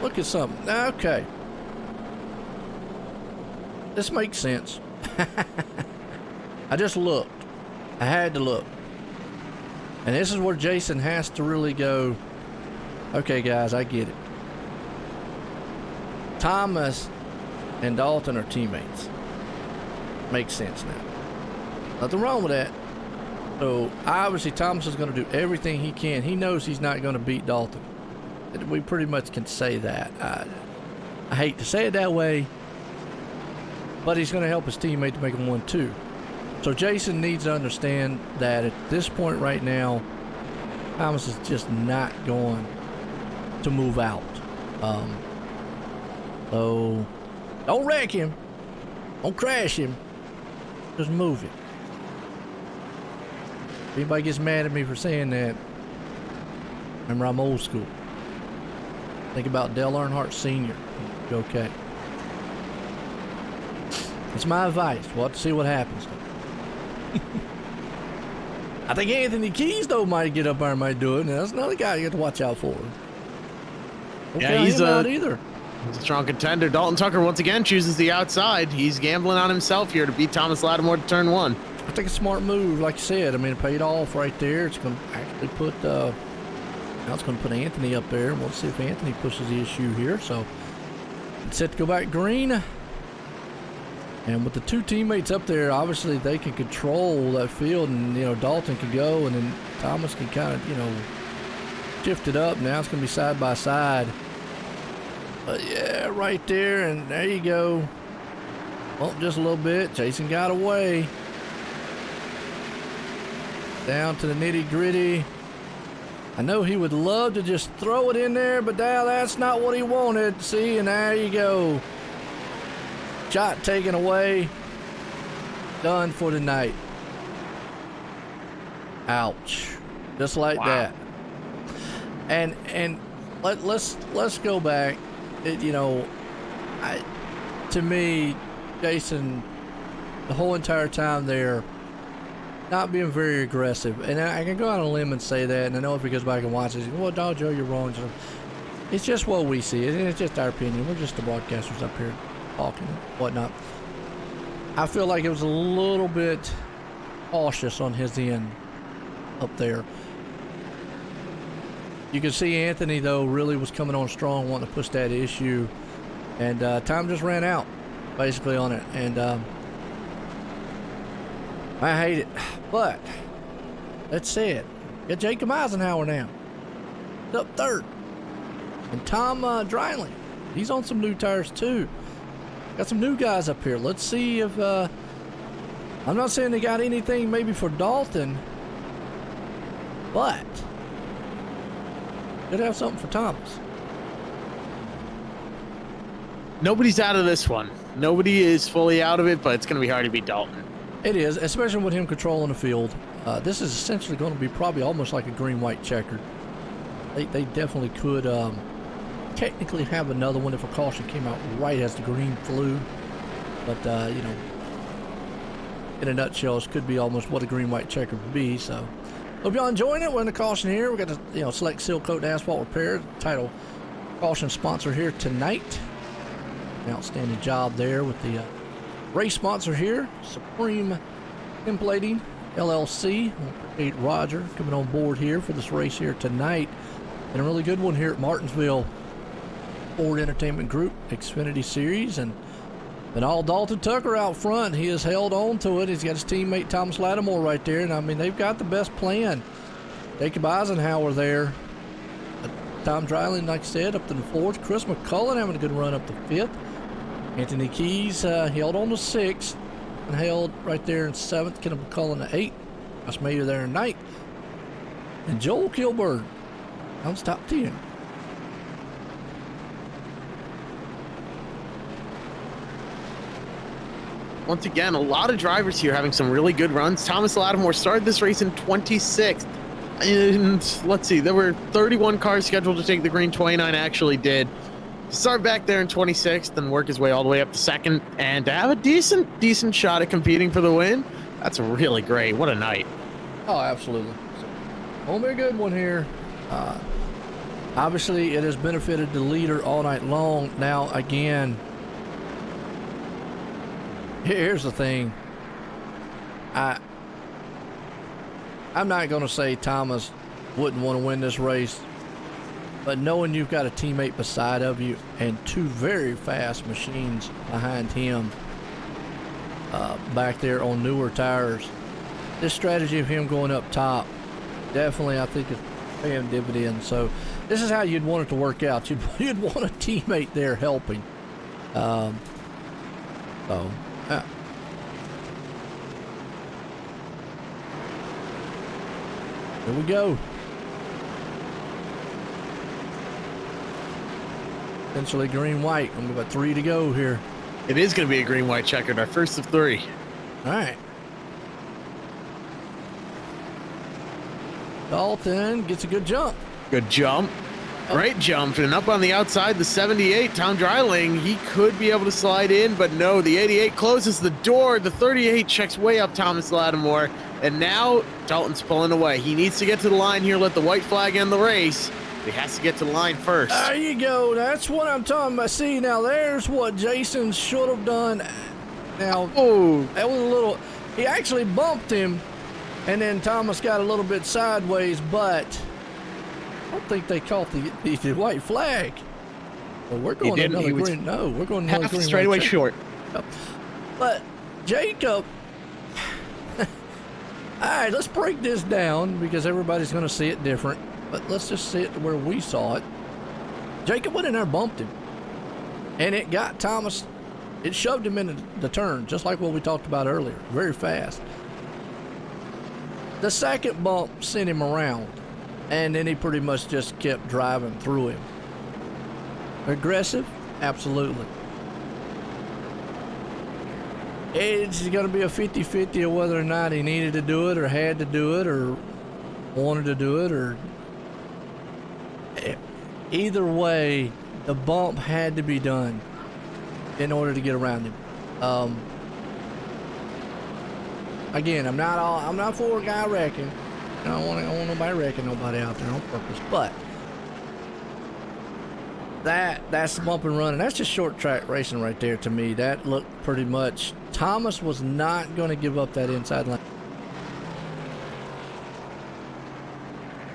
Look at something. Okay. This makes sense. I just looked. I had to look. And this is where Jason has to really go, okay guys, I get it. Thomas and Dalton are teammates. Makes sense now. Nothing wrong with that. So obviously Thomas is going to do everything he can. He knows he's not going to beat Dalton. We pretty much can say that. I hate to say it that way, but he's going to help his teammate to make him 1-2. So Jason needs to understand that at this point right now, Thomas is just not going to move out. So don't wreck him. Don't crash him. Just move it. If anybody gets mad at me for saying that, remember I'm old school. Think about Dale Earnhardt Sr. Be okay. It's my advice. We'll have to see what happens. I think Anthony Keys though might get up there and might do it. And that's another guy you have to watch out for. Yeah, he's a strong contender. Dalton Tucker once again chooses the outside. He's gambling on himself here to beat Thomas Lattimore to turn one. I think a smart move, like you said. I mean, it paid off right there. It's going to actually put now it's going to put Anthony up there, and we'll see if Anthony pushes the issue here. So it's set to go back green. And with the two teammates up there, obviously they can control that field, and you know Dalton can go, and then Thomas can kind of shift it up. Now it's going to be side by side. But yeah, right there, and there you go. Well, just a little bit. Jason got away. Down to the nitty gritty. I know he would love to just throw it in there, but now that's not what he wanted. See, and there you go. Shot taken away. Done for the night. Ouch. Just like that. And let's go back. To me, Jason, the whole entire time there, not being very aggressive. And I can go out on a limb and say that, and I know if he goes back and watches, well, no, Joe, you're wrong. It's just what we see. It's just our opinion. We're just the broadcasters up here talking and whatnot. I feel like it was a little bit cautious on his end up there. You can see Anthony, though, really was coming on strong, wanting to push that issue. And time just ran out, basically, on it. And I hate it. But that said, got Jacob Eisenhower now. Up third. And Tom Dreiling. He's on some new tires, too. Got some new guys up here. Let's see if... I'm not saying they got anything maybe for Dalton. But... could have something for Thomas. Nobody's out of this one. Nobody is fully out of it, but it's going to be hard to beat Dalton. It is, especially with him controlling the field. This is essentially going to be probably almost like a green-white checkered. They definitely could technically have another one if a caution came out right as the green flew. But, in a nutshell, this could be almost what a green-white checker would be. So Hope y'all enjoying it. We're in the caution here. We got the Select Seal Coat Asphalt Repair, title caution sponsor here tonight. Outstanding job there with the race sponsor here, Supreme Templating LLC. Appreciate Roger coming on board here for this race here tonight, and a really good one here at Martinsville Ford Entertainment Group Xfinity Series. And all Dalton Tucker out front, he has held on to it. He's got his teammate Thomas Lattimore right there, and I mean, they've got the best plan. Jacob Eisenhower there, Tom Dryling, like I said, up to the 4th. Chris McCullen having a good run up to 5th. Anthony Keys held on to 6th and held right there in 7th. Kenneth McCullen to 8th. Josh Mayer there in 9th. And Joel Kilburn on top 10. Once again, a lot of drivers here having some really good runs. Thomas Lattimore started this race in 26th. And let's see, there were 31 cars scheduled to take the green. 29 actually did. Start back there in 26th and work his way all the way up to 2nd, and to have a decent shot at competing for the win. That's really great. What a night. Oh, absolutely. Won't be a good one here. Obviously, it has benefited the leader all night long. Now, again, here's the thing. I'm not going to say Thomas wouldn't want to win this race, but knowing you've got a teammate beside of you and 2 very fast machines behind him back there on newer tires, this strategy of him going up top definitely, I think, is paying dividends. So this is how you'd want it to work out. You'd want a teammate there helping. Here we go. Essentially green-white. I'm about 3 to go here. It is going to be a green-white checkered, our first of 3. All right. Dalton gets a good jump. Good jump. Great jump. And up on the outside, the 78, Tom Dryling, he could be able to slide in, but no, the 88 closes the door. The 38 checks way up Thomas Lattimore. And now Dalton's pulling away. He needs to get to the line here, let the white flag end the race. He has to get to the line first. There you go. That's what I'm talking about. See, now there's what Jason should have done. Now, that was a little... He actually bumped him, and then Thomas got a little bit sideways, but I don't think they caught the white flag. Well, we're going to another green. No, we're going to another green. Straightaway short. But Jacob... All right, let's break this down because everybody's going to see it different. But let's just see it to where we saw it. Jacob went in there and bumped him. And it got Thomas, it shoved him into the turn, just like what we talked about earlier, very fast. The second bump sent him around, and then he pretty much just kept driving through him. Aggressive? Absolutely. It's going to be a 50-50 of whether or not he needed to do it or had to do it or wanted to do it, or either way, the bump had to be done in order to get around him. Again, I'm not for a guy wrecking. I don't want nobody wrecking nobody out there on purpose, but that's the bump and run, and that's just short track racing right there to me. That looked pretty much, Thomas was not going to give up that inside line.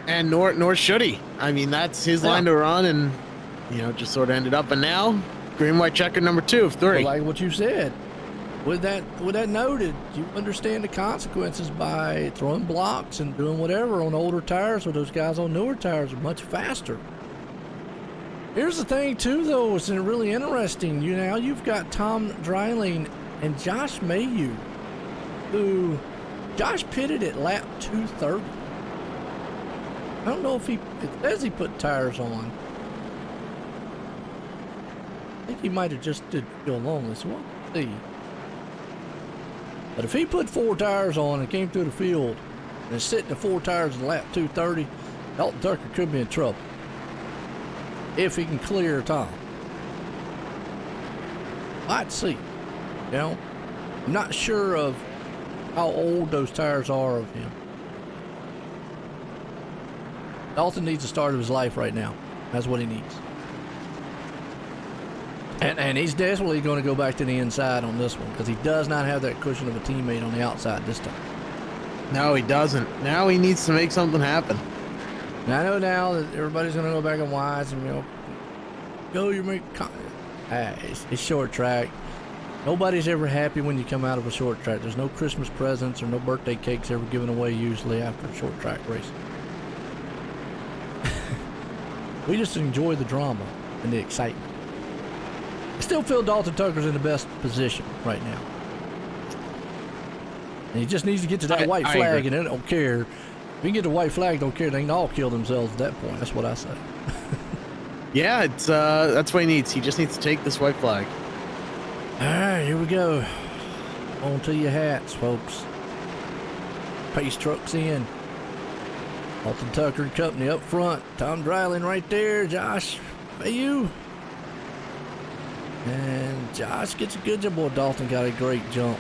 And nor should he. I mean, that's his line to run, and just sort of ended up. And now, green white checker number 2 of 3. Well, like what you said, with that noted, you understand the consequences by throwing blocks and doing whatever on older tires, where those guys on newer tires are much faster. Here's the thing too, though, it's really interesting. You've got Tom Dryling and Josh Mayhew, who Josh pitted at lap 230. I don't know if it says he put tires on. I think he might have just did go along this one. See. But if he put 4 tires on and came through the field and is sitting at 4 tires in lap 230, Dalton Tucker could be in trouble. If he can clear Tom. I'd see. I'm not sure of how old those tires are of him. Dalton needs the start of his life right now. That's what he needs. And he's desperately going to go back to the inside on this one because he does not have that cushion of a teammate on the outside this time. No, he doesn't. Now he needs to make something happen. Now I know now that everybody's going to go back and wise and, go your make. It's short track. Nobody's ever happy when you come out of a short track. There's no Christmas presents or no birthday cakes ever given away usually after a short track race. We just enjoy the drama and the excitement. I still feel Dalton Tucker's in the best position right now. And he just needs to get to that white flag, and I don't care. If he can get the white flag, don't care. They can all kill themselves at that point. That's what I say. Yeah, it's that's what he needs. He just needs to take this white flag. All right, here we go. On to your hats, folks. Pace trucks in. Dalton Tucker and company up front. Tom Dreiling right there. Josh Mayu. And Josh gets a good jump. Boy, Dalton got a great jump.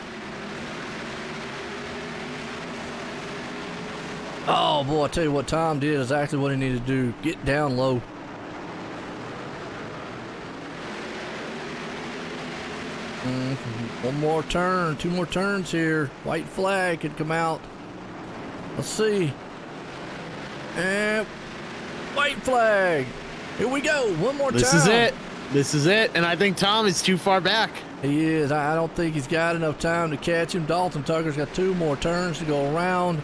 Oh, boy, I tell you what, Tom did exactly what he needed to do. Get down low. One more turn, 2 more turns here. White flag could come out. Let's see. And white flag. Here we go. One more time. This is it. This is it. And I think Tom is too far back. He is. I don't think he's got enough time to catch him. Dalton Tucker's got 2 more turns to go around.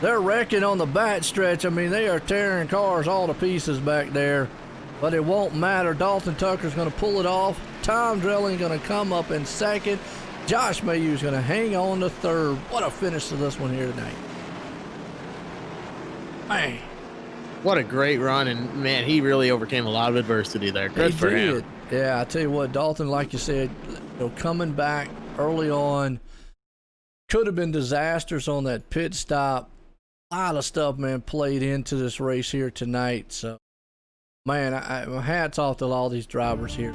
They're wrecking on the back stretch. I mean, they are tearing cars all to pieces back there. But it won't matter. Dalton Tucker's going to pull it off. Tom Dreiling going to come up in second. Josh Mayhew's going to hang on to third. What a finish to this one here tonight. Man. What a great run. And, man, he really overcame a lot of adversity there. Good for him. Yeah, I tell you what, Dalton, like you said, coming back early on, could have been disastrous on that pit stop. A lot of stuff, man, played into this race here tonight. So, man, my hat's off to all these drivers here.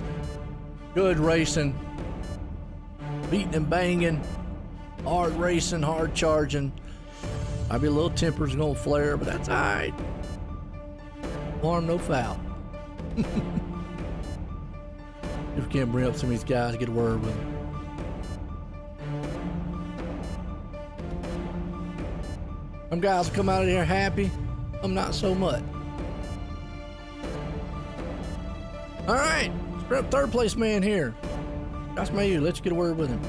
Good racing, beating and banging, hard racing, hard charging. Maybe a little temper's gonna flare, but that's all right. No harm, no foul. If we can't bring up some of these guys, get a word with them. Some guys will come out of here happy, some not so much. All right, let's bring up third place man here. Josh Mayhew, let's get a word with him.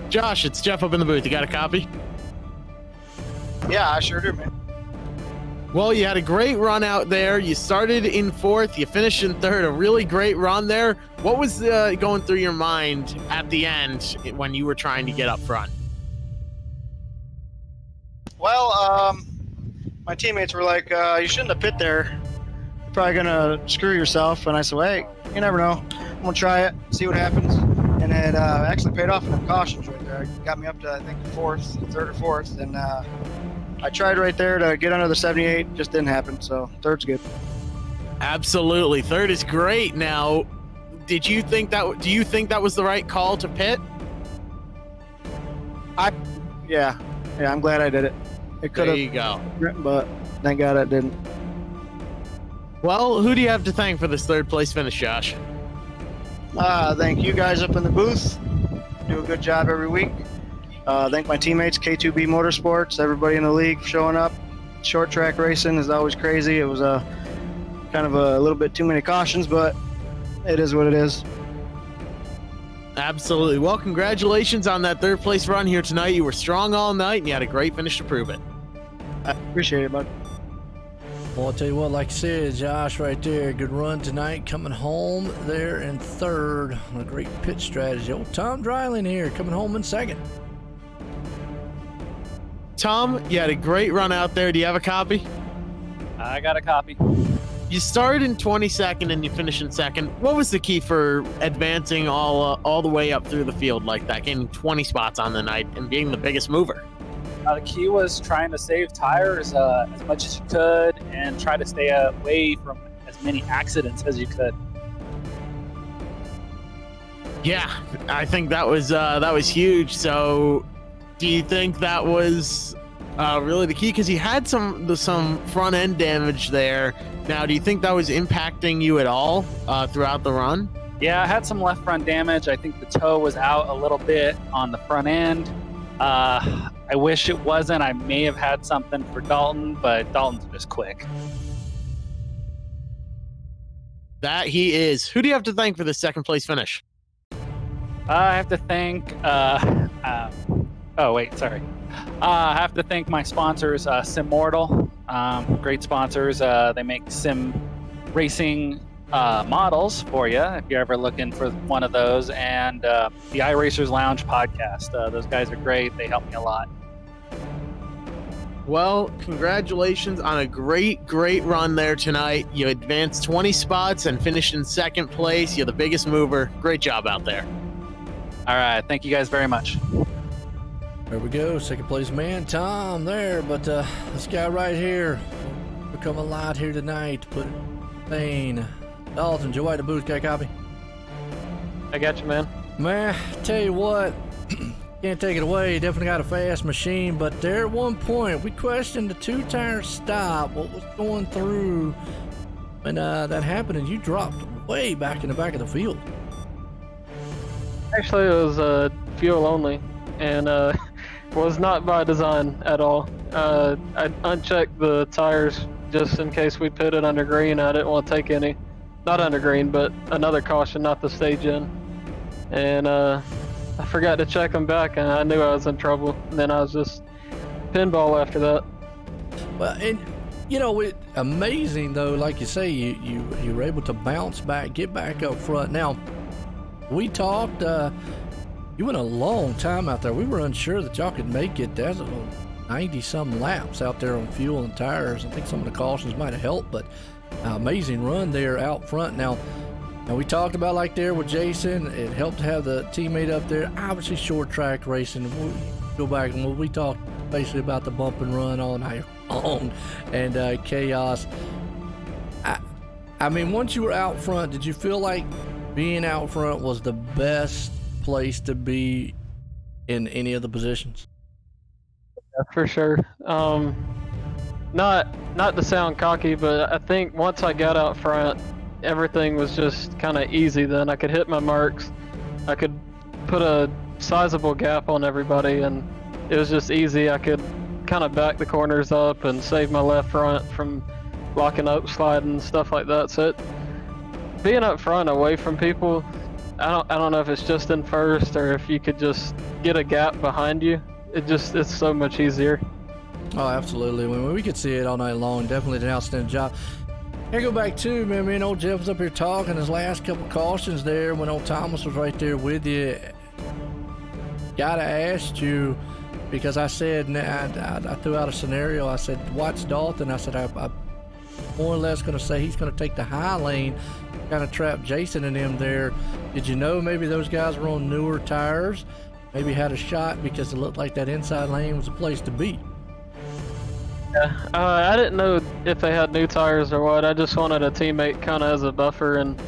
Josh, it's Jeff up in the booth. You got a copy? Yeah, I sure do, man. Well, you had a great run out there. You started in 4th. You finished in 3rd. A really great run there. What was going through your mind at the end when you were trying to get up front? Well, my teammates were like, you shouldn't have pit there. You're probably going to screw yourself. And I said, well, hey, you never know. I'm going to try it, see what happens. And it actually paid off in the cautions right there. It got me up to, I think, 4th, 3rd or 4th. And I tried right there to get under the 78. Just didn't happen. So 3rd's good. Absolutely. 3rd is great. Now, do you think that was the right call to pit? Yeah, I'm glad I did it. It could have. There you go. But thank God I didn't. Well, who do you have to thank for this 3rd place finish, Josh? Thank you guys up in the booth. Do a good job every week. Thank my teammates, K2B Motorsports, everybody in the league for showing up. Short track racing is always crazy. It was kind of a little bit too many cautions, but it is what it is. Absolutely. Well, congratulations on that 3rd place run here tonight. You were strong all night, and you had a great finish to prove it. I appreciate it, bud. Well, I'll tell you what, like I said, Josh right there, good run tonight, coming home there in 3rd on a great pit strategy. Old Tom Dreiling here, coming home in 2nd. Tom, you had a great run out there. Do you have a copy? I got a copy. You started in 22nd and you finished in 2nd. What was the key for advancing all the way up through the field like that, gaining 20 spots on the night and being the biggest mover? The key was trying to save tires as much as you could and try to stay away from as many accidents as you could. Yeah, I think that was huge. So do you think that was really the key? Because he had some front end damage there. Now, do you think that was impacting you at all throughout the run? Yeah, I had some left front damage. I think the toe was out a little bit on the front end. I wish it wasn't. I may have had something for Dalton, but Dalton's just quick. That he is. Who do you have to thank for the second place finish? I have to thank. Oh wait, sorry. I have to thank my sponsors, Simmortal. Great sponsors. They make sim racing models for you if you're ever looking for one of those, and the iRacers Lounge podcast. Those guys are great. They help me a lot. Well, congratulations on a great run there tonight. You advanced 20 spots and finished in second place. You're the biggest mover. Great job out there. All right, thank you guys very much. There we go, second place man, Tom there, but this guy right here become a lot here tonight to put it plain. Dalton, Joe White, the booth, got a copy? I got you, man. Man, tell you what, can't take it away, definitely got a fast machine, but there at one point, we questioned the two-tire stop, what was going through, and that happened, and you dropped way back in the back of the field. Actually, it was fuel only, and was not by design at all. I unchecked the tires just in case we pitted under green. I didn't want to take any, not under green, but another caution, not the stage in. And I forgot to check them back, and I knew I was in trouble. And then I was just pinball after that. Well, and you know, it amazing though, like you say, you were able to bounce back, get back up front. Now, we talked, you went a long time out there. We were unsure that y'all could make it. There's 90-some laps out there on fuel and tires. I think some of the cautions might have helped, but amazing run there out front. Now we talked about like there with Jason, it helped to have the teammate up there. Obviously short track racing. We'll go back and we talked basically about the bump and run all night long and chaos. I mean, once you were out front, did you feel like being out front was the best place to be in any of the positions? Yeah, for sure. Not to sound cocky, but I think once I got out front, everything was just kind of easy. Then I could hit my marks. I could put a sizable gap on everybody, and it was just easy. I could kind of back the corners up and save my left front from locking up, sliding, stuff like that. So being up front away from people, I don't know if it's just in first or if you could just get a gap behind you. It's so much easier. Oh, absolutely. When we could see it all night long, definitely an outstanding job. Here, go back to, man, me and old Jeff was up here talking his last couple cautions there when old Thomas was right there with you. Gotta ask you, because I said, I threw out a scenario. I said, watch Dalton. I said, I'm more or less going to say he's going to take the high lane, kind of trap Jason and them there. Did you know maybe those guys were on newer tires? Maybe had a shot because it looked like that inside lane was a place to be. Yeah, I didn't know if they had new tires or what. I just wanted a teammate kind of as a buffer, and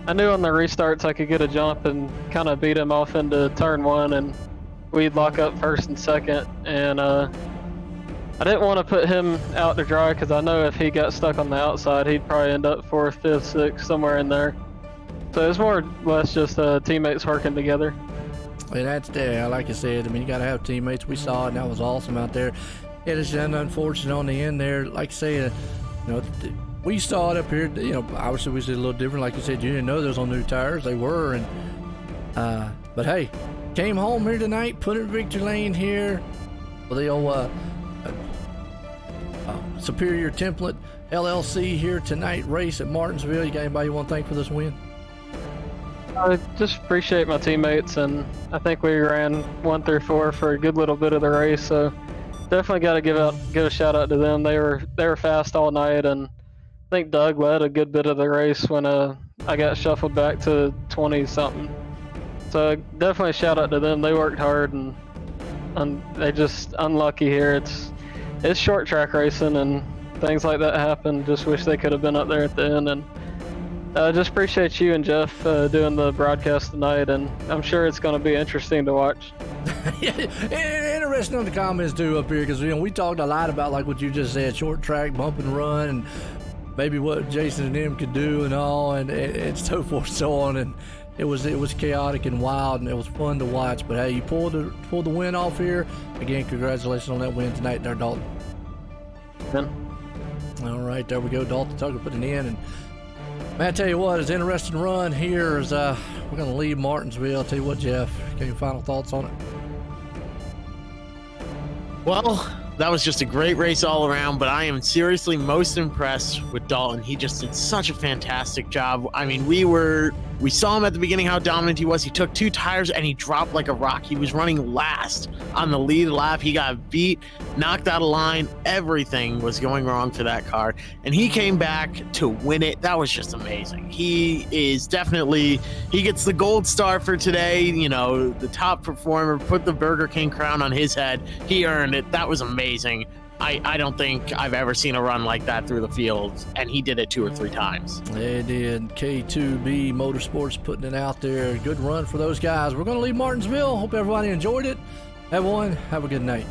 I knew on the restarts I could get a jump and kind of beat him off into turn one, and we'd lock up first and second. And I didn't want to put him out to dry because I know if he got stuck on the outside, he'd probably end up fourth, fifth, sixth, somewhere in there. So it's more or less just teammates working together. And that's there, like I said, I mean, you got to have teammates. We saw it, and that was awesome out there. It is unfortunate on the end there. Like I say, you know, we saw it up here. You know, obviously we did a little different. Like you said, you didn't know those on new tires. They were, and but hey, came home here tonight, put it in victory lane here for the old Superior Template LLC here tonight. Race at Martinsville. You got anybody you want to thank for this win? I just appreciate my teammates, and I think we ran 1 through 4 for a good little bit of the race. So definitely got to give a shout out to them. They were fast all night, and I think Doug led a good bit of the race when I got shuffled back to 20 something. So definitely shout out to them. They worked hard, and they just unlucky here. It's short track racing, and things like that happen. Just wish they could have been up there at the end. And just appreciate you and Jeff doing the broadcast tonight, and I'm sure it's going to be interesting to watch. Interesting interesting on the comments too up here, because we talked a lot about like what you just said, short track, bump and run, and maybe what Jason and them could do and all, and so forth and so on. And it was chaotic and wild, and it was fun to watch. But hey, you pulled the win off here. Again, congratulations on that win tonight there, Dalton. All right, there we go. Dalton Tucker putting it in. And man, I tell you what, it's an interesting run here as we're going to leave Martinsville. I'll tell you what, Jeff, got your final thoughts on it? Well, that was just a great race all around, but I am seriously most impressed with Dalton. He just did such a fantastic job. I mean, we saw him at the beginning how dominant he was. He took 2 tires and he dropped like a rock. He was running last on the lead lap. He got beat, knocked out of line. Everything was going wrong for that car, and he came back to win it. That was just amazing. He is definitely, he gets the gold star for today. You know, the top performer, put the Burger King crown on his head. He earned it. That was amazing. I don't think I've ever seen a run like that through the field, and he did it 2 or 3 times. They did. K2B Motorsports putting it out there. Good run for those guys. We're going to leave Martinsville. Hope everybody enjoyed it. Everyone, have a good night.